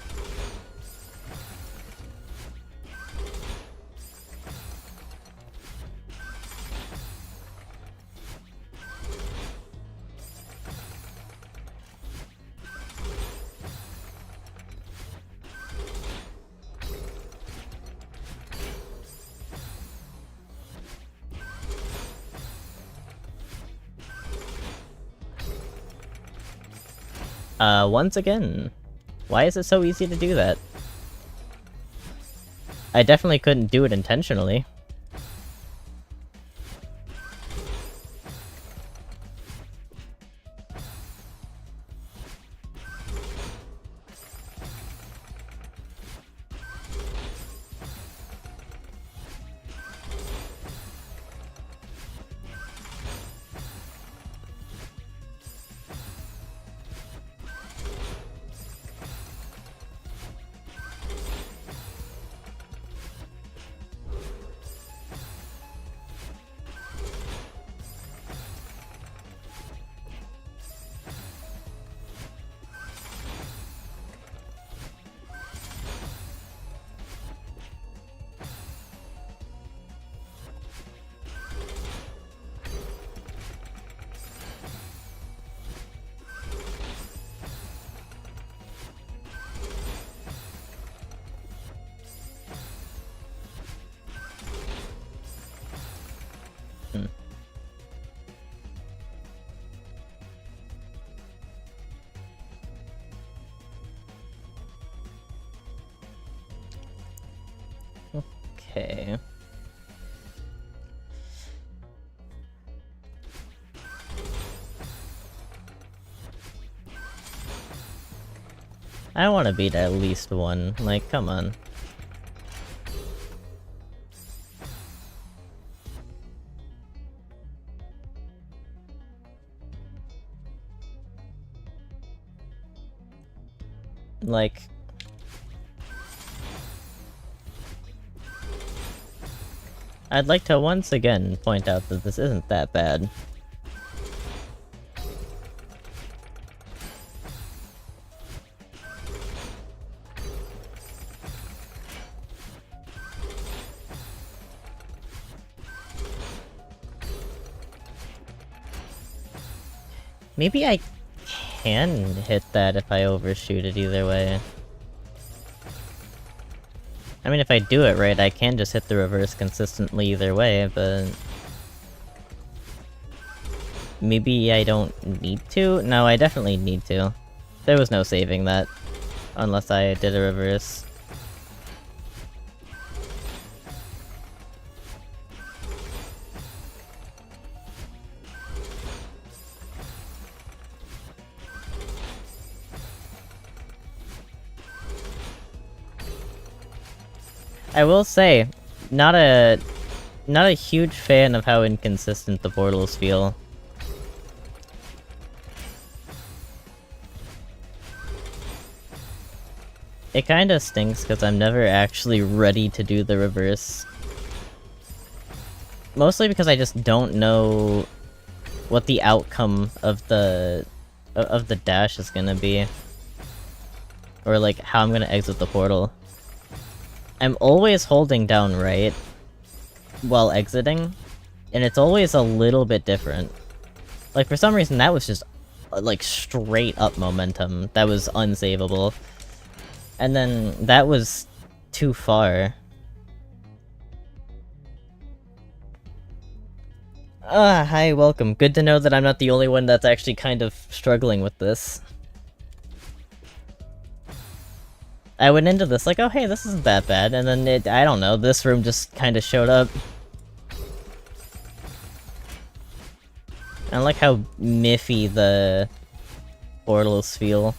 Once again. Why is it so easy to do that? I definitely couldn't do it intentionally. Okay. I want to beat at least one. Like, come on. Like... I'd like to once again point out that this isn't that bad. Maybe I can hit that if I overshoot it either way. I mean, if I do it right, I can just hit the reverse consistently either way, but... Maybe I don't need to? No, I definitely need to. There was no saving that. Unless I did a reverse. I will say, not a huge fan of how inconsistent the portals feel. It kinda stinks because I'm never actually ready to do the reverse. Mostly because I just don't know what the outcome of the dash is gonna be. Or like, how I'm gonna exit the portal. I'm always holding down right while exiting, and it's always a little bit different. Like, for some reason, that was just, like, straight up momentum. That was unsavable. And then, that was too far. Hi, welcome. Good to know that I'm not the only one that's actually kind of struggling with this. I went into this like, oh hey, this isn't that bad, and then I don't know, this room just kind of showed up. I like how miffy the portals feel.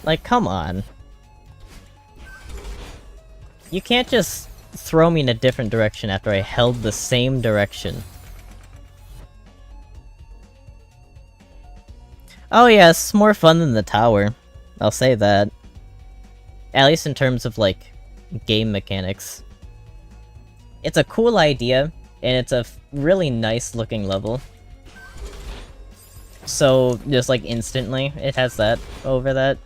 Like, come on. You can't just throw me in a different direction after I held the same direction. Oh yeah, it's more fun than the tower. I'll say that. At least in terms of, like, game mechanics. It's a cool idea, and it's a really nice looking level. So, just like instantly, it has that over that.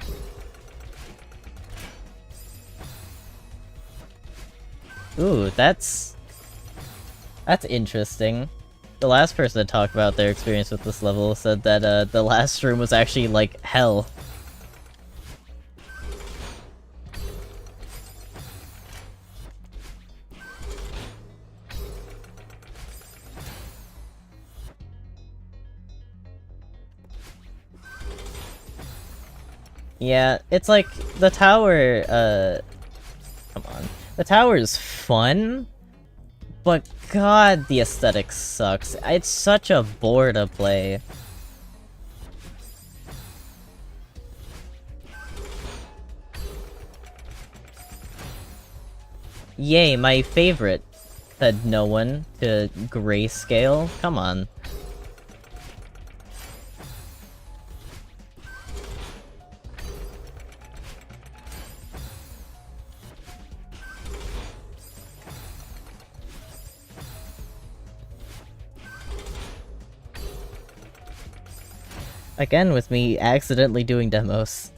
Ooh, that's interesting. The last person to talk about their experience with this level said that the last room was actually like hell. Yeah, it's like the tower, come on. The tower is fun, but god, the aesthetic sucks. It's such a bore to play. Yay, my favorite, said no one to grayscale. Come on. Again, with me accidentally doing demos.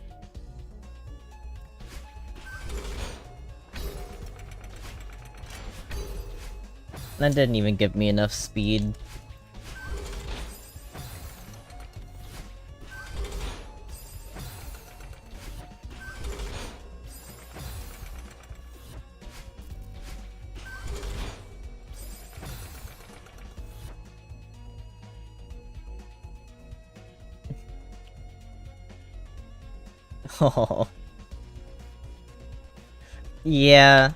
That didn't even give me enough speed. Oh. Yeah.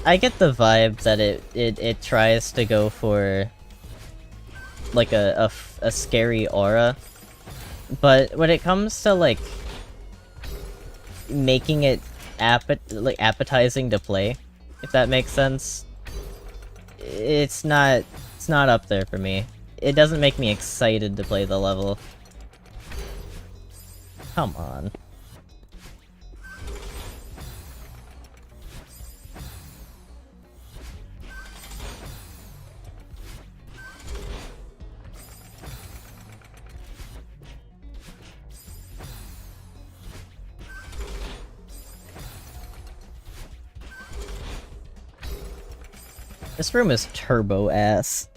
I get the vibe that it tries to go for like a scary aura, but when it comes to like making it appetizing to play, if that makes sense, it's not up there for me. It doesn't make me excited to play the level. Come on. This room is turbo ass.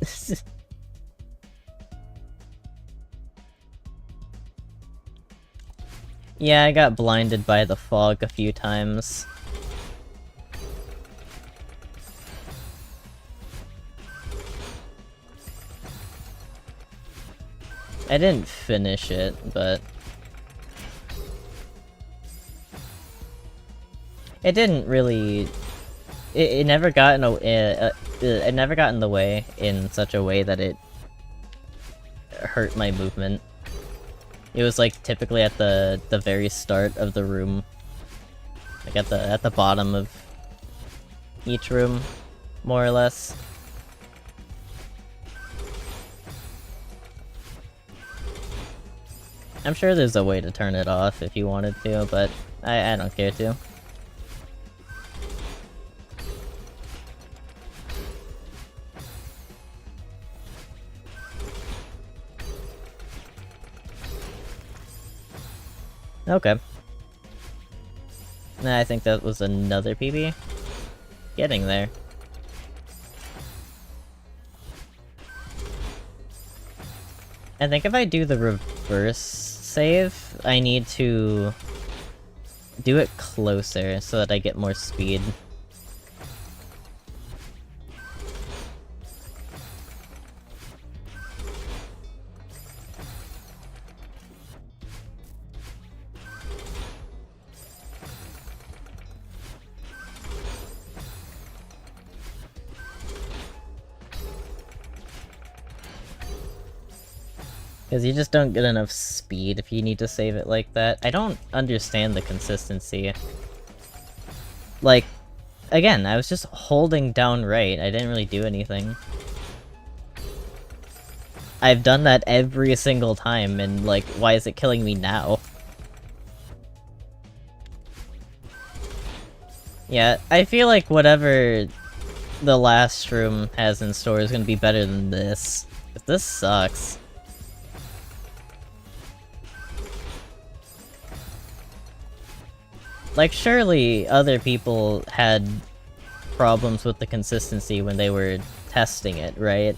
Yeah, I got blinded by the fog a few times. I didn't finish it, but... it didn't really... It never got in it never got in the way in such a way that it hurt my movement. It was like typically at the very start of the room, like at the bottom of each room, more or less. I'm sure there's a way to turn it off if you wanted to, but I don't care to. Okay. Nah, I think that was another PB. Getting there. I think if I do the reverse save, I need to do it closer so that I get more speed. Because you just don't get enough speed if you need to save it like that. I don't understand the consistency. Like, again, I was just holding down right. I didn't really do anything. I've done that every single time, and like, why is it killing me now? Yeah, I feel like whatever the last room has in store is gonna be better than this. 'Cause this sucks. Like, surely other people had problems with the consistency when they were testing it, right?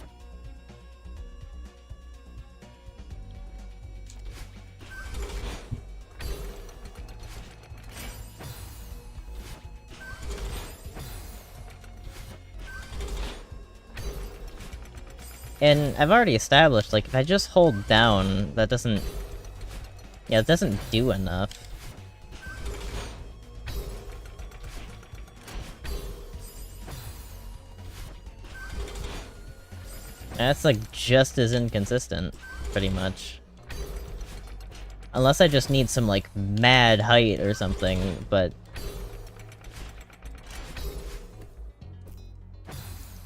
And I've already established, like, if I just hold down, that doesn't... Yeah, it doesn't do enough. That's, like, just as inconsistent, pretty much. Unless I just need some, like, mad height or something, but...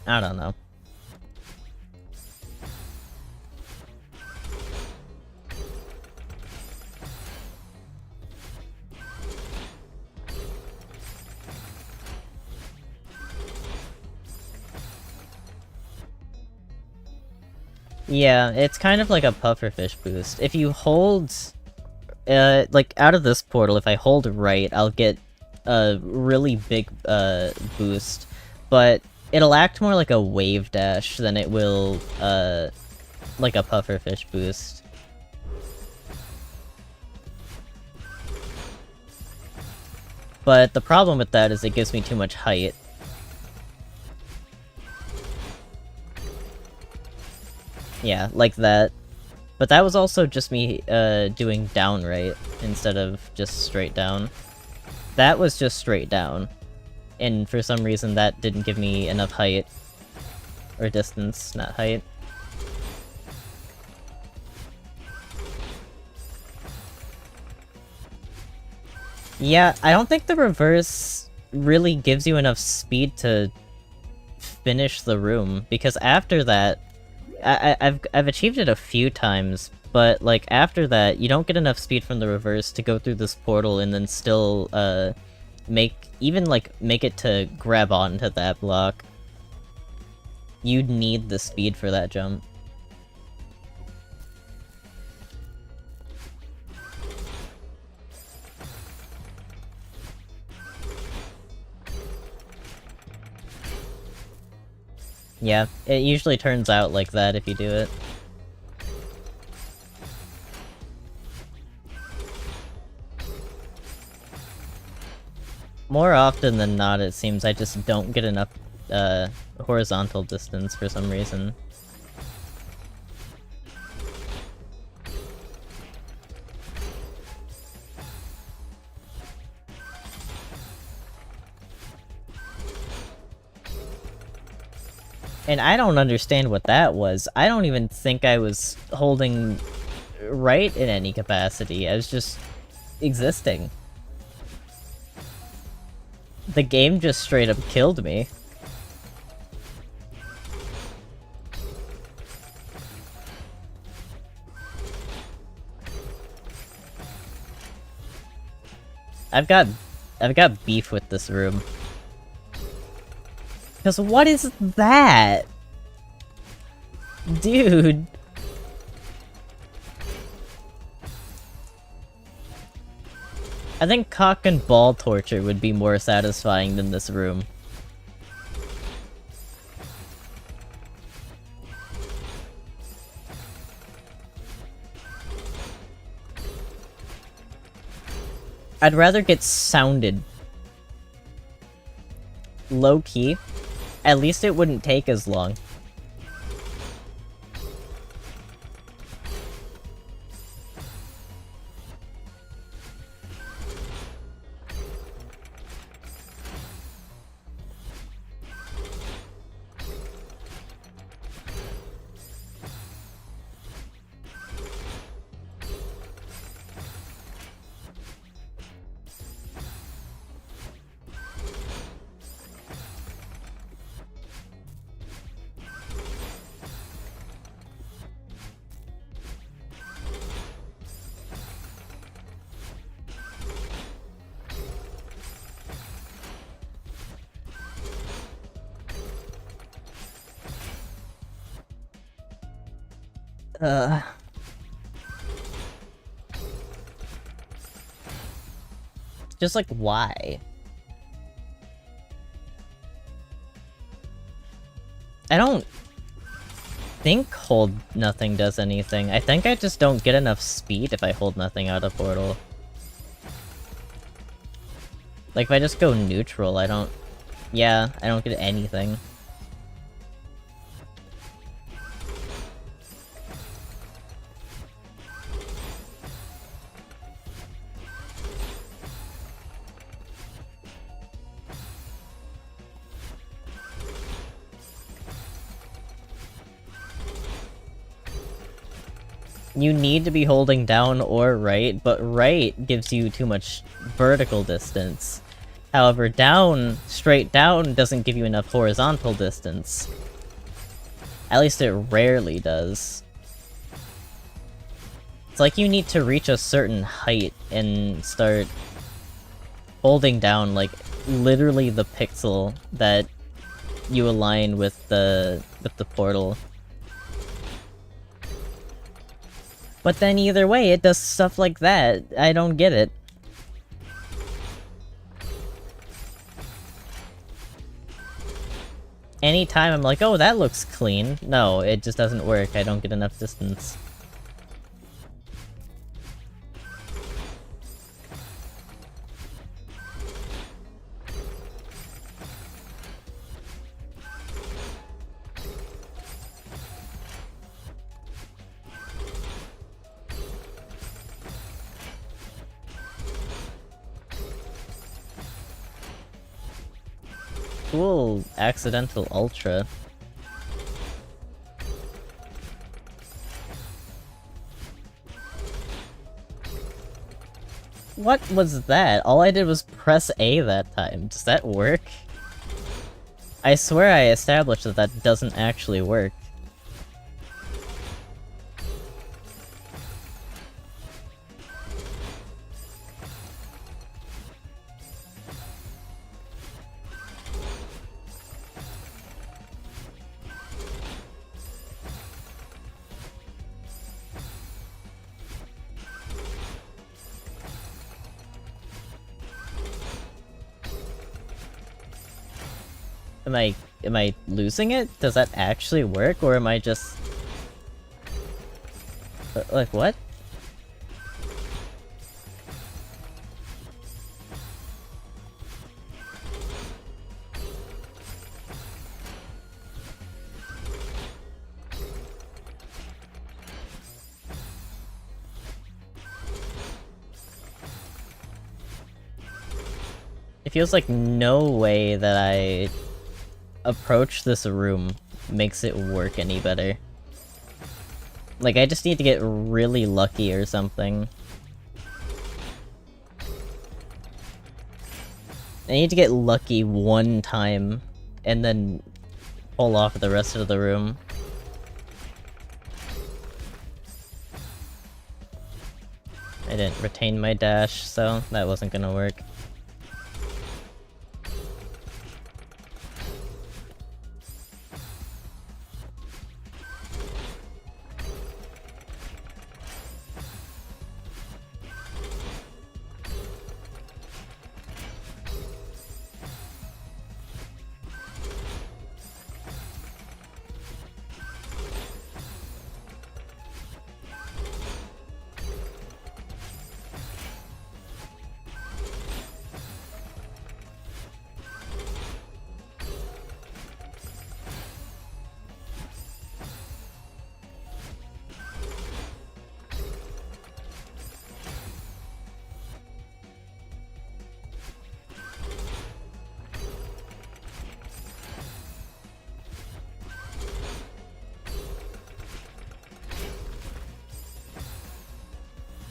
I don't know. Yeah, it's kind of like a pufferfish boost. If you hold... like, out of this portal, if I hold right, I'll get a really big, boost. But it'll act more like a wave dash than it will, like a pufferfish boost. But the problem with that is it gives me too much height. Yeah, like that. But that was also just me, doing down right, instead of just straight down. That was just straight down. And for some reason that didn't give me enough height. Or distance, not height. Yeah, I don't think the reverse really gives you enough speed to finish the room, because after that, I've achieved it a few times, but like after that, you don't get enough speed from the reverse to go through this portal and then still make it to grab onto that block. You'd need the speed for that jump. Yeah, it usually turns out like that if you do it. More often than not, it seems I just don't get enough horizontal distance for some reason. And I don't understand what that was. I don't even think I was holding right in any capacity. I was just existing. The game just straight up killed me. I've got beef with this room. Because what is that? Dude. I think cock and ball torture would be more satisfying than this room. I'd rather get sounded low-key. At least it wouldn't take as long. Just like, why? I don't think hold nothing does anything. I think I just don't get enough speed if I hold nothing out of portal. Like, if I just go neutral, I don't... Yeah, I don't get anything. You need to be holding down or right, but right gives you too much vertical distance. However, down, straight down, doesn't give you enough horizontal distance. At least it rarely does. It's like you need to reach a certain height and start holding down, like, literally the pixel that you align with the portal. But then either way, it does stuff like that. I don't get it. Anytime I'm like, oh, that looks clean. No, it just doesn't work. I don't get enough distance. Cool accidental ultra. What was that? All I did was press A that time. Does that work? I swear I established that that doesn't actually work. Am I losing it? Does that actually work, or am I just... Like, what? It feels like no way that I approach this room makes it work any better. Like, I just need to get really lucky or something. I need to get lucky one time, and then pull off the rest of the room. I didn't retain my dash, so that wasn't gonna work.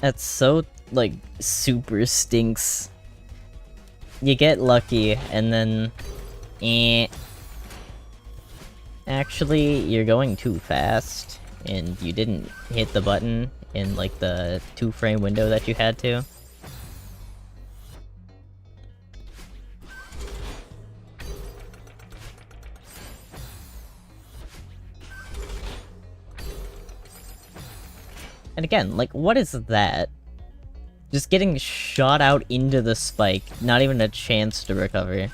That's so, like, super stinks. You get lucky, and then... Eh. Actually, you're going too fast, and you didn't hit the button in, like, the 2-frame window that you had to. And again, like, what is that? Just getting shot out into the spike, not even a chance to recover.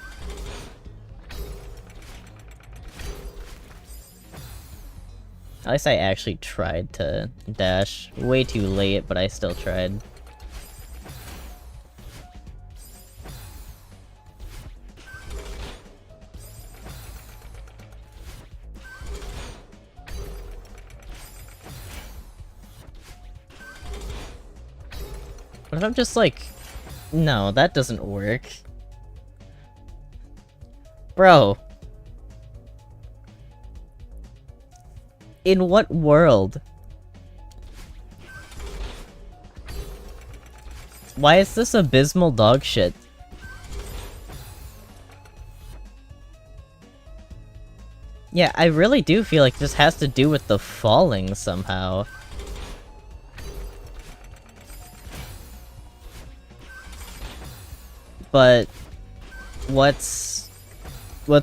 At least I actually tried to dash. Way too late, but I still tried. What if I'm just like... No, that doesn't work. Bro. In what world? Why is this abysmal dog shit? Yeah, I really do feel like this has to do with the falling somehow. But... what's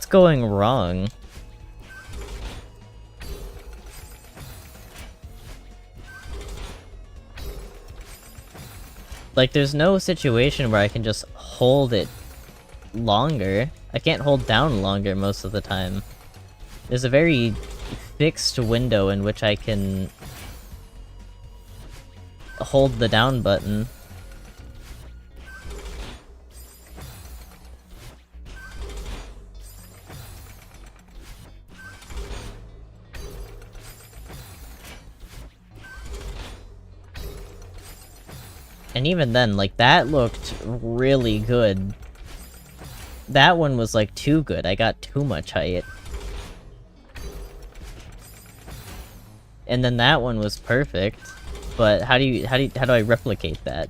going wrong? Like, there's no situation where I can just hold it longer. I can't hold down longer most of the time. There's a very fixed window in which I can hold the down button. And even then, like, that looked really good. That one was, like, too good. I got too much height. And then that one was perfect. But how do I replicate that?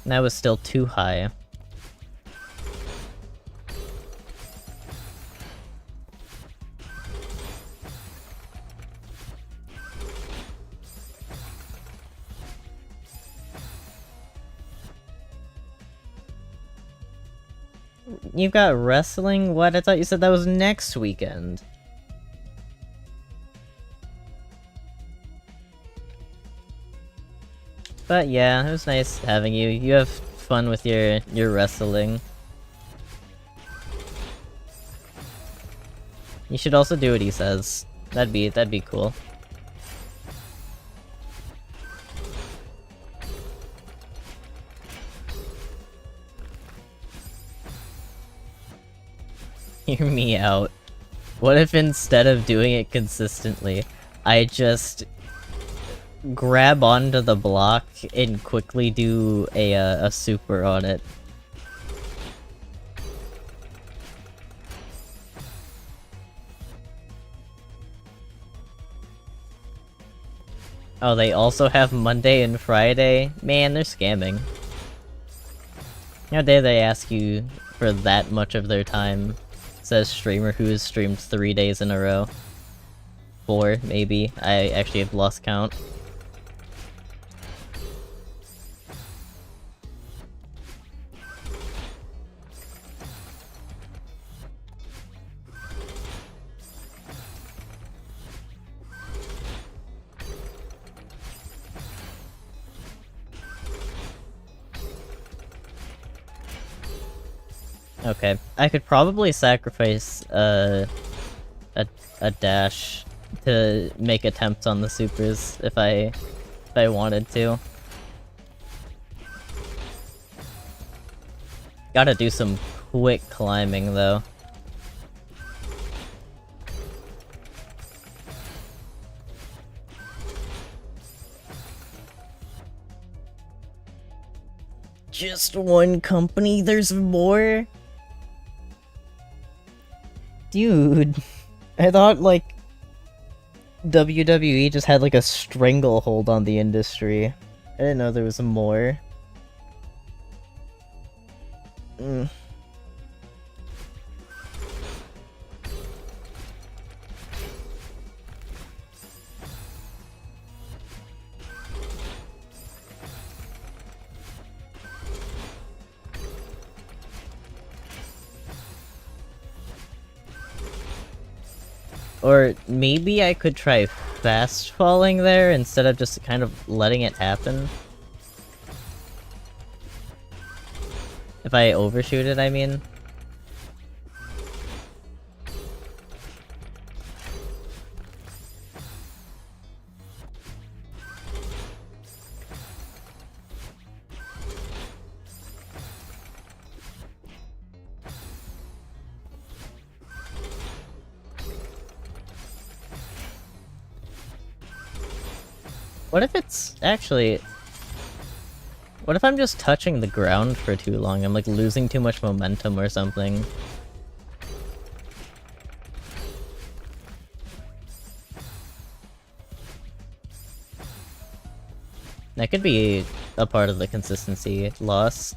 That was still too high. You've got wrestling? What? I thought you said that was next weekend. But yeah, it was nice having you. You have fun with your wrestling. You should also do what he says. That'd be cool. Hear me out. What if instead of doing it consistently, I just grab onto the block and quickly do a super on it? Oh, they also have Monday and Friday? Man, they're scamming. How dare they ask you for that much of their time? Says streamer who has streamed 3 days in a row. 4, maybe. I actually have lost count. Okay, I could probably sacrifice a dash to make attempts on the supers if I wanted to. Gotta do some quick climbing though. Just one company? There's more? Dude, I thought, like, WWE just had like a stranglehold on the industry. I didn't know there was more. Mm. Or maybe I could try fast falling there instead of just kind of letting it happen. If I overshoot it, I mean. What if it's actually... What if I'm just touching the ground for too long? I'm like losing too much momentum or something. That could be a part of the consistency loss.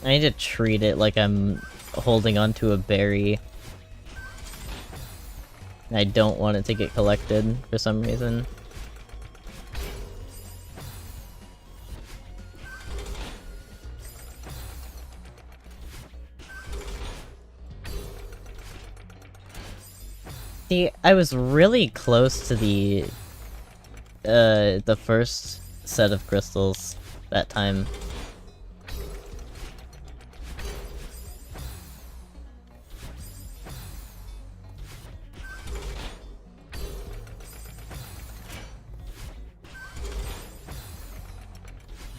I need to treat it like I'm holding onto a berry. I don't want it to get collected for some reason. See, I was really close to the first set of crystals that time.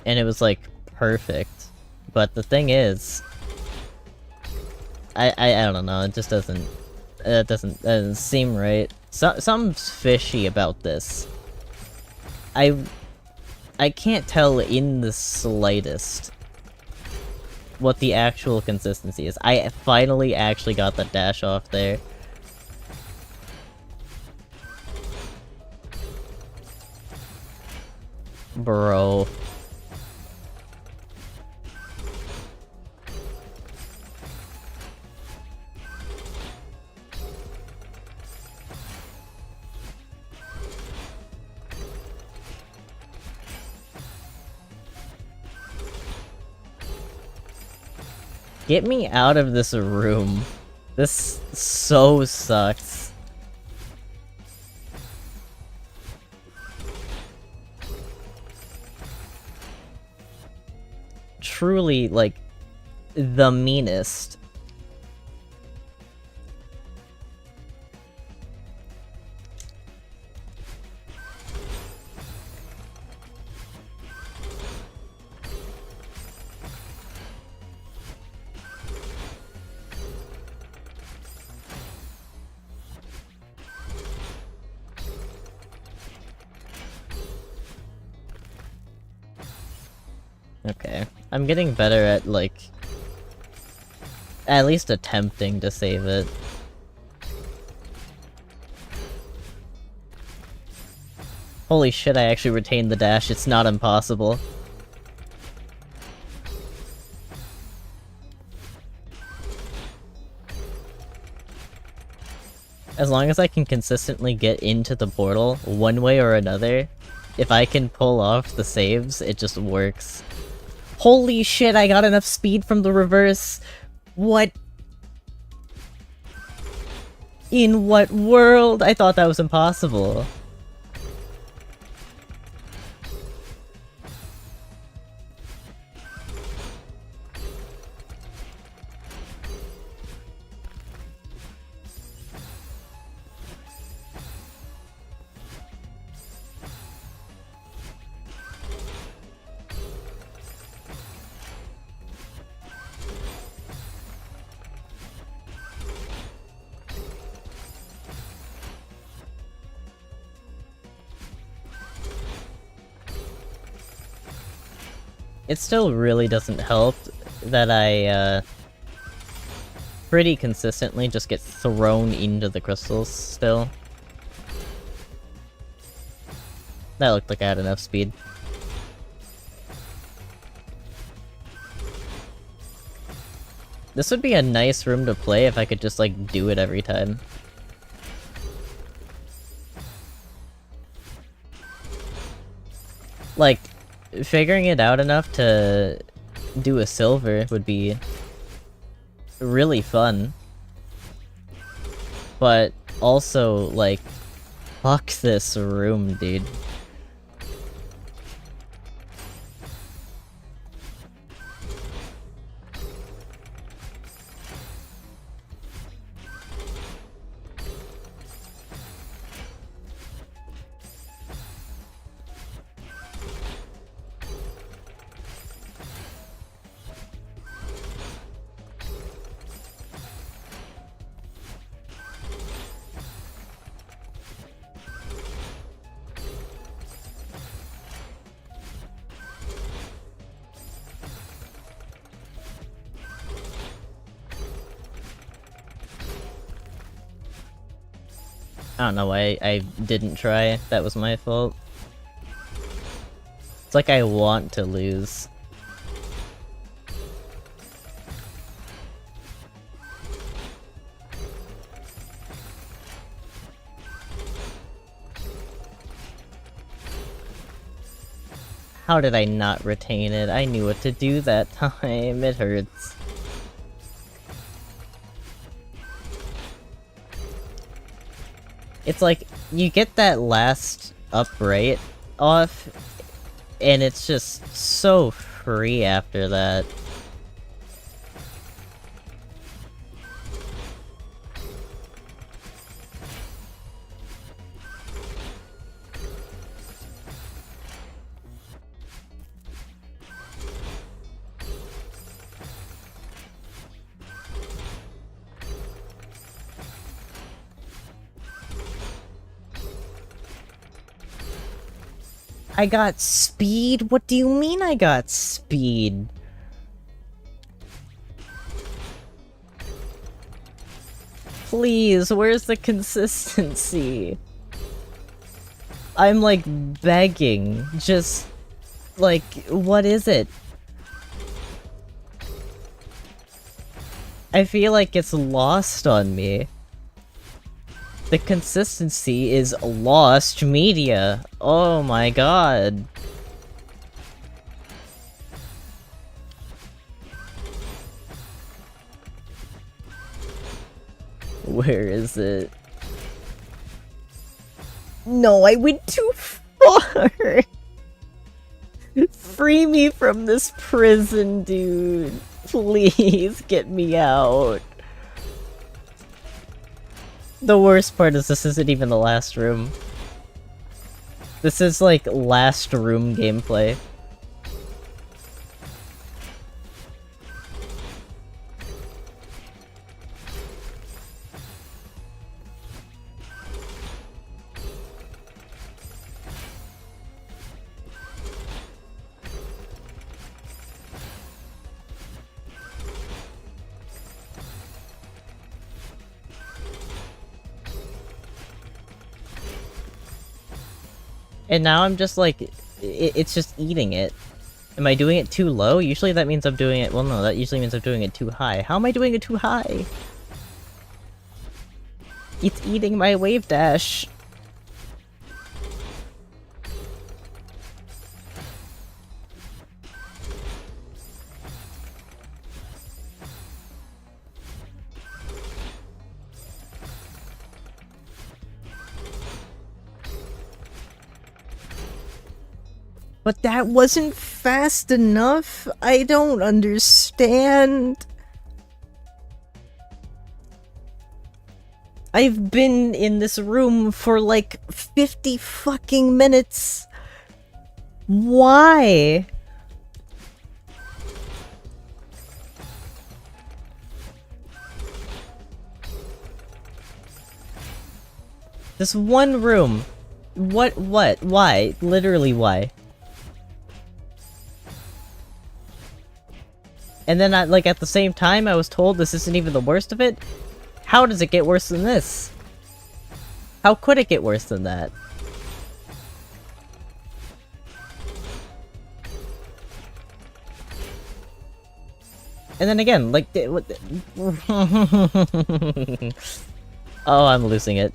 And it was like perfect. But the thing is, I don't know, it just doesn't seem right. Something's fishy about this. I can't tell in the slightest what the actual consistency is. I finally actually got the dash off there. Bro. Get me out of this room. This so sucks. Truly, like, the meanest. Okay. I'm getting better at, like, at least attempting to save it. Holy shit, I actually retained the dash, it's not impossible. As long as I can consistently get into the portal, one way or another, if I can pull off the saves, it just works. Holy shit, I got enough speed from the reverse! What? In what world? I thought that was impossible. It still really doesn't help that I, pretty consistently just get thrown into the crystals still. That looked like I had enough speed. This would be a nice room to play if I could just, like, do it every time. Like, figuring it out enough to do a silver would be really fun. But also, like, fuck this room, dude. I don't know why I didn't try. That was my fault. It's like I want to lose. How did I not retain it? I knew what to do that time. It hurts. It's like, you get that last upright off, and it's just so free after that. I got speed? What do you mean I got speed? Please, where's the consistency? I'm like begging. Just, like, what is it? I feel like it's lost on me. The consistency is lost media. Oh my god. Where is it? No, I went too far! Free me from this prison, dude. Please, get me out. The worst part is this isn't even the last room. This is like last room gameplay. And now I'm just like, it's just eating it. Am I doing it too low? Usually that means I'm doing it, well no, that usually means I'm doing it too high. How am I doing it too high? It's eating my wave dash. But that wasn't fast enough? I don't understand. I've been in this room for like 50 fucking minutes. Why? This one room. What? Why? Literally why? And then like at the same time I was told this isn't even the worst of it? How does it get worse than this? How could it get worse than that? And then again, like, what oh, I'm losing it.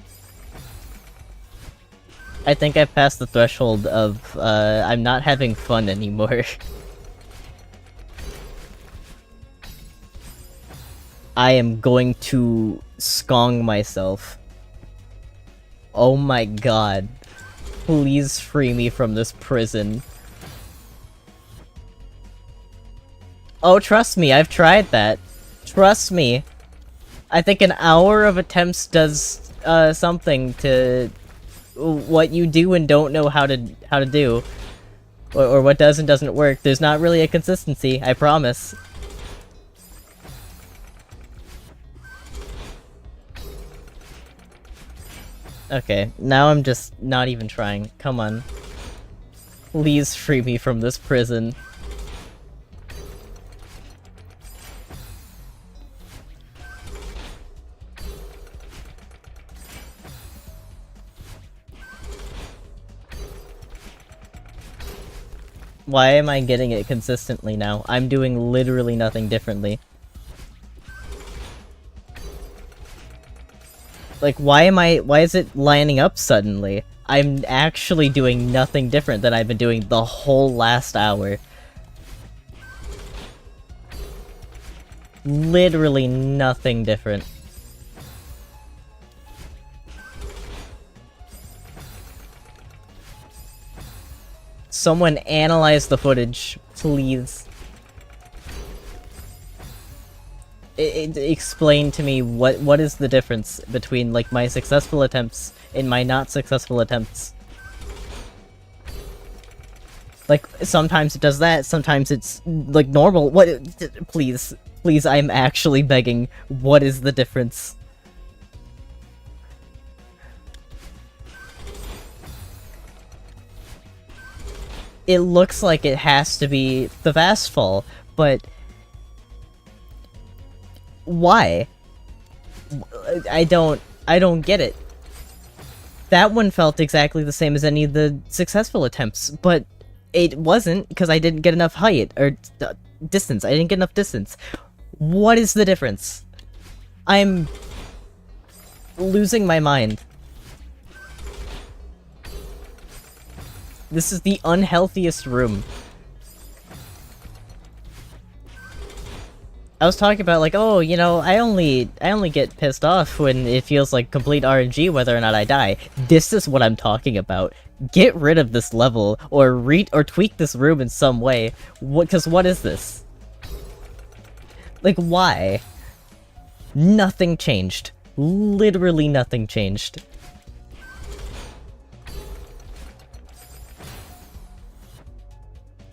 I think I've passed the threshold of, I'm not having fun anymore. I am going to skong myself. Oh my god. Please free me from this prison. Oh, trust me, I've tried that. Trust me. I think an hour of attempts does, something to what you do and don't know how to do. Or what does and doesn't work. There's not really a consistency, I promise. Okay, now I'm just not even trying. Come on. Please free me from this prison. Why am I getting it consistently now? I'm doing literally nothing differently. Like, why is it lining up suddenly? I'm actually doing nothing different than I've been doing the whole last hour. Literally nothing different. Someone analyze the footage, please. Explain to me what is the difference between, like, my successful attempts and my not successful attempts. Like, sometimes it does that, sometimes it's, like, normal. What? Please. Please, I'm actually begging. What is the difference? It looks like it has to be the fast fall, but why? I don't get it. That one felt exactly the same as any of the successful attempts, but it wasn't because I didn't get enough height or distance. I didn't get enough distance. What is the difference? I'm losing my mind. This is the unhealthiest room. I was talking about, like, oh, you know, I only get pissed off when it feels like complete RNG whether or not I die. This is what I'm talking about. Get rid of this level, or tweak this room in some way. Cause what is this? Like, why? Nothing changed. Literally nothing changed.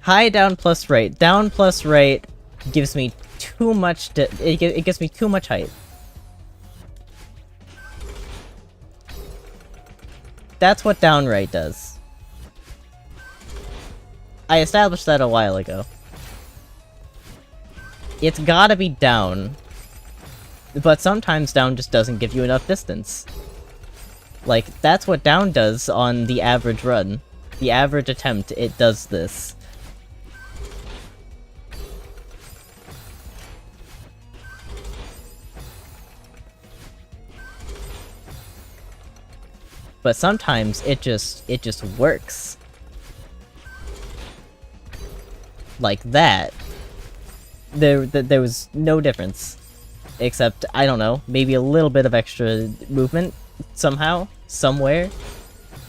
High, down, plus right. Down plus right gives me too much, it gives me too much height. That's what down right does. I established that a while ago. It's gotta be down. But sometimes down just doesn't give you enough distance. Like, that's what down does on the average run. The average attempt, it does this. But sometimes it just works. Like that. There was no difference. Except, I don't know, maybe a little bit of extra movement somehow, somewhere.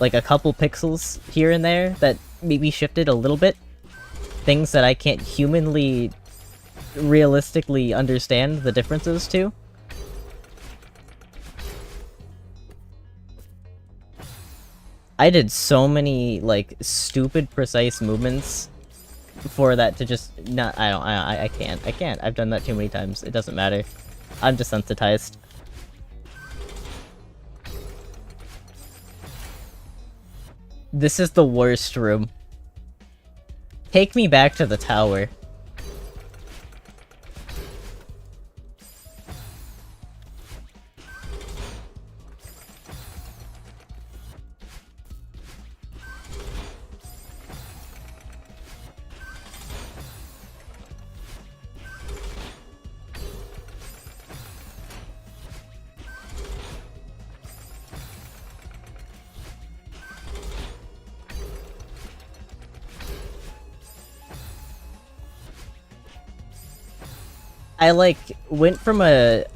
Like a couple pixels here and there that maybe shifted a little bit. Things that I can't humanly, realistically understand the differences to. I did so many, like, stupid precise movements for that to just not- I can't. I've done that too many times. It doesn't matter. I'm desensitized. This is the worst room. Take me back to the tower. I like went from a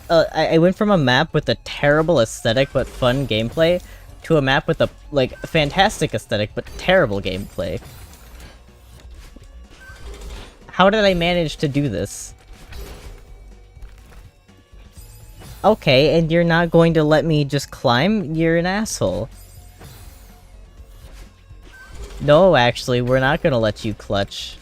I went from a map with a terrible aesthetic but fun gameplay to a map with a like fantastic aesthetic but terrible gameplay. How did I manage to do this? Okay, and you're not going to let me just climb? You're an asshole. No, actually, we're not gonna let you clutch.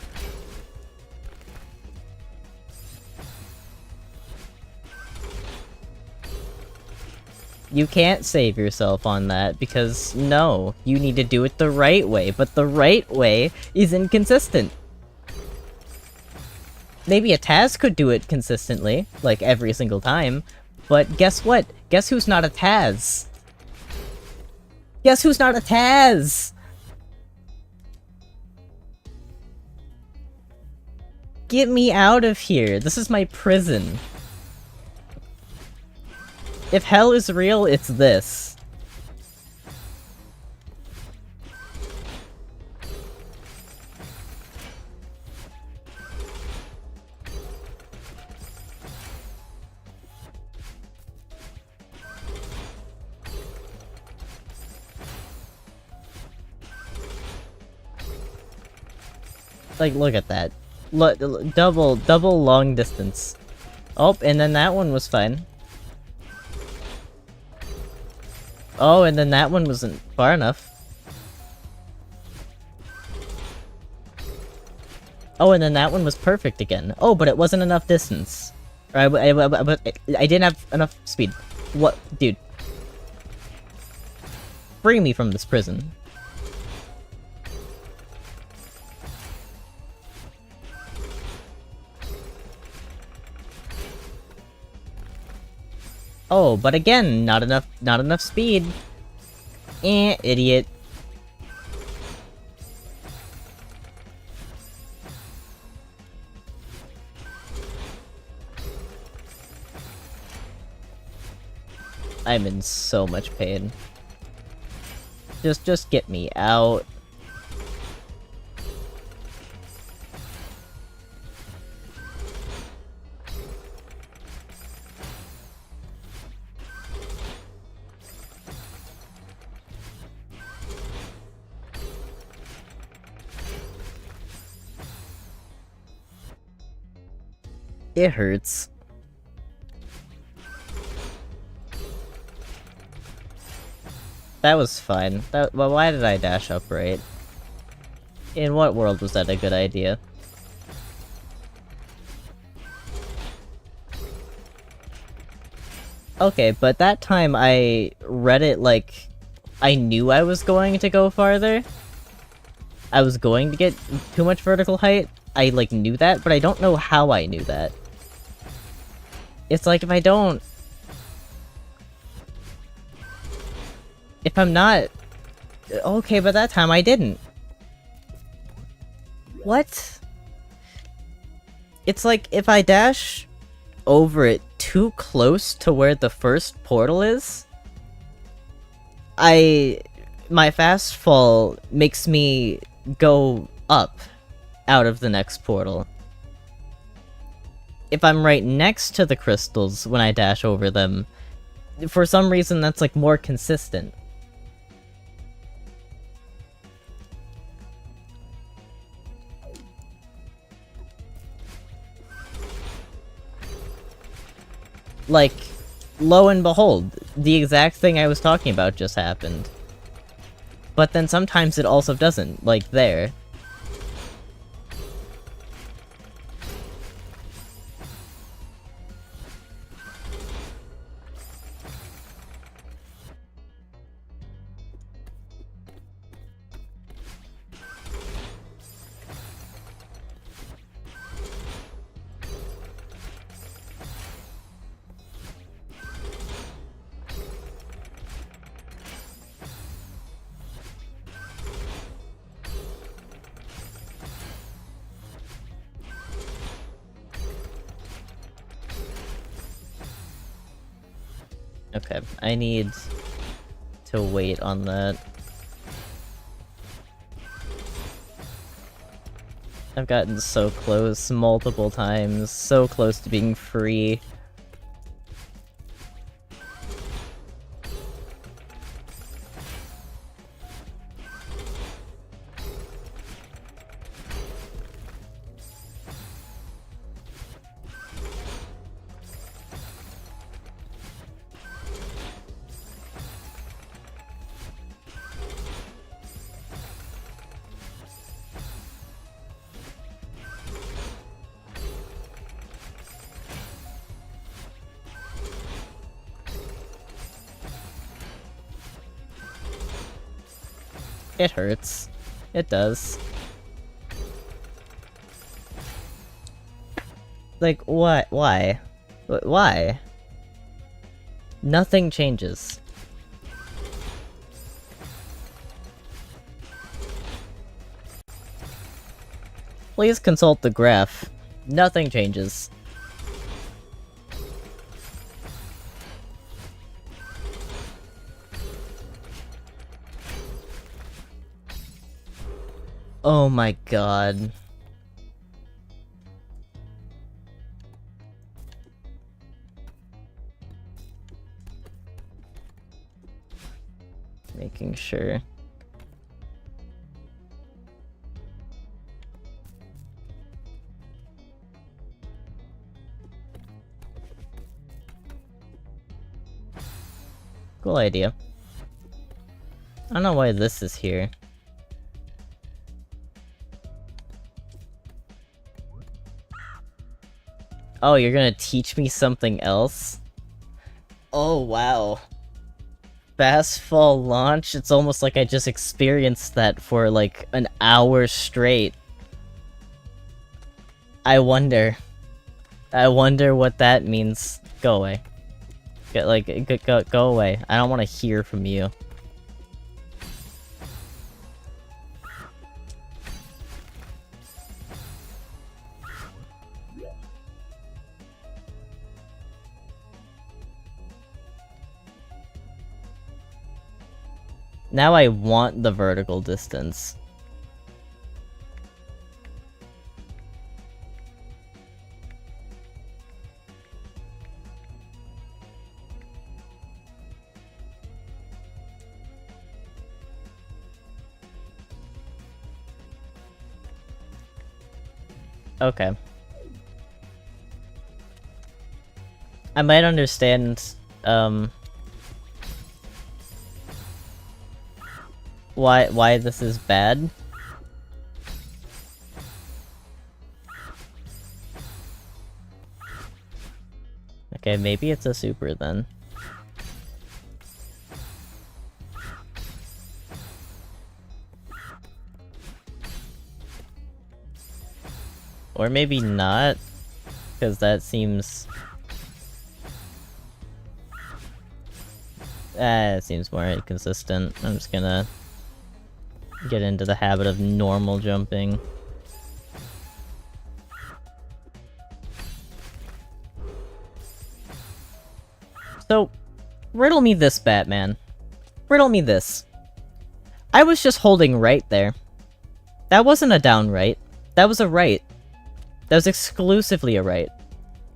You can't save yourself on that, because no, you need to do it the right way, but the right way is inconsistent. Maybe a Taz could do it consistently, like every single time, but guess what? Guess who's not a Taz? Guess who's not a Taz? Get me out of here. This is my prison. If hell is real, it's this. Like, look at that. Look, double long distance. Oh, and then that one was fine. Oh, and then that one wasn't far enough. Oh, and then that one was perfect again. Oh, but it wasn't enough distance. I didn't have enough speed. What? Dude. Free me from this prison. Oh, but again, not enough speed. Idiot. I'm in so much pain. Just get me out. It hurts. That was fine. Well, why did I dash upright? In what world was that a good idea? Okay, but that time I read it like I knew I was going to go farther. I was going to get too much vertical height. I like knew that, but I don't know how I knew that. It's like if I don't... If I'm not... Okay, but that time I didn't. What? It's like if I dash over it too close to where the first portal is, my fast fall makes me go up out of the next portal. If I'm right next to the crystals when I dash over them, for some reason that's like more consistent. like, lo and behold, the exact thing I was talking about just happened. But then sometimes it also doesn't, like there. Okay, I need to wait on that. I've gotten so close multiple times, so close to being free. It hurts. It does. Like, what? Why? Why? Nothing changes. Please consult the graph. Nothing changes. Oh my god. Making sure. Cool idea. I don't know why this is here. Oh, you're gonna teach me something else? Oh, wow. Fast fall launch? It's almost like I just experienced that for, like, an hour straight. I wonder what that means. Go away. Go away. I don't want to hear from you. Now I want the vertical distance. Okay. I might understand, why this is bad. Okay, maybe it's a super then. Or maybe not, because that seems... it seems more inconsistent. I'm just gonna get into the habit of normal jumping. So, riddle me this, Batman. Riddle me this. I was just holding right there. That wasn't a down right. That was a right. That was exclusively a right.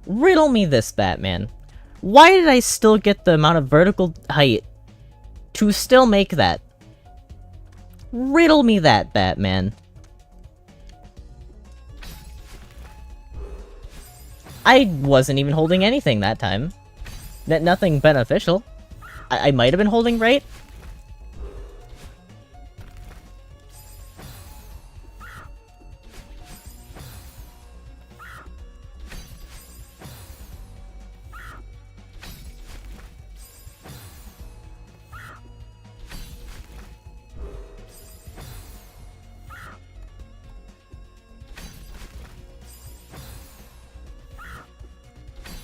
Riddle me this, Batman. Why did I still get the amount of vertical height to still make that? Riddle me that, Batman. I wasn't even holding anything that time. Nothing beneficial. I might have been holding right.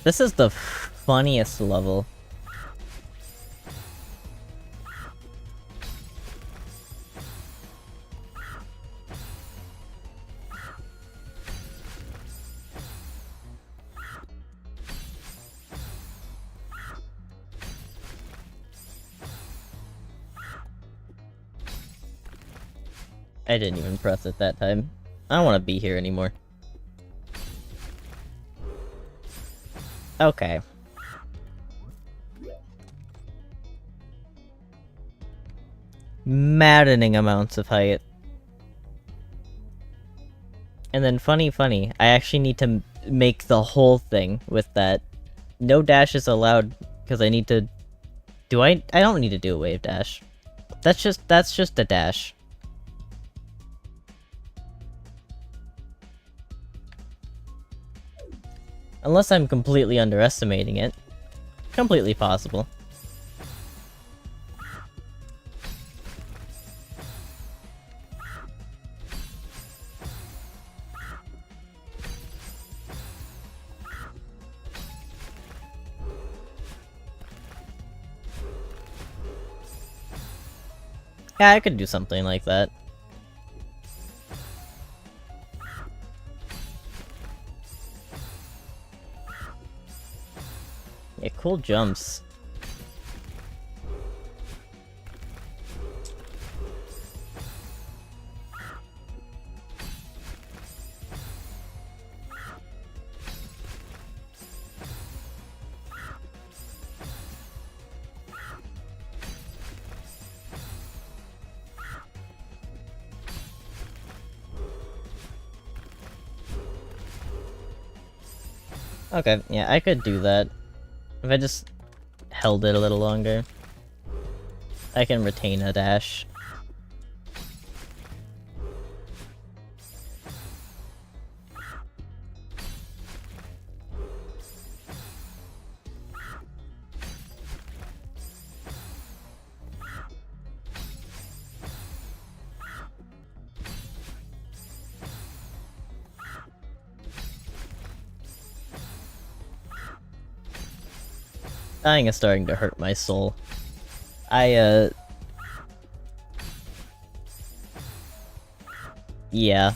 This is the funniest level. I didn't even press it that time. I don't want to be here anymore. Okay. Maddening amounts of height. And then funny, I actually need to make the whole thing with that. No dash is allowed, because I need to... I don't need to do a wave dash. That's just a dash. Unless I'm completely underestimating it. Completely possible. Yeah, I could do something like that. Yeah, cool jumps. Okay, yeah, I could do that. If I just held it a little longer. I can retain a dash. Dying is starting to hurt my soul. Yeah. Yeah.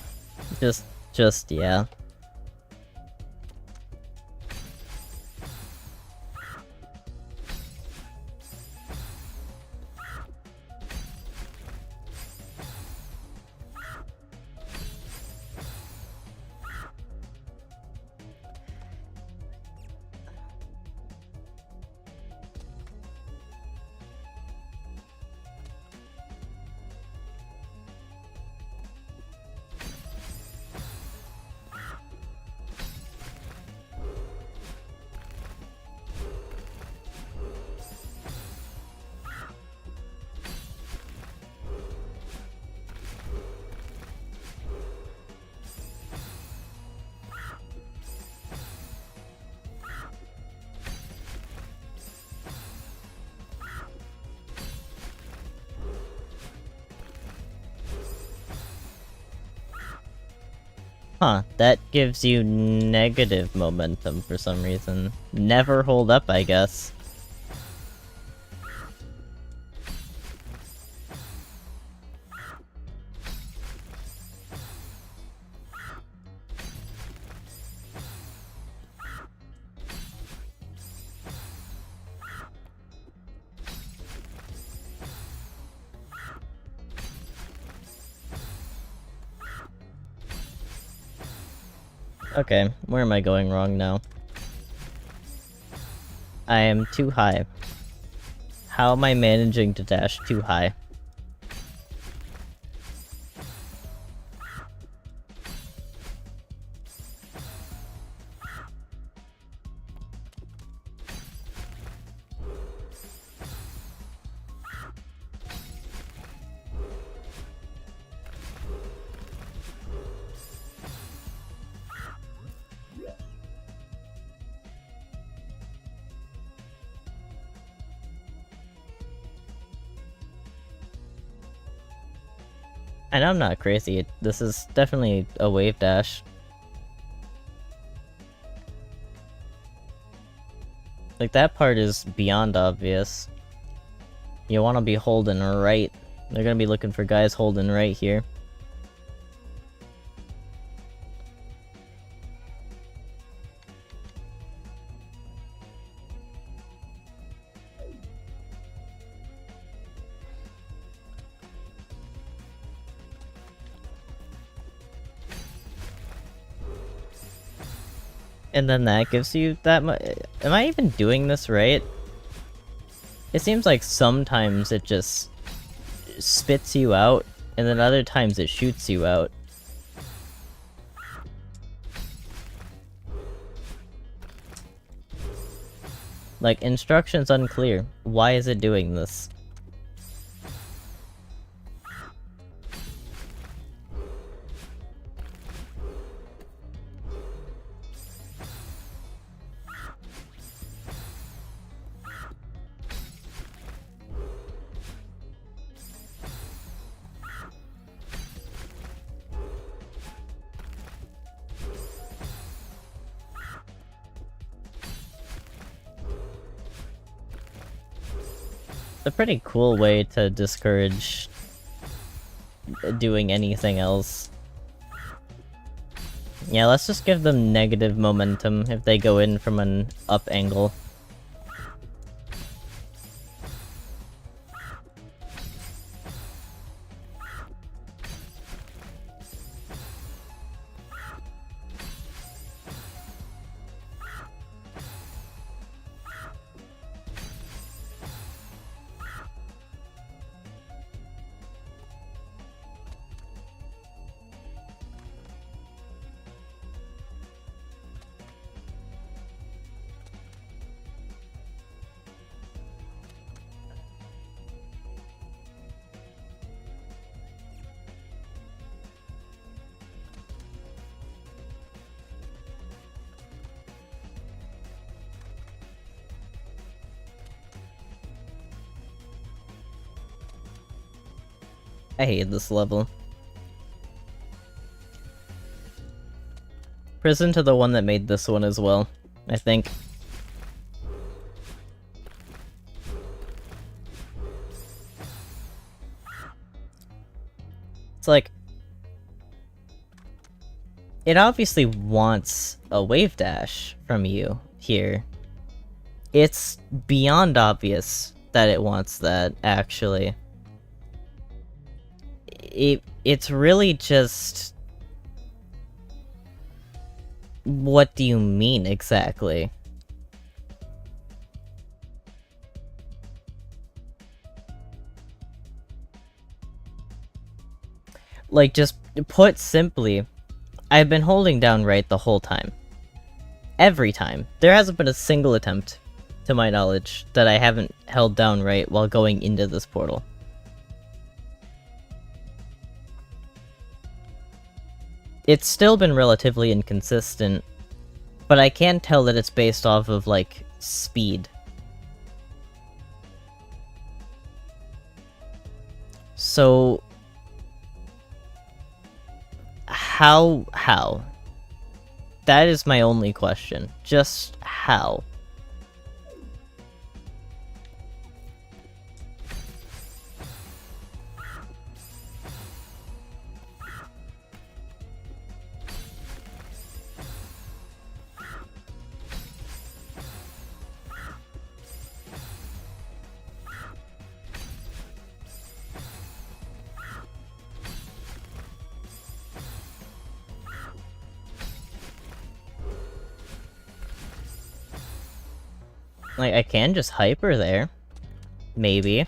Huh, that gives you negative momentum for some reason. Never hold up, I guess. Okay, where am I going wrong now? I am too high. How am I managing to dash too high? I know I'm not crazy. This is definitely a wave dash. Like, that part is beyond obvious. You want to be holding right. They're gonna be looking for guys holding right here. And then that gives you that much. Am I even doing this right? It seems like sometimes it just spits you out, and then other times it shoots you out. Like, instructions unclear. Why is it doing this? A pretty cool way to discourage doing anything else. Yeah, let's just give them negative momentum if they go in from an up angle. I hate this level. Prison to the one that made this one as well, I think. It's like... it obviously wants a wave dash from you here. It's beyond obvious that it wants that, actually. It's really just... what do you mean, exactly? Like, just put simply, I've been holding down right the whole time. Every time. There hasn't been a single attempt, to my knowledge, that I haven't held down right while going into this portal. It's still been relatively inconsistent, but I can tell that it's based off of, like, speed. So... How? That is my only question. Just how? Like, I can just hyper there. Maybe.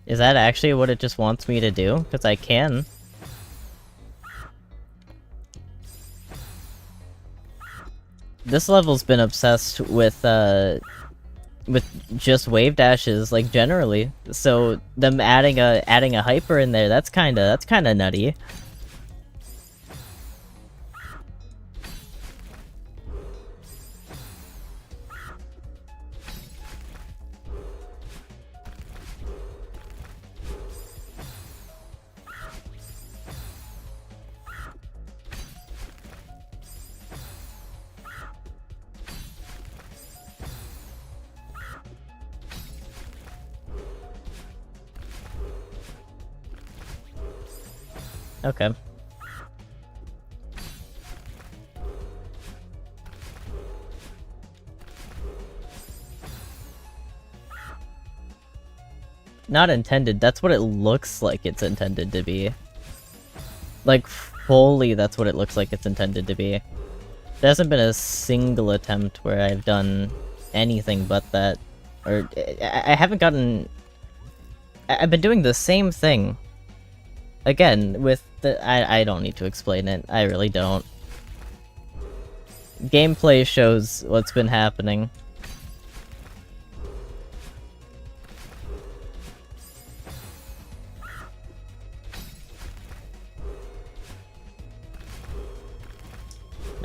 Is that actually what it just wants me to do? Because I can. This level's been obsessed with just wave dashes, like, generally. So, them adding a hyper in there, that's kinda nutty. Okay. Not intended, that's what it looks like it's intended to be. Like, fully that's what it looks like it's intended to be. There hasn't been a single attempt where I've done anything but that. Or, I haven't gotten... I've been doing the same thing. Again, with the... I don't need to explain it, I really don't. Gameplay shows what's been happening.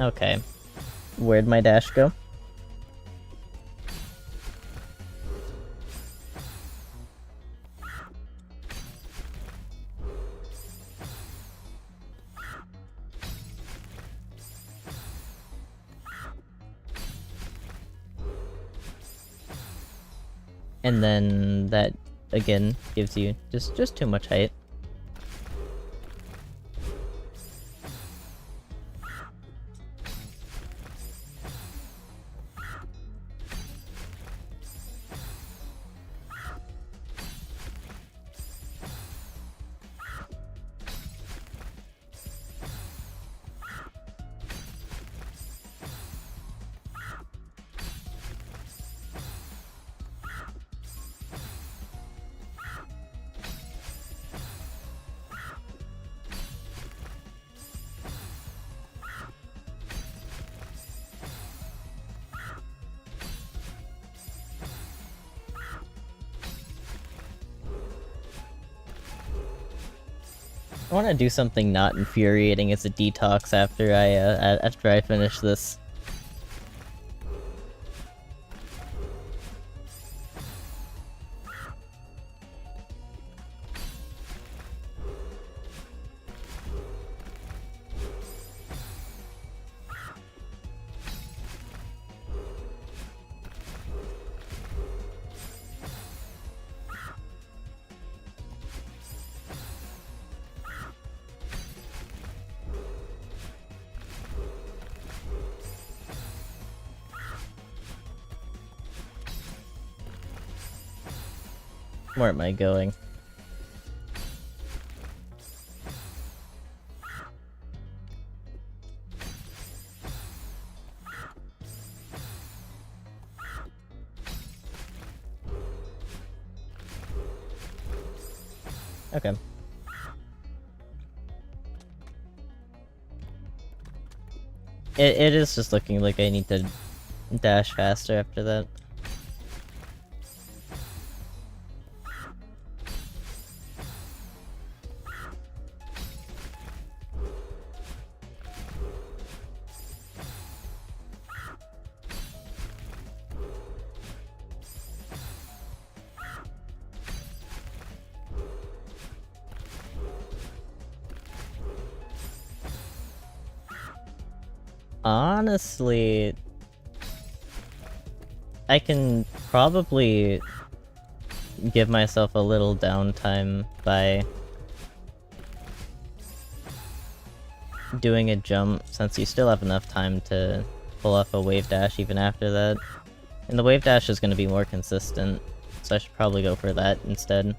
Okay. Where'd my dash go? And then that, again, gives you just too much height. I want to do something not infuriating as a detox after I finish this. Where am I going? Okay. It is just looking like I need to dash faster after that. Honestly, I can probably give myself a little downtime by doing a jump, since you still have enough time to pull off a wave dash even after that. And the wave dash is going to be more consistent, so I should probably go for that instead.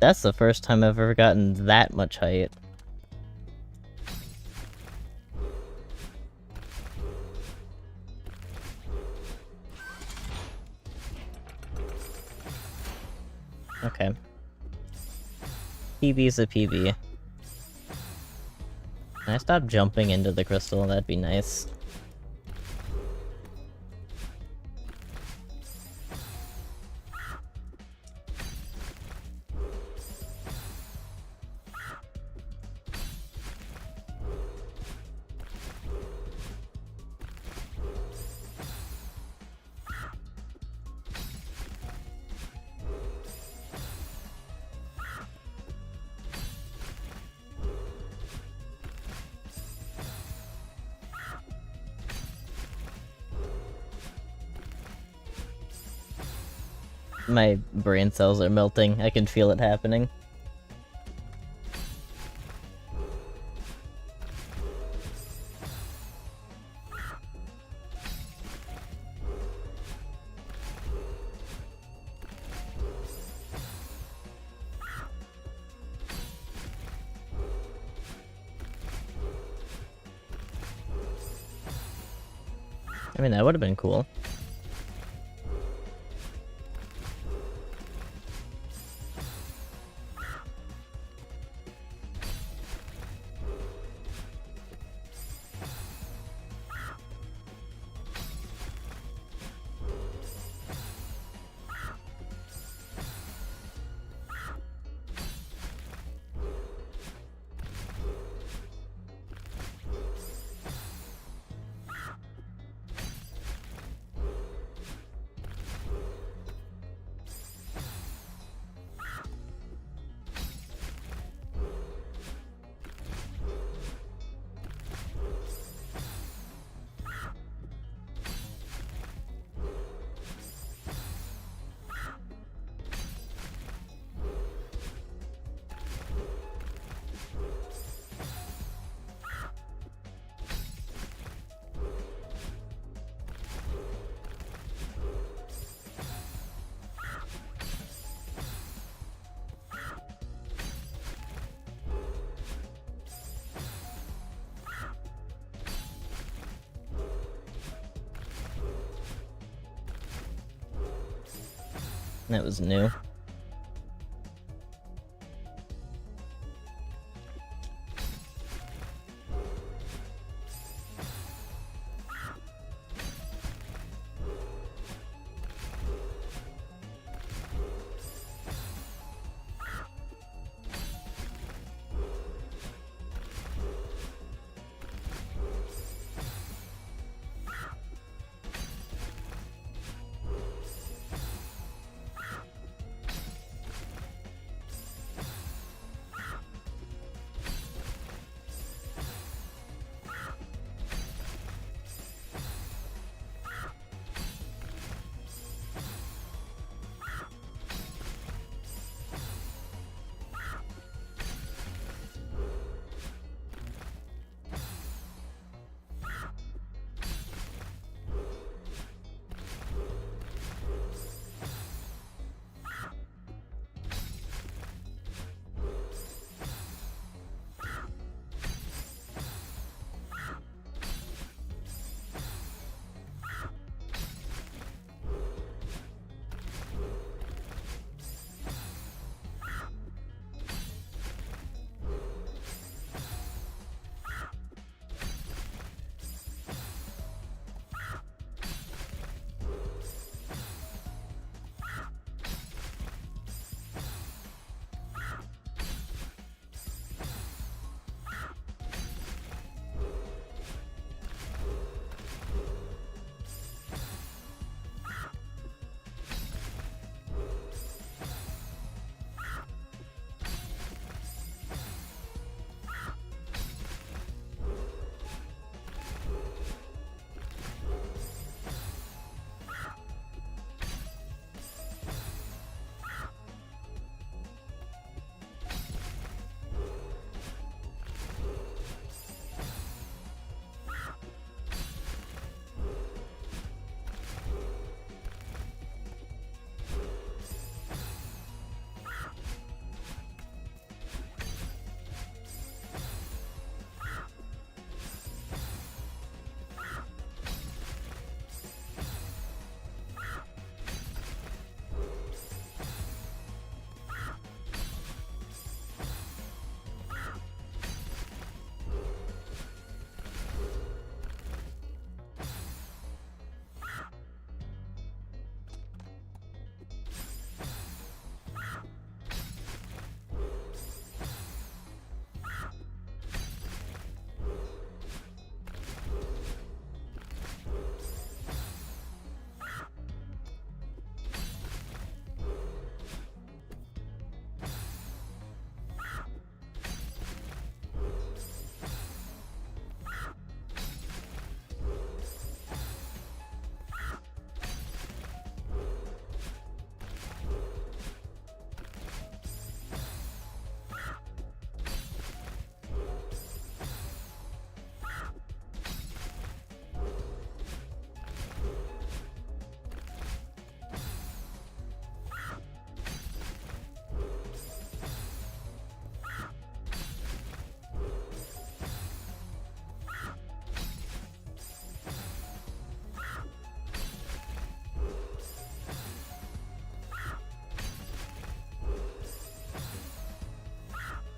That's the first time I've ever gotten that much height. Okay. PB's a PB. Can I stop jumping into the crystal? That'd be nice. My brain cells are melting. I can feel it happening. I mean, that would have been cool. That was new.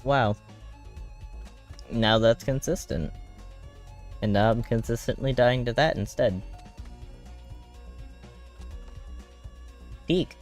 Wow. Now that's consistent. And now I'm consistently dying to that instead. Peak.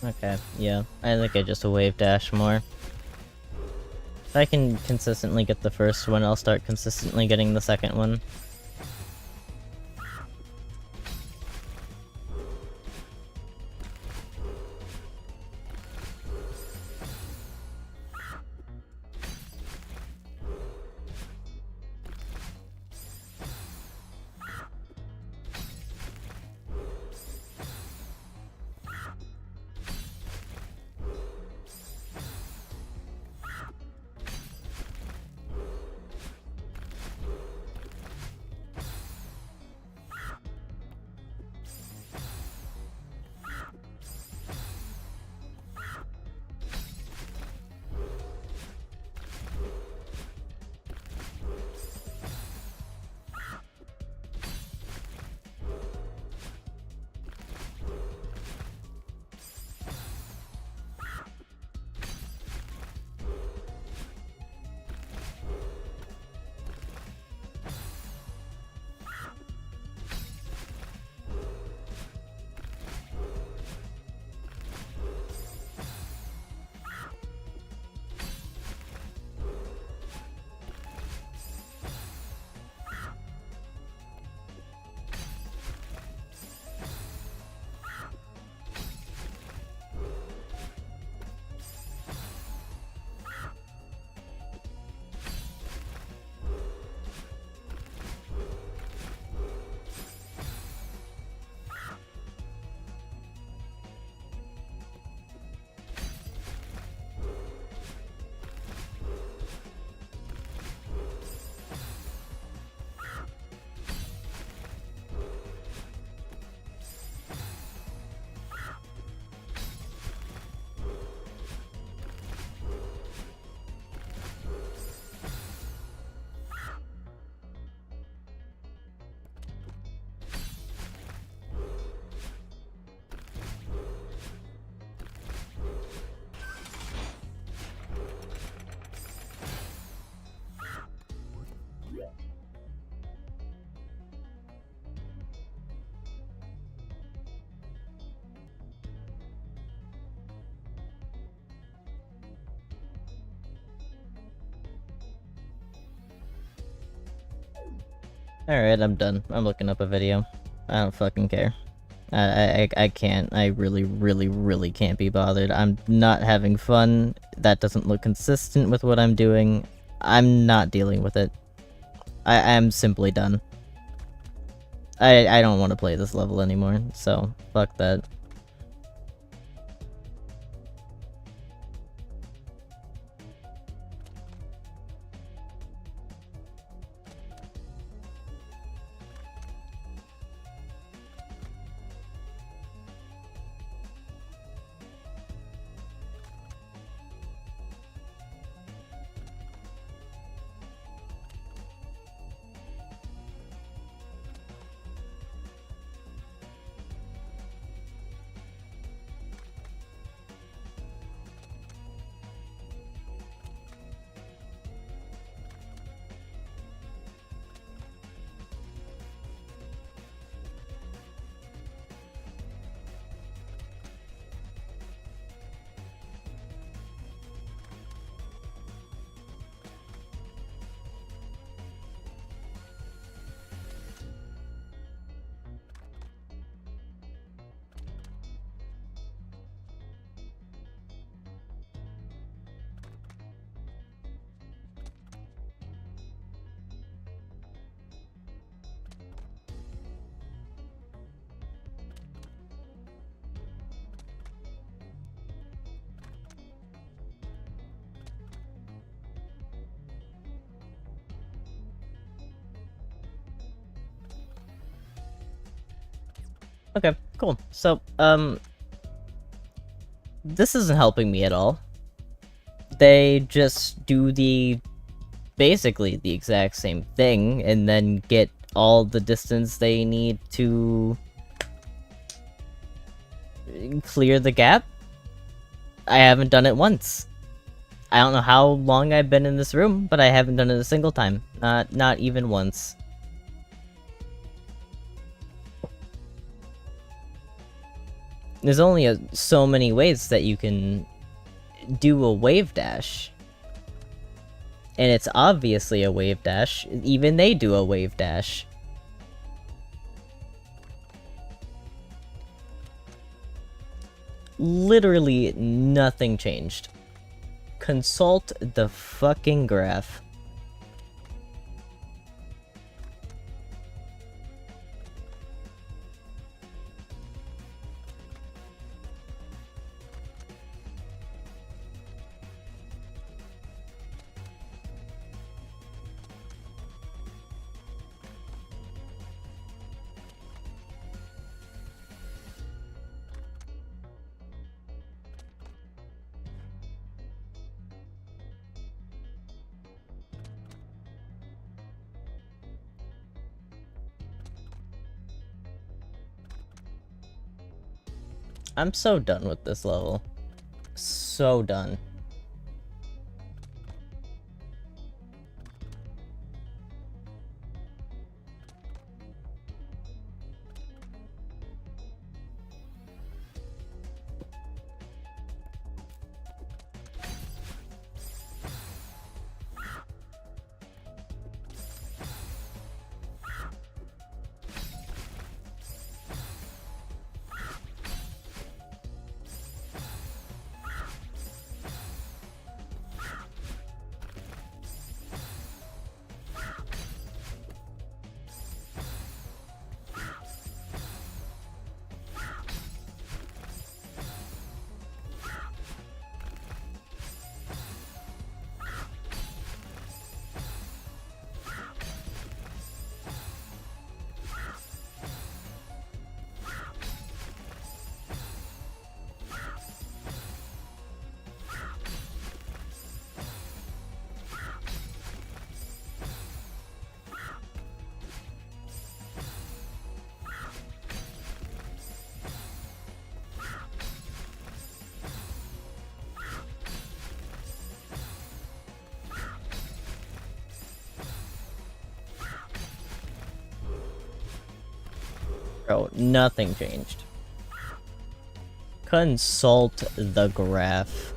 Okay, yeah. I think I just wave dash more. If I can consistently get the first one, I'll start consistently getting the second one. Alright, I'm done. I'm looking up a video. I don't fucking care. I can't. I really, really, really can't be bothered. I'm not having fun. That doesn't look consistent with what I'm doing. I'm not dealing with it. I am simply done. I don't want to play this level anymore, so fuck that. Okay, cool. So, this isn't helping me at all. They just do basically the exact same thing, and then get all the distance they need to clear the gap. I haven't done it once. I don't know how long I've been in this room, but I haven't done it a single time. Not even once. There's only so many ways that you can do a wave dash. And it's obviously a wave dash. Even they do a wave dash. Literally nothing changed. Consult the fucking graph. I'm so done with this level. So done. Bro, nothing changed. Consult the graph.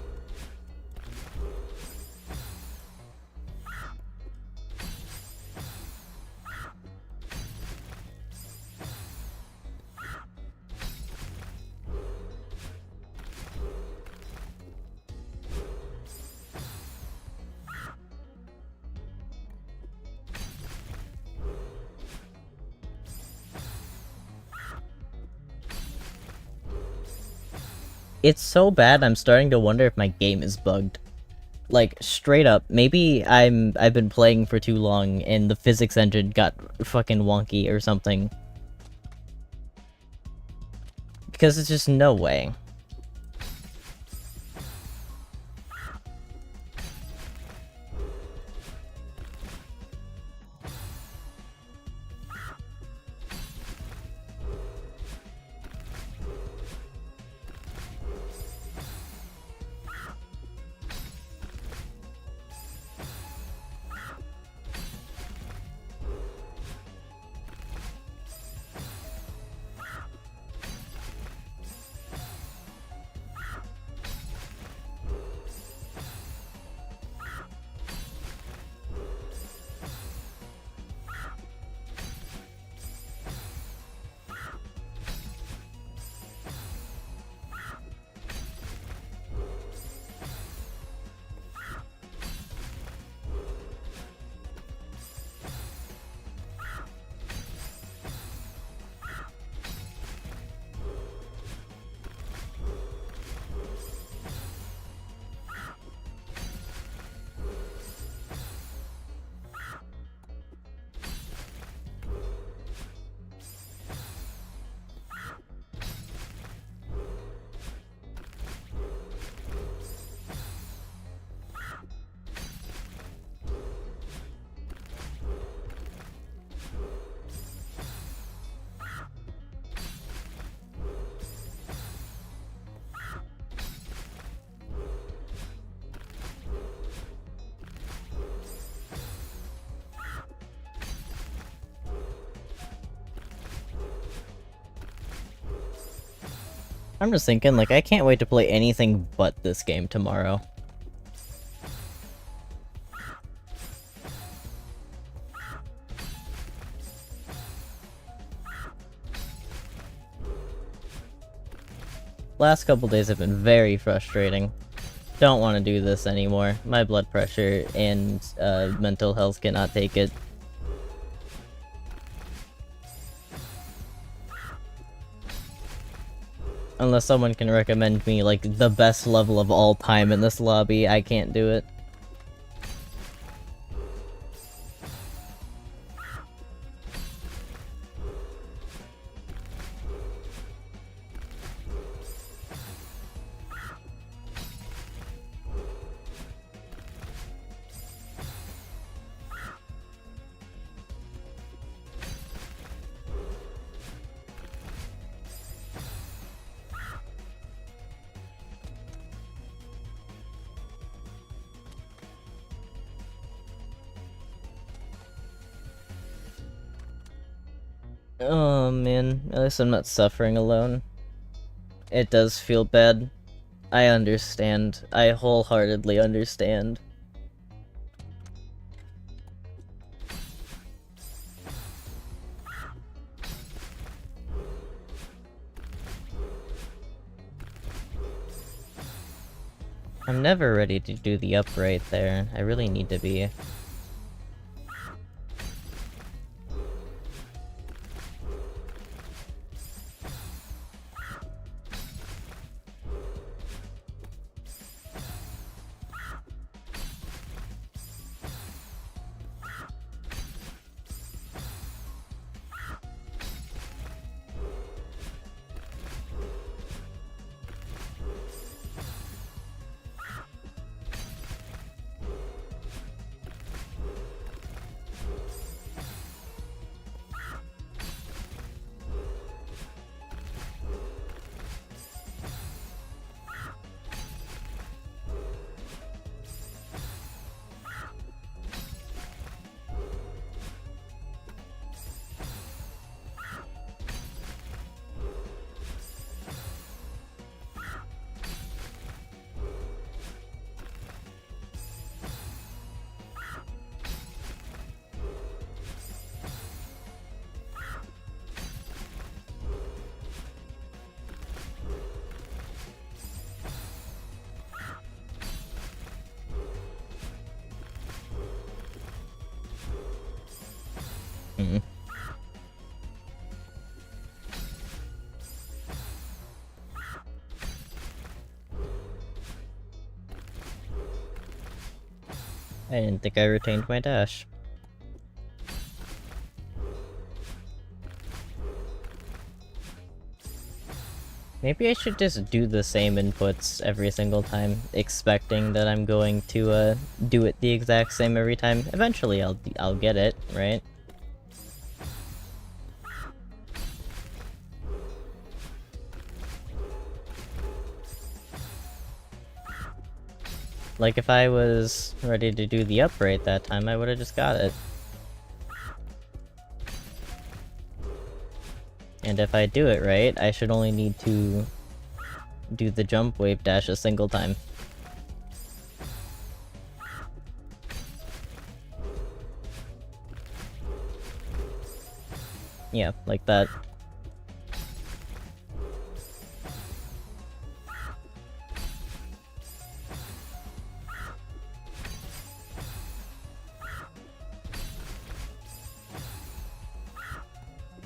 It's so bad I'm starting to wonder if my game is bugged. Like, straight up, maybe I've been playing for too long and the physics engine got fucking wonky or something. Because it's just no way. I'm just thinking, like, I can't wait to play anything but this game tomorrow. Last couple days have been very frustrating. Don't want to do this anymore. My blood pressure and mental health cannot take it. Unless someone can recommend me, like, the best level of all time in this lobby, I can't do it. Oh man, at least I'm not suffering alone. It does feel bad. I understand. I wholeheartedly understand. I'm never ready to do the upright there. I really need to be. Mm. I didn't think I retained my dash. Maybe I should just do the same inputs every single time, expecting that I'm going to do it the exact same every time. Eventually I'll get it, right? Like if I was ready to do the upright that time, I would have just got it. And if I do it right, I should only need to do the jump wave dash a single time. Yeah, like that.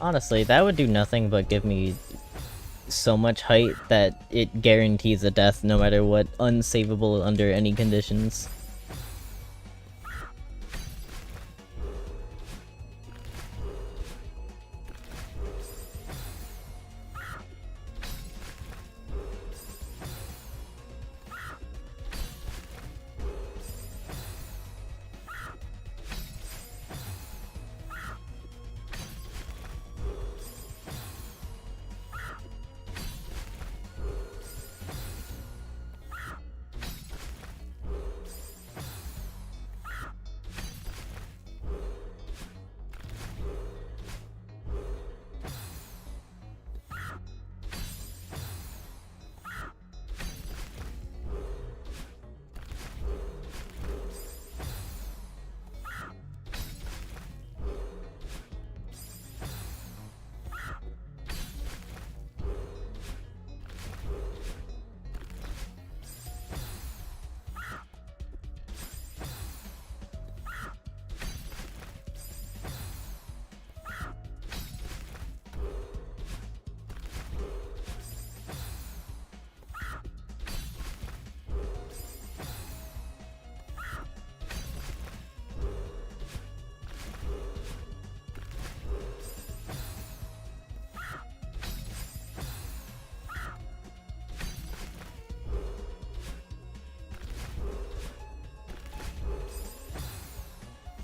Honestly, that would do nothing but give me so much height that it guarantees a death no matter what, unsavable under any conditions.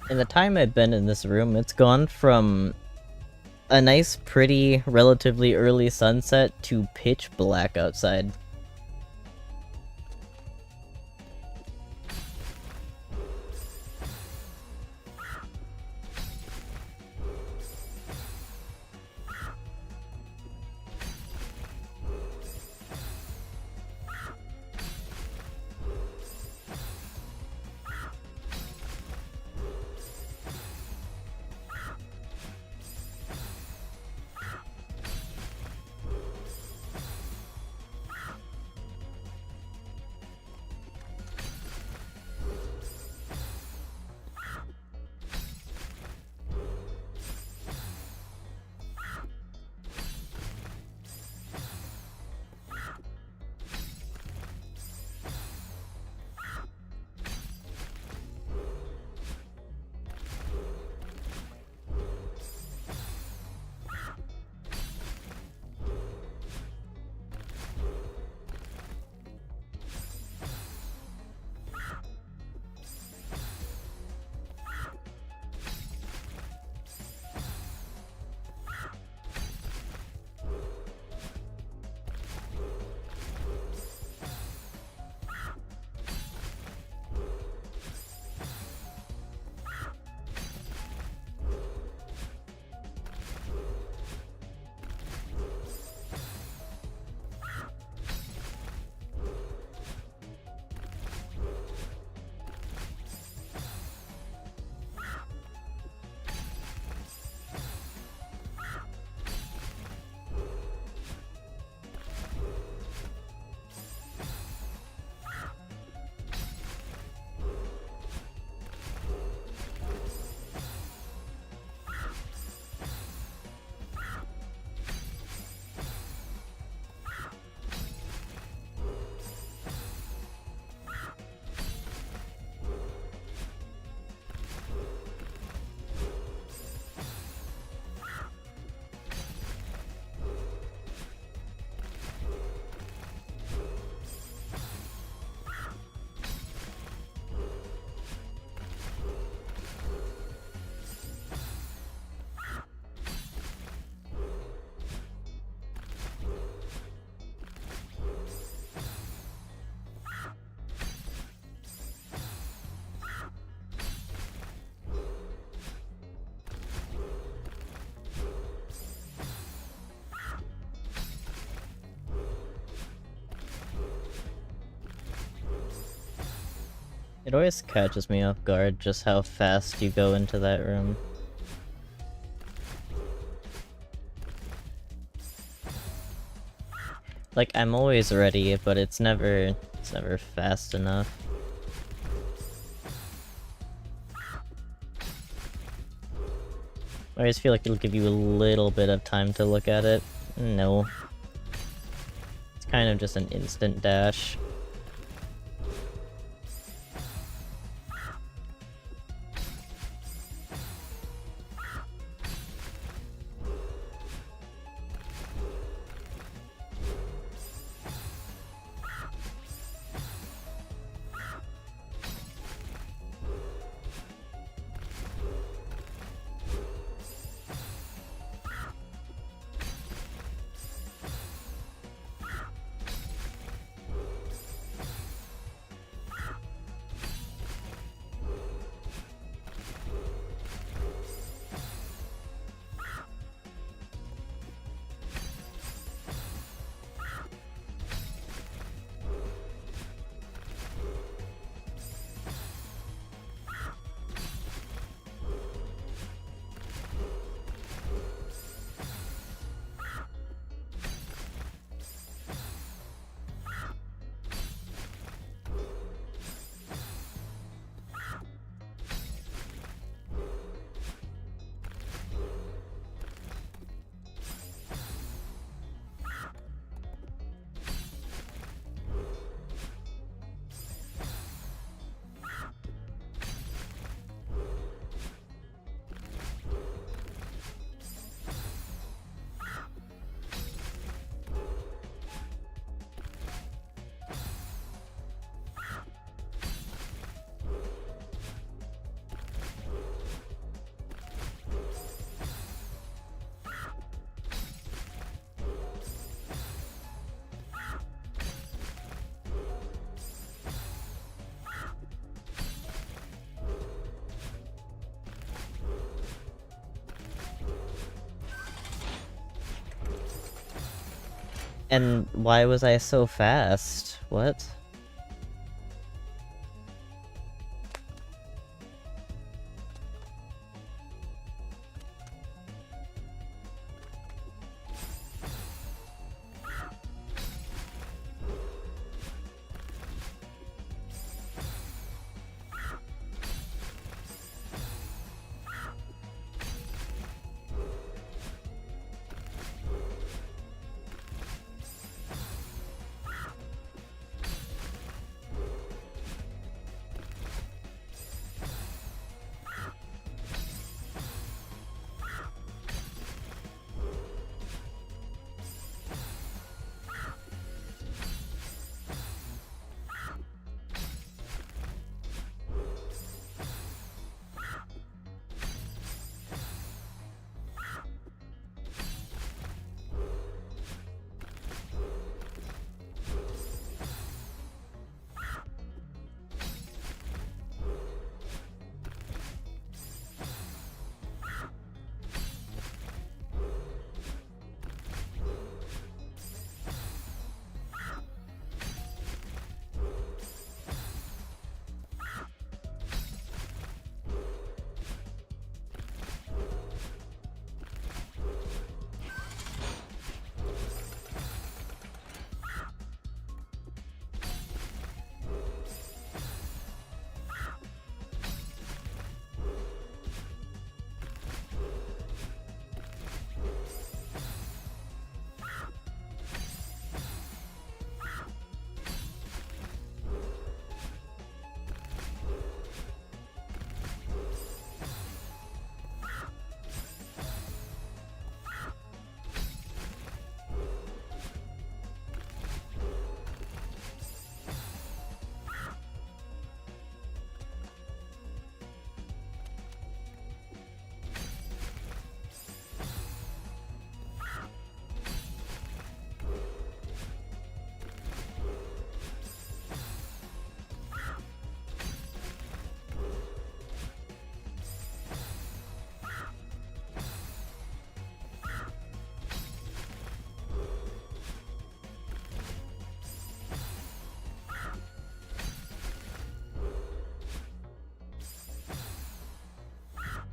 In the time I've been in this room, it's gone from a nice, pretty, relatively early sunset to pitch black outside. always catches me off guard just how fast you go into that room. Like, I'm always ready, but it's never fast enough. I always feel like it'll give you a little bit of time to look at it. No. It's kind of just an instant dash. And why was I so fast? What?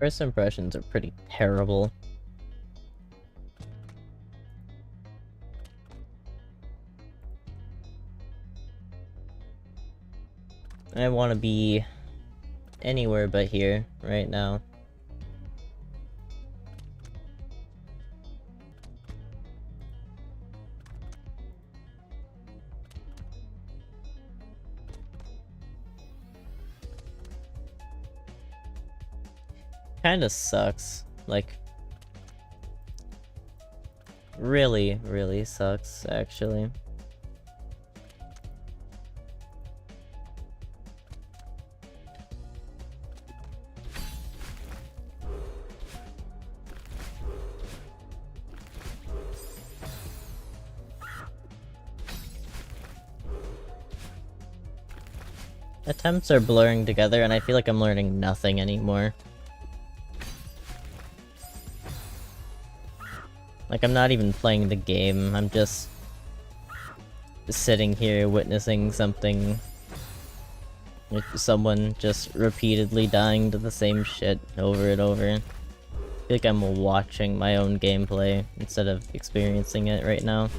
First impressions are pretty terrible. I want to be anywhere but here right now. Kinda sucks. Like, really, really sucks, actually. Attempts are blurring together, and I feel like I'm learning nothing anymore. Like, I'm not even playing the game, I'm just sitting here witnessing something. Like, someone just repeatedly dying to the same shit over and over. I feel like I'm watching my own gameplay instead of experiencing it right now.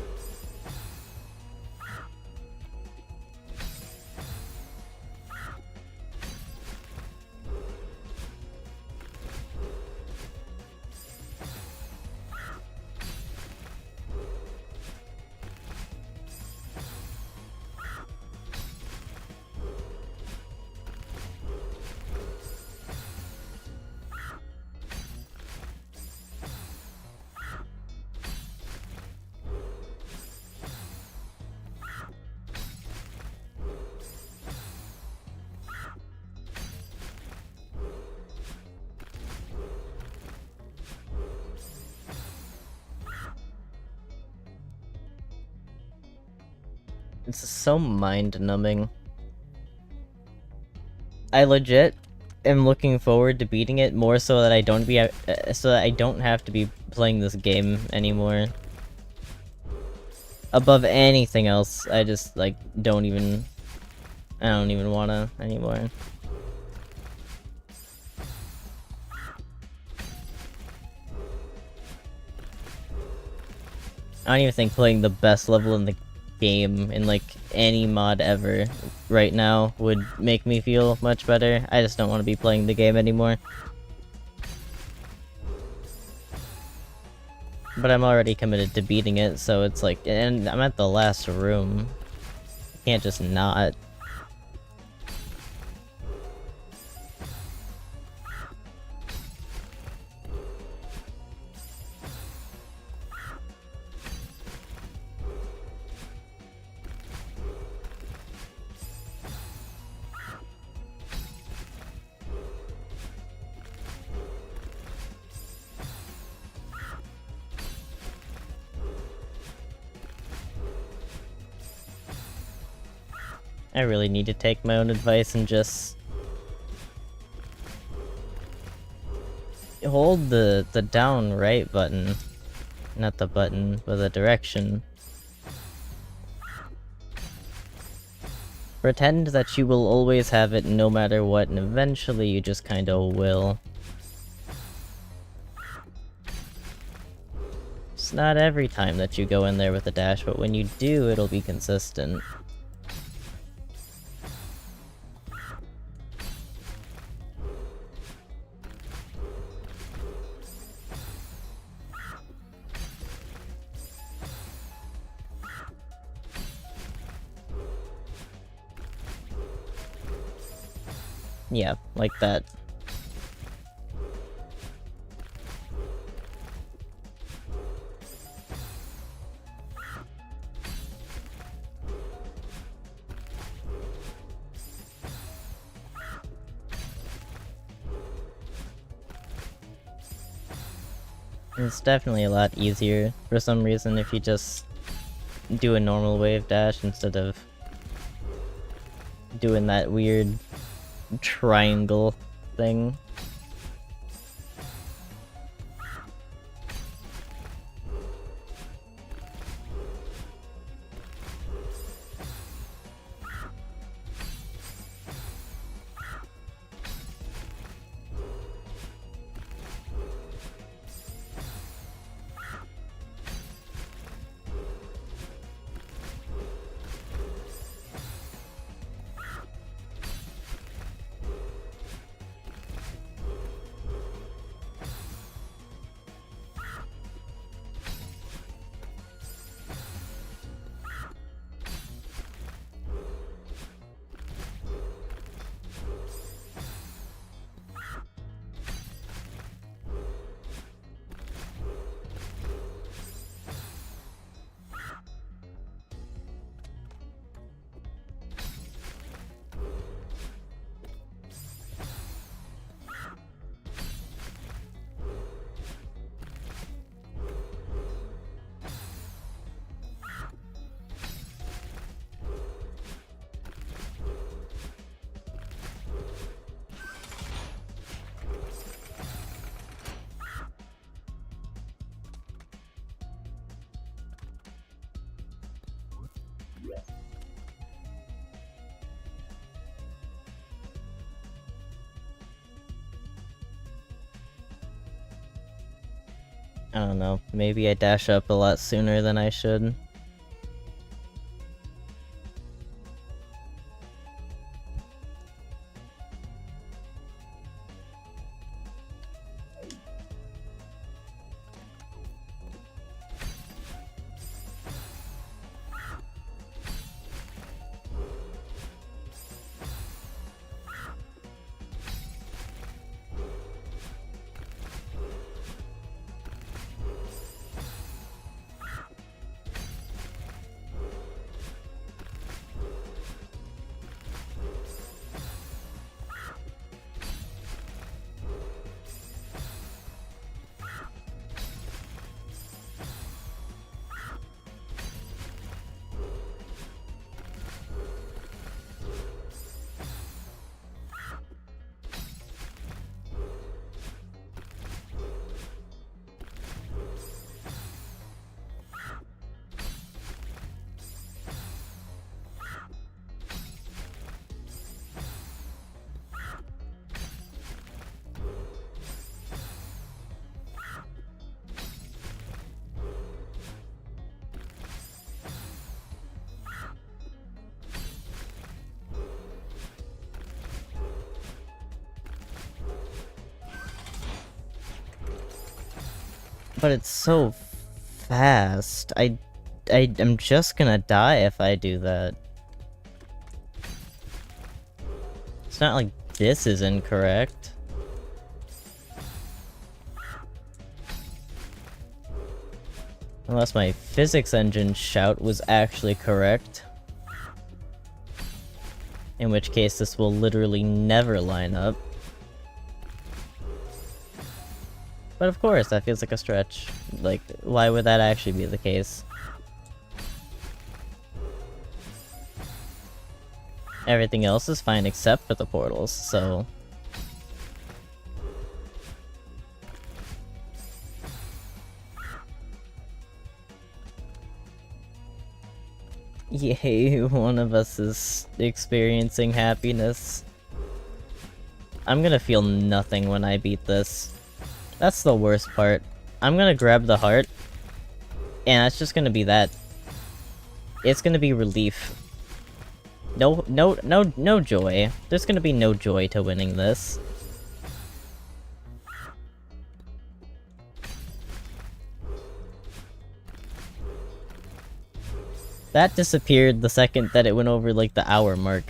It's so mind-numbing. I legit am looking forward to beating it more so that I don't have to be playing this game anymore. Above anything else, I just like I don't even wanna anymore. I don't even think playing the best level in the game in like any mod ever right now would make me feel much better. I just don't want to be playing the game anymore. But I'm already committed to beating it, so it's like, and I'm at the last room. Can't just not. I really need to take my own advice and just hold the down right button. Not the button, but the direction. Pretend that you will always have it no matter what, and eventually you just kinda will. It's not every time that you go in there with a dash, but when you do, it'll be consistent. Yeah, like that. It's definitely a lot easier for some reason if you just do a normal wave dash instead of doing that weird triangle thing. I don't know, maybe I dash up a lot sooner than I should. But it's so fast. I'm just gonna die if I do that. It's not like this is incorrect. Unless my physics engine shout was actually correct. In which case this will literally never line up. But of course, that feels like a stretch. Like, why would that actually be the case? Everything else is fine except for the portals, so... Yay, one of us is experiencing happiness. I'm gonna feel nothing when I beat this. That's the worst part. I'm gonna grab the heart, and it's just gonna be that. It's gonna be relief. No joy. There's gonna be no joy to winning this. That disappeared the second that it went over, like, the hour mark.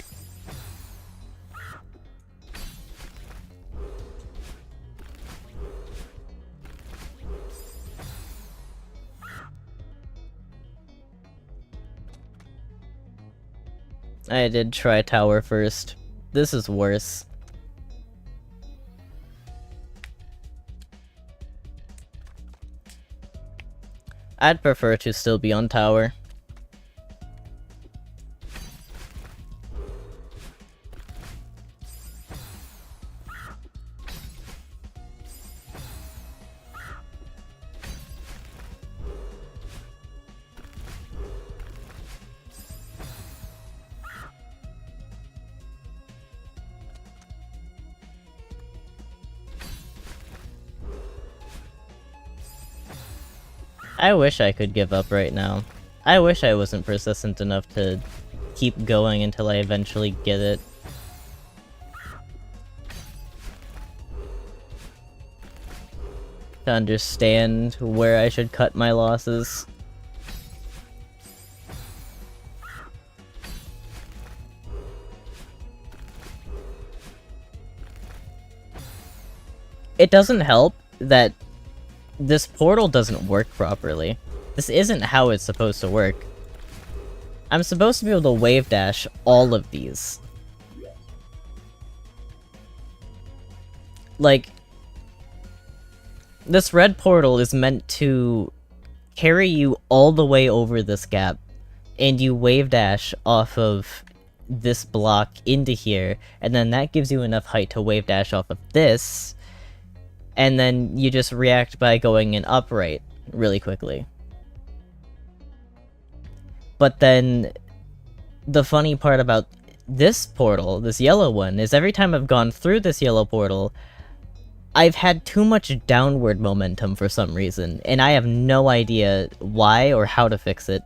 I did try tower first. This is worse. I'd prefer to still be on tower. I wish I could give up right now. I wish I wasn't persistent enough to keep going until I eventually get it. To understand where I should cut my losses. It doesn't help that this portal doesn't work properly. This isn't how it's supposed to work. I'm supposed to be able to wave dash all of these. Like, this red portal is meant to carry you all the way over this gap, and you wave dash off of this block into here, and then that gives you enough height to wave dash off of this, and then you just react by going in upright really quickly. But then the funny part about this portal, this yellow one, is every time I've gone through this yellow portal, I've had too much downward momentum for some reason, and I have no idea why or how to fix it.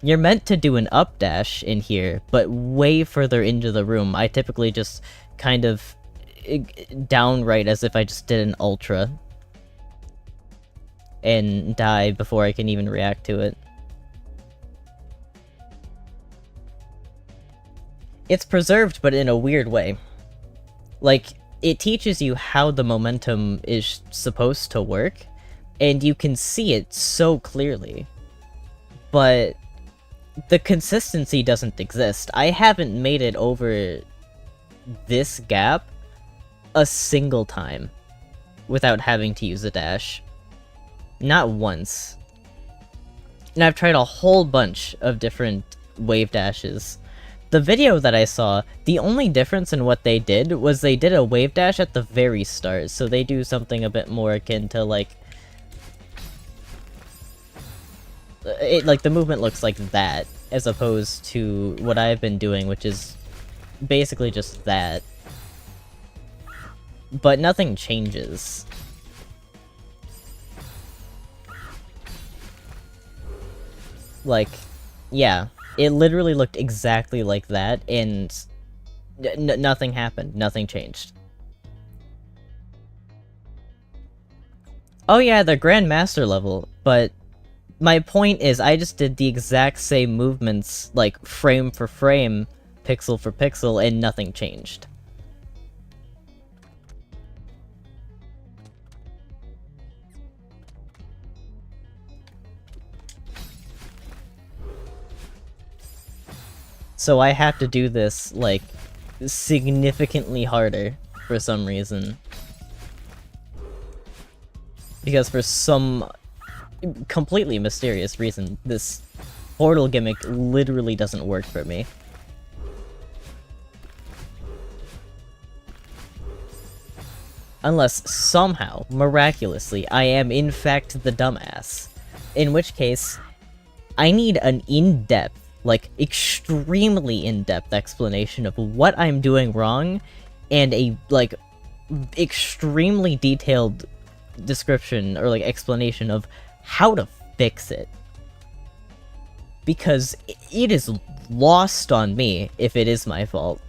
You're meant to do an up dash in here, but way further into the room, I typically just kind of downright as if I just did an ultra. And die before I can even react to it. It's preserved, but in a weird way. Like, it teaches you how the momentum is supposed to work, and you can see it so clearly. But the consistency doesn't exist. I haven't made it over this gap a single time without having to use a dash. Not once. And I've tried a whole bunch of different wave dashes. The video that I saw, the only difference in what they did was they did a wave dash at the very start, so they do something a bit more akin to, like... like, the movement looks like that, as opposed to what I've been doing, which is basically just that. But nothing changes. Like, yeah, it literally looked exactly like that, and nothing happened, nothing changed. Oh yeah, the Grandmaster level, but my point is I just did the exact same movements, like, frame for frame, pixel for pixel, and nothing changed. So I have to do this, like, significantly harder for some reason. Because for some completely mysterious reason, this portal gimmick literally doesn't work for me. Unless somehow, miraculously, I am in fact the dumbass. In which case, I need an in-depth, like, extremely in-depth explanation of what I'm doing wrong, and a, like, extremely detailed description, or, like, explanation of how to fix it. Because it is lost on me if it is my fault.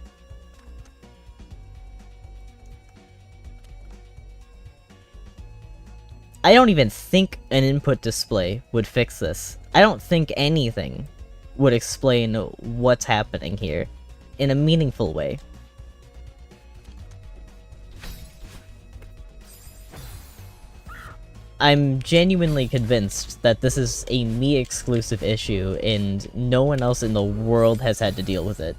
I don't even think an input display would fix this. I don't think anything would explain what's happening here in a meaningful way. I'm genuinely convinced that this is a me-exclusive issue, and no one else in the world has had to deal with it.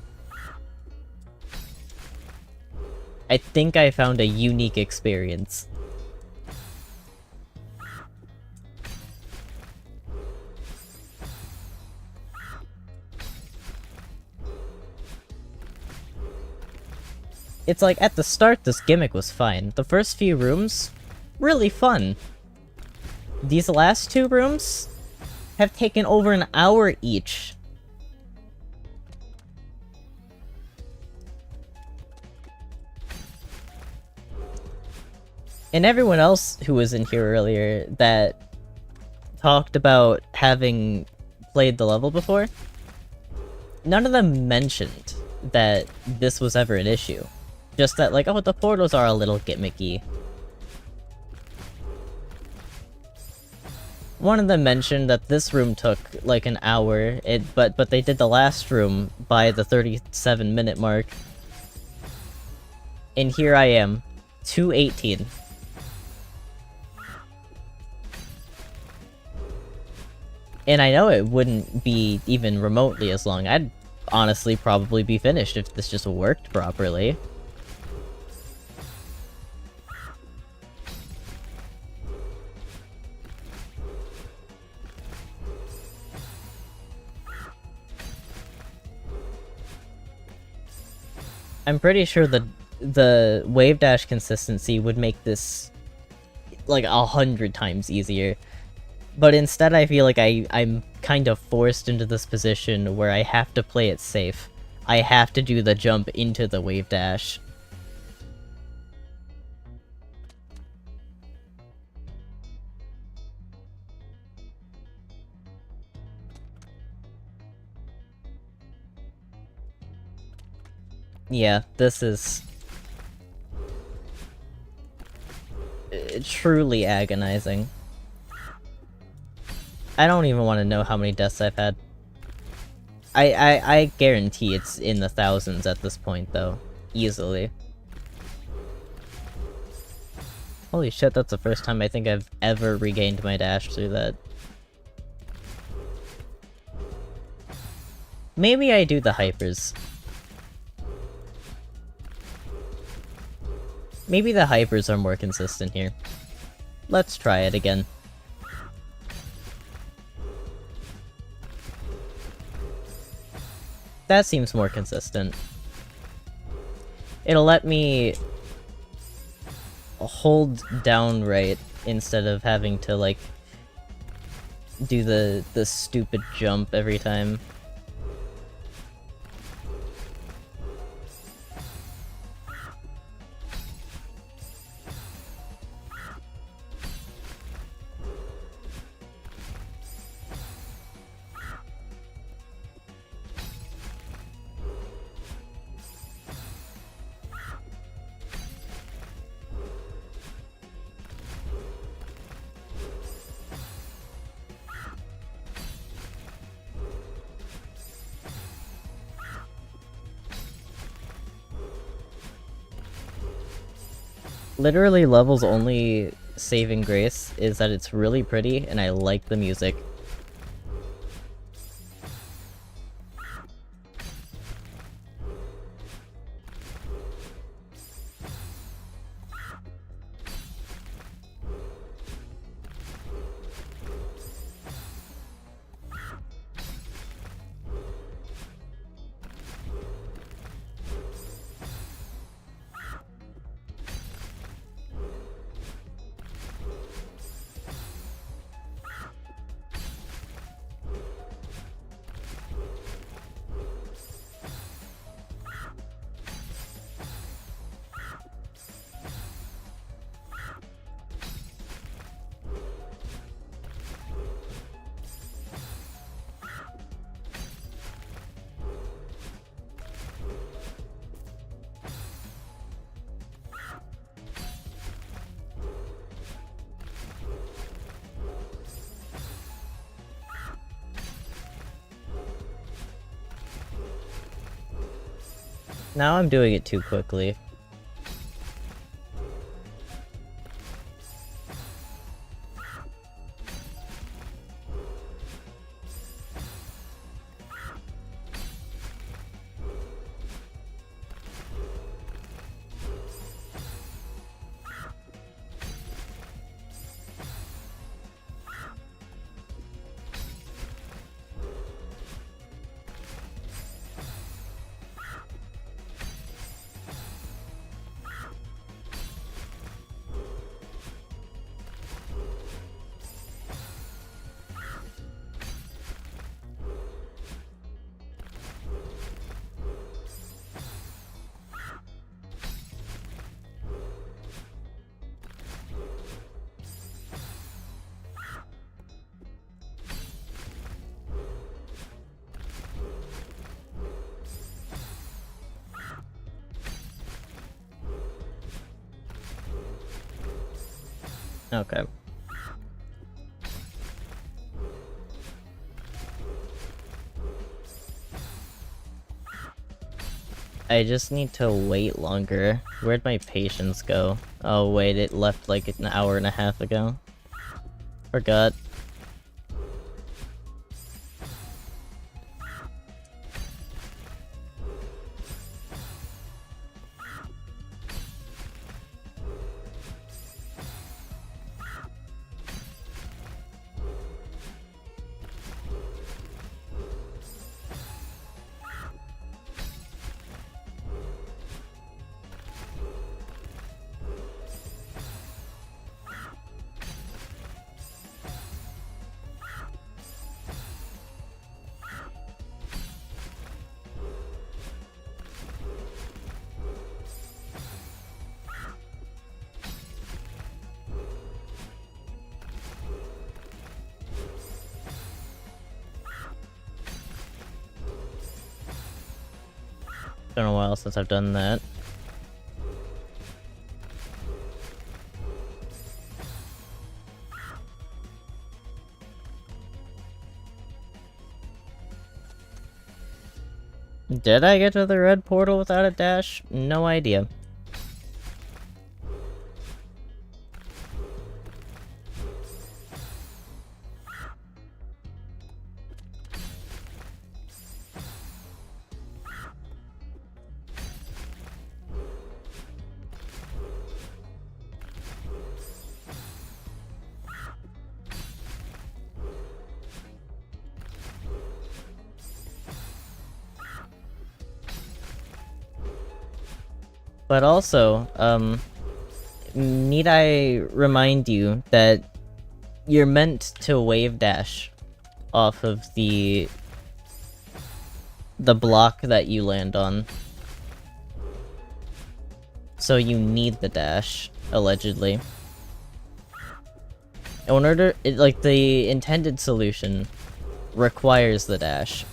I think I found a unique experience. It's like, at the start, this gimmick was fine. The first few rooms, really fun. These last two rooms have taken over an hour each. And everyone else who was in here earlier that talked about having played the level before, none of them mentioned that this was ever an issue. Just that, like, oh, the portals are a little gimmicky. One of them mentioned that this room took, like, an hour, but they did the last room by the 37-minute mark. And here I am, 2:18. And I know it wouldn't be even remotely as long. I'd honestly probably be finished if this just worked properly. I'm pretty sure the wave dash consistency would make this like 100 times easier. But instead I feel like I'm kind of forced into this position where I have to play it safe. I have to do the jump into the wave dash. Yeah, this is... truly agonizing. I don't even want to know how many deaths I've had. I guarantee it's in the thousands at this point, though. Easily. Holy shit, that's the first time I think I've ever regained my dash through that. Maybe I do the hypers. Maybe the hypers are more consistent here. Let's try it again. That seems more consistent. It'll let me hold down right instead of having to, like, do the stupid jump every time. Literally, Level's only saving grace is that it's really pretty and I like the music. Now I'm doing it too quickly. Okay. I just need to wait longer. Where'd my patience go? Oh wait, it left like an hour and a half ago. Forgot. Been a while since I've done that. Did I get to the red portal without a dash? No idea. But also, need I remind you that you're meant to wave dash off of the block that you land on. So you need the dash, allegedly. In order, like, the intended solution requires the dash.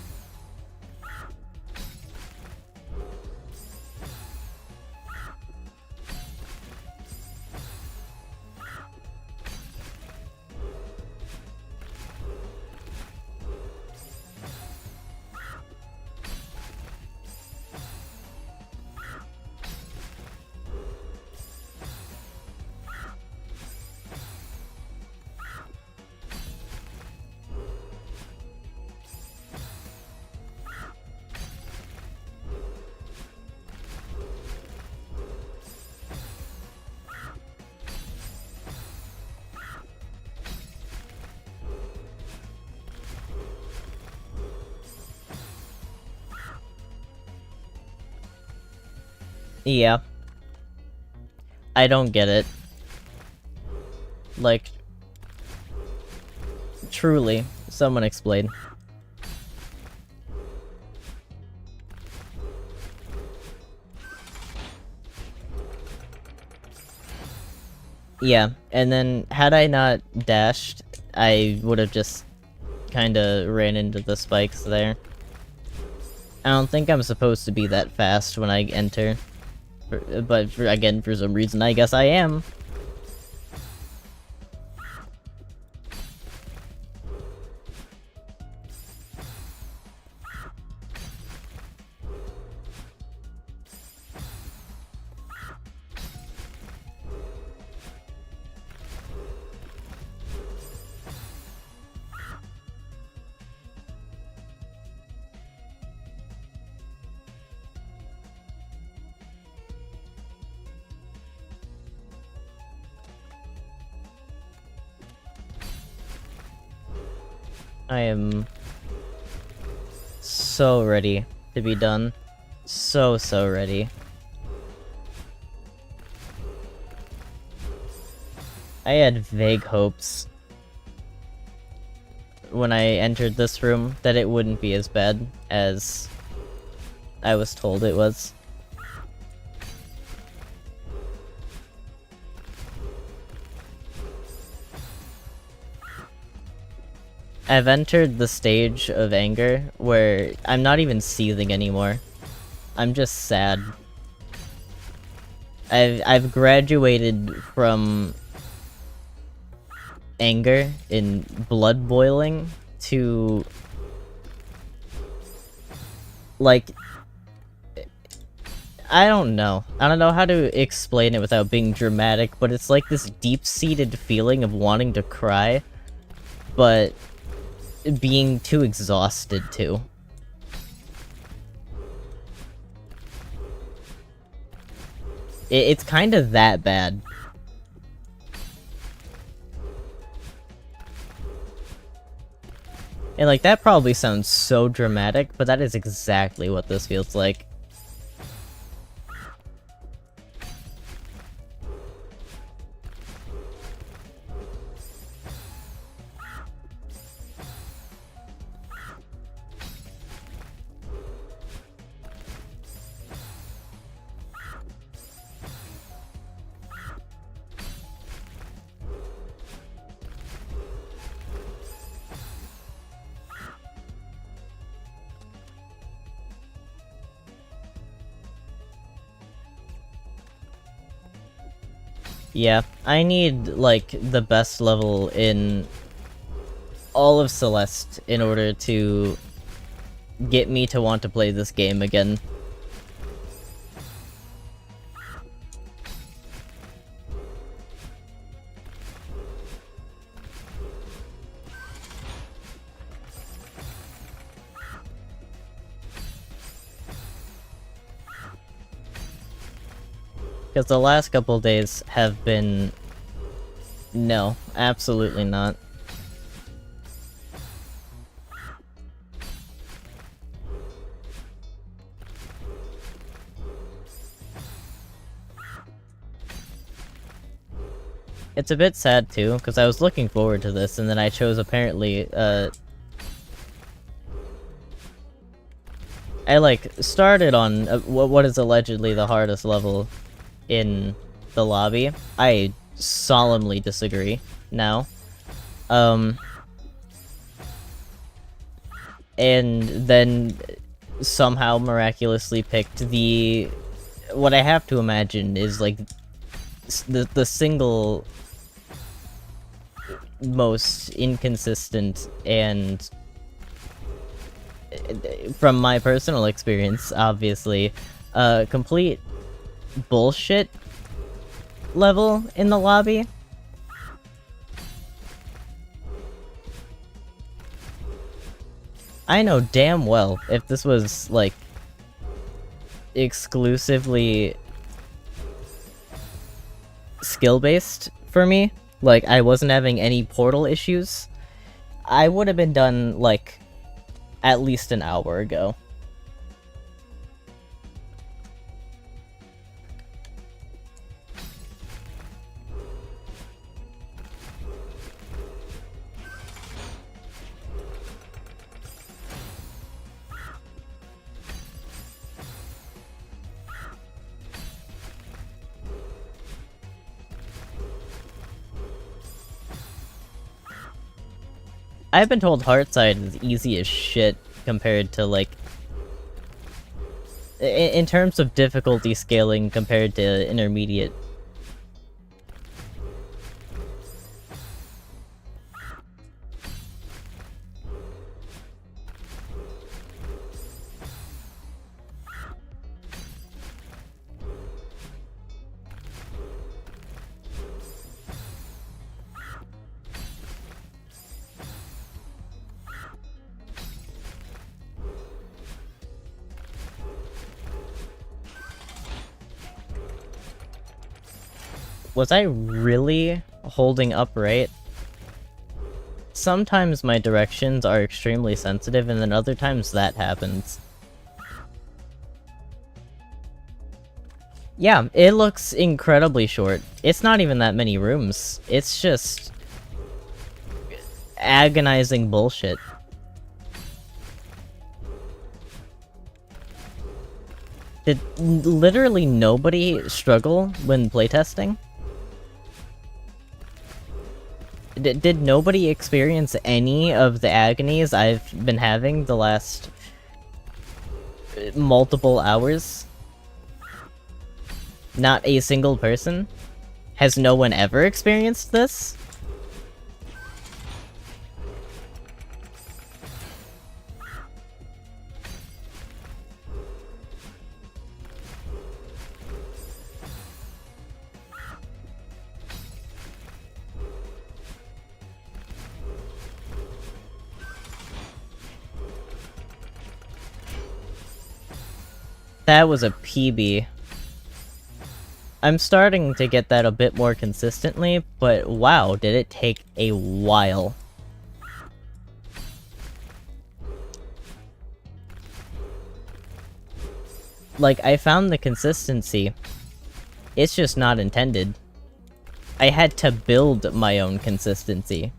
Yeah. I don't get it. Like, truly, someone explain. Yeah, and then had I not dashed, I would have just kinda ran into the spikes there. I don't think I'm supposed to be that fast when I enter. But again, for some reason, I guess I am. I am so ready to be done. So ready. I had vague hopes when I entered this room that it wouldn't be as bad as I was told it was. I've entered the stage of anger where I'm not even seething anymore. I'm just sad. I've graduated from anger in blood boiling to, like, I don't know. I don't know how to explain it without being dramatic, but it's like this deep-seated feeling of wanting to cry, but being too exhausted to. It's kind of that bad. And like, that probably sounds so dramatic, but that is exactly what this feels like. Yeah, I need, like, the best level in all of Celeste in order to get me to want to play this game again. Because the last couple days have been... No, absolutely not. It's a bit sad too, because I was looking forward to this, and then I chose apparently, I, like, started on what is allegedly the hardest level in the lobby. I solemnly disagree now. And then somehow miraculously picked the... What I have to imagine is, like, the single most inconsistent and, from my personal experience, obviously, complete bullshit level in the lobby. I know damn well if this was, like, exclusively skill-based for me, like, I wasn't having any portal issues, I would have been done, like, at least an hour ago. I've been told heartside is easy as shit compared to, like... In terms of difficulty scaling compared to intermediate. Was I really holding upright? Sometimes my directions are extremely sensitive, and then other times that happens. Yeah, it looks incredibly short. It's not even that many rooms. It's just... agonizing bullshit. Did literally nobody struggle when playtesting? Did nobody experience any of the agonies I've been having the last... multiple hours? Not a single person? Has no one ever experienced this? That was a PB. I'm starting to get that a bit more consistently, but wow, did it take a while. Like, I found the consistency. It's just not intended. I had to build my own consistency.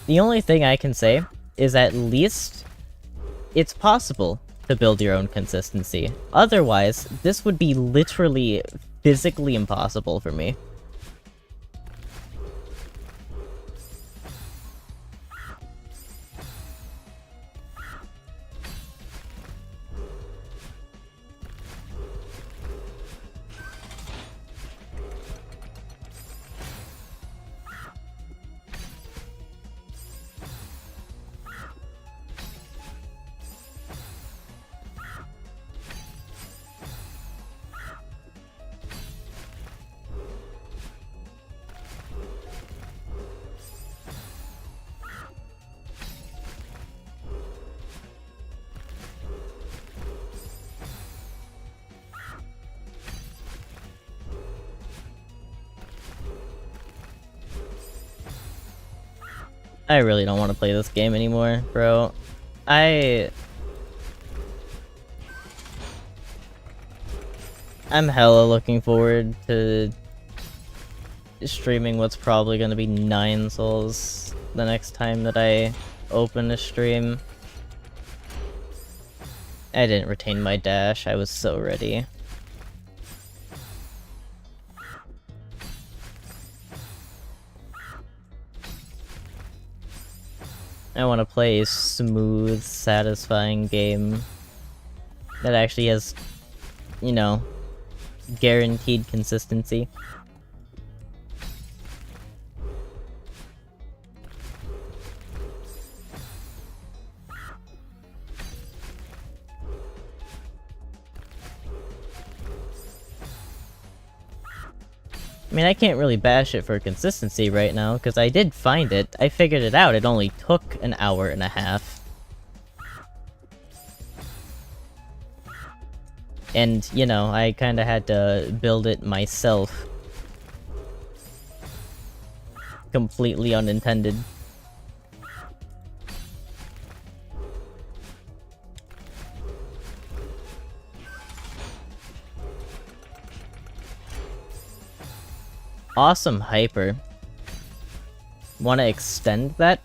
The only thing I can say is at least it's possible to build your own consistency. Otherwise, this would be literally physically impossible for me. I really don't want to play this game anymore, bro. I... I'm hella looking forward to streaming what's probably gonna be 9 souls the next time that I open a stream. I didn't retain my dash, I was so ready. I want to play a smooth, satisfying game that actually has, you know, guaranteed consistency. I mean, I can't really bash it for consistency right now, because I did find it. I figured it out. It only took an hour and a half. And, you know, I kinda had to build it myself. Completely unintended. Awesome hyper. Wanna extend that?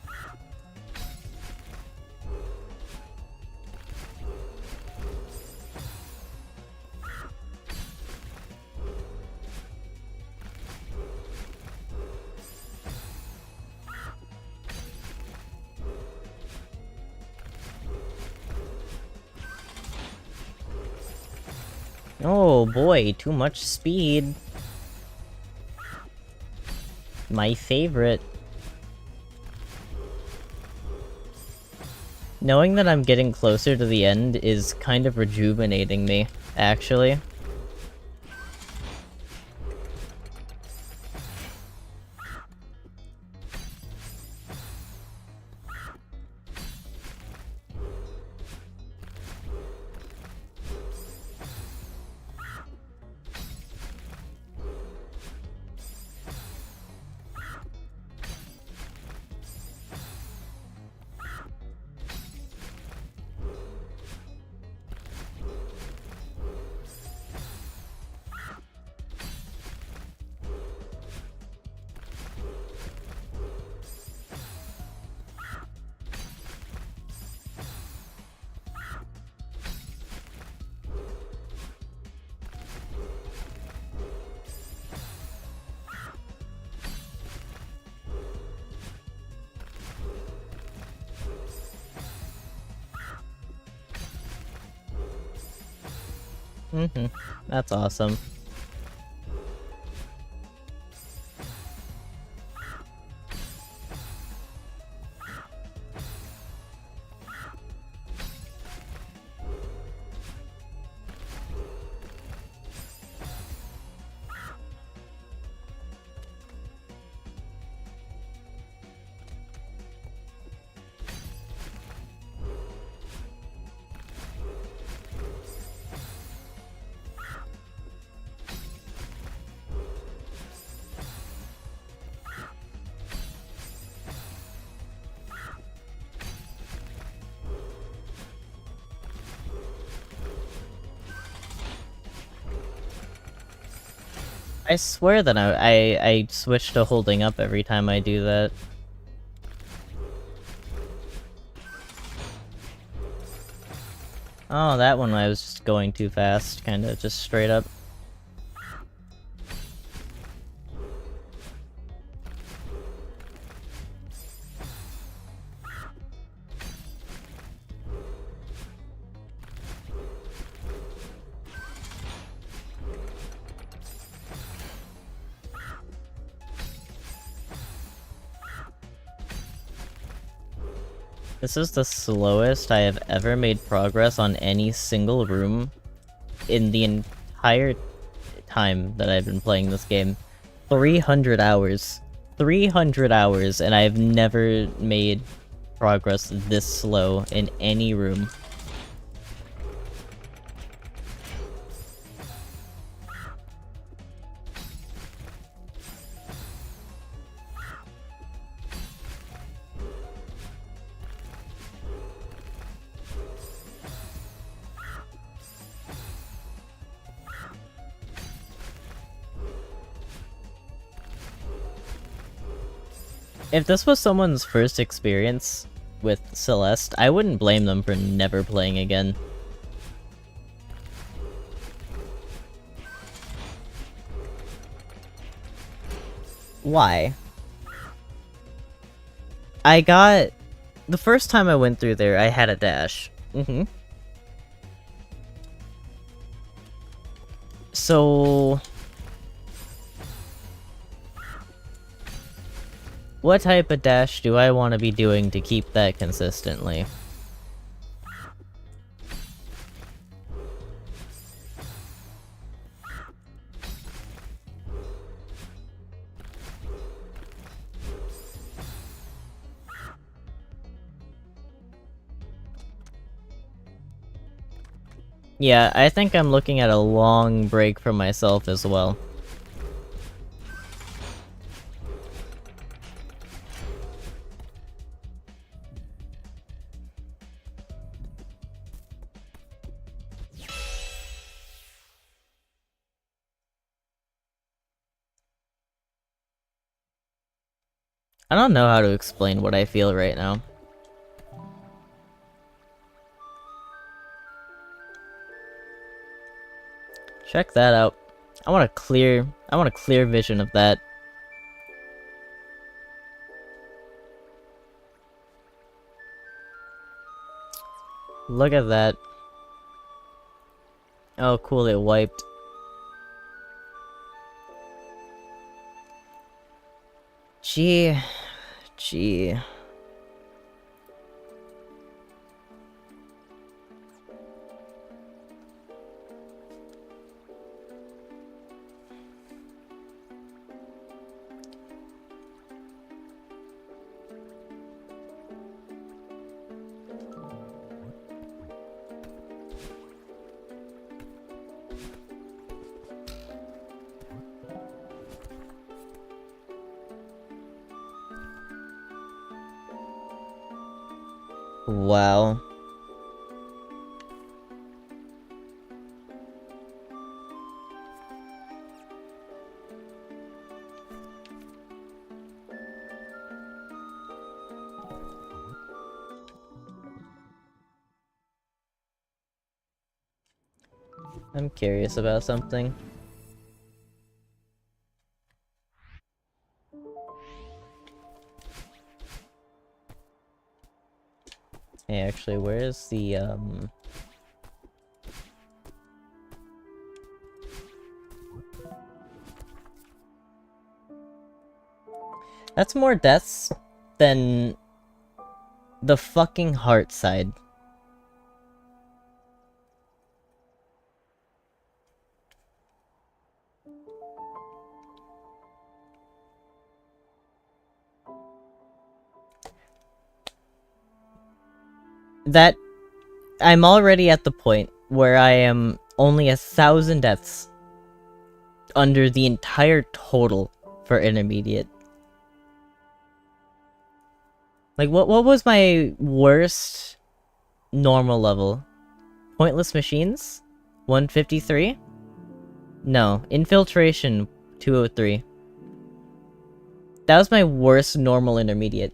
Oh boy, too much speed. My favorite. Knowing that I'm getting closer to the end is kind of rejuvenating me, actually. That's awesome. I swear that I switch to holding up every time I do that. Oh, that one I was just going too fast, kinda just straight up. This is the slowest I have ever made progress on any single room in the entire time that I've been playing this game. 300 hours. 300 hours, and I've never made progress this slow in any room. If this was someone's first experience with Celeste, I wouldn't blame them for never playing again. Why? I got... The first time I went through there, I had a dash. So... what type of dash do I want to be doing to keep that consistently? Yeah, I think I'm looking at a long break for myself as well. I don't know how to explain what I feel right now. Check that out. I want a clear vision of that. Look at that. Oh cool, it wiped. Gee. Wow. I'm curious about something. Hey, actually, where is the, That's more deaths than the fucking heartside. That... I'm already at the point where I am only 1,000 deaths under the entire total for intermediate. Like, what was my worst normal level? Pointless Machines? 153? No, Infiltration 203. That was my worst normal intermediate.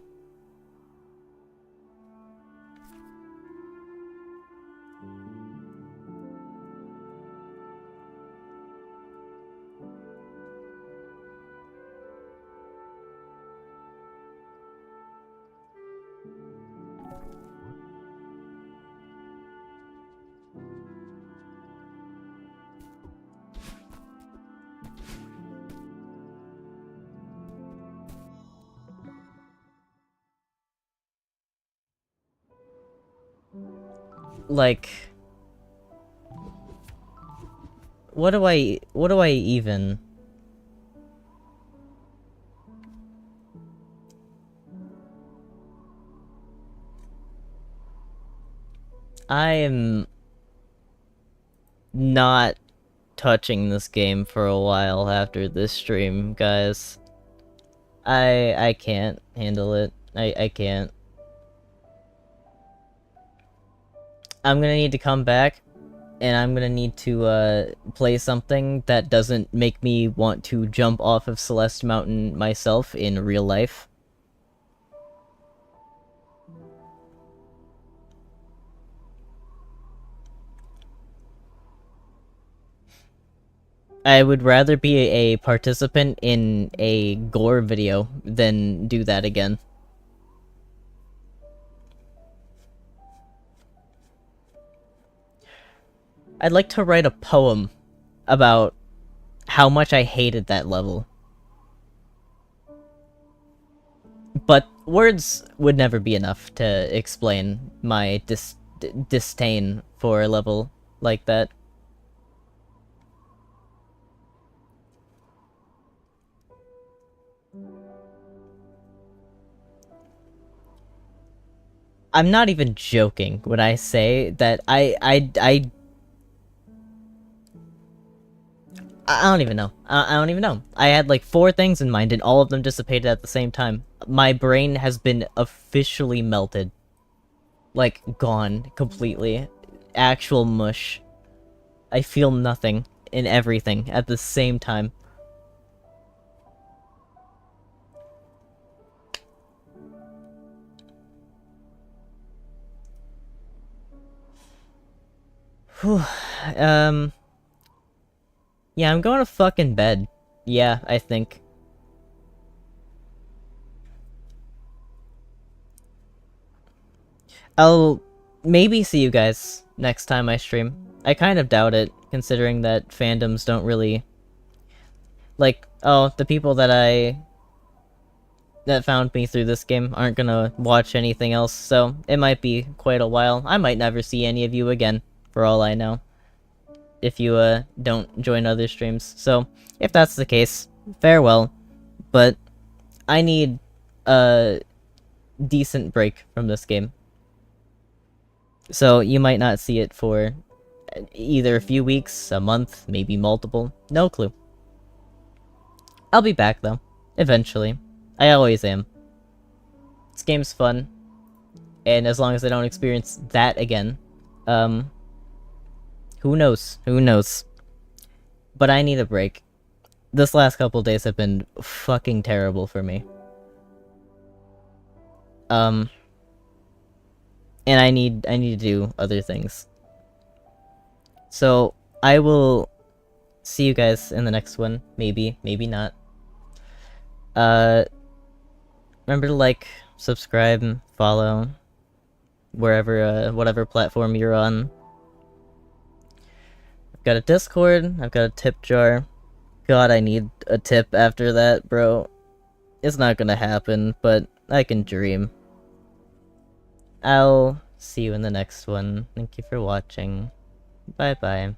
Like... What do I even... I am... not touching this game for a while after this stream, guys. I can't handle it. I can't. I'm gonna need to come back, and I'm gonna need to, play something that doesn't make me want to jump off of Celeste Mountain myself in real life. I would rather be a participant in a gore video than do that again. I'd like to write a poem about how much I hated that level. But words would never be enough to explain my disdain for a level like that. I'm not even joking when I say that I don't even know. I don't even know. I had like 4 things in mind and all of them dissipated at the same time. My brain has been officially melted. Like, gone completely. Actual mush. I feel nothing in everything at the same time. Whew. Yeah, I'm going to fucking bed. Yeah, I think. I'll maybe see you guys next time I stream. I kind of doubt it, considering that fandoms don't really... Like, oh, the people that found me through this game aren't gonna watch anything else, so it might be quite a while. I might never see any of you again, for all I know, if you, don't join other streams. So, if that's the case, farewell. But I need a decent break from this game. So, you might not see it for either a few weeks, a month, maybe multiple. No clue. I'll be back, though. Eventually. I always am. This game's fun. And as long as I don't experience that again, who knows? Who knows? But I need a break. This last couple days have been fucking terrible for me. And I need to do other things. So, I will see you guys in the next one. Maybe, maybe not. Remember to like, subscribe, follow, wherever, whatever platform you're on. I've got a Discord, I've got a tip jar. God, I need a tip after that, bro. It's not gonna happen, but I can dream. I'll see you in the next one. Thank you for watching. Bye-bye.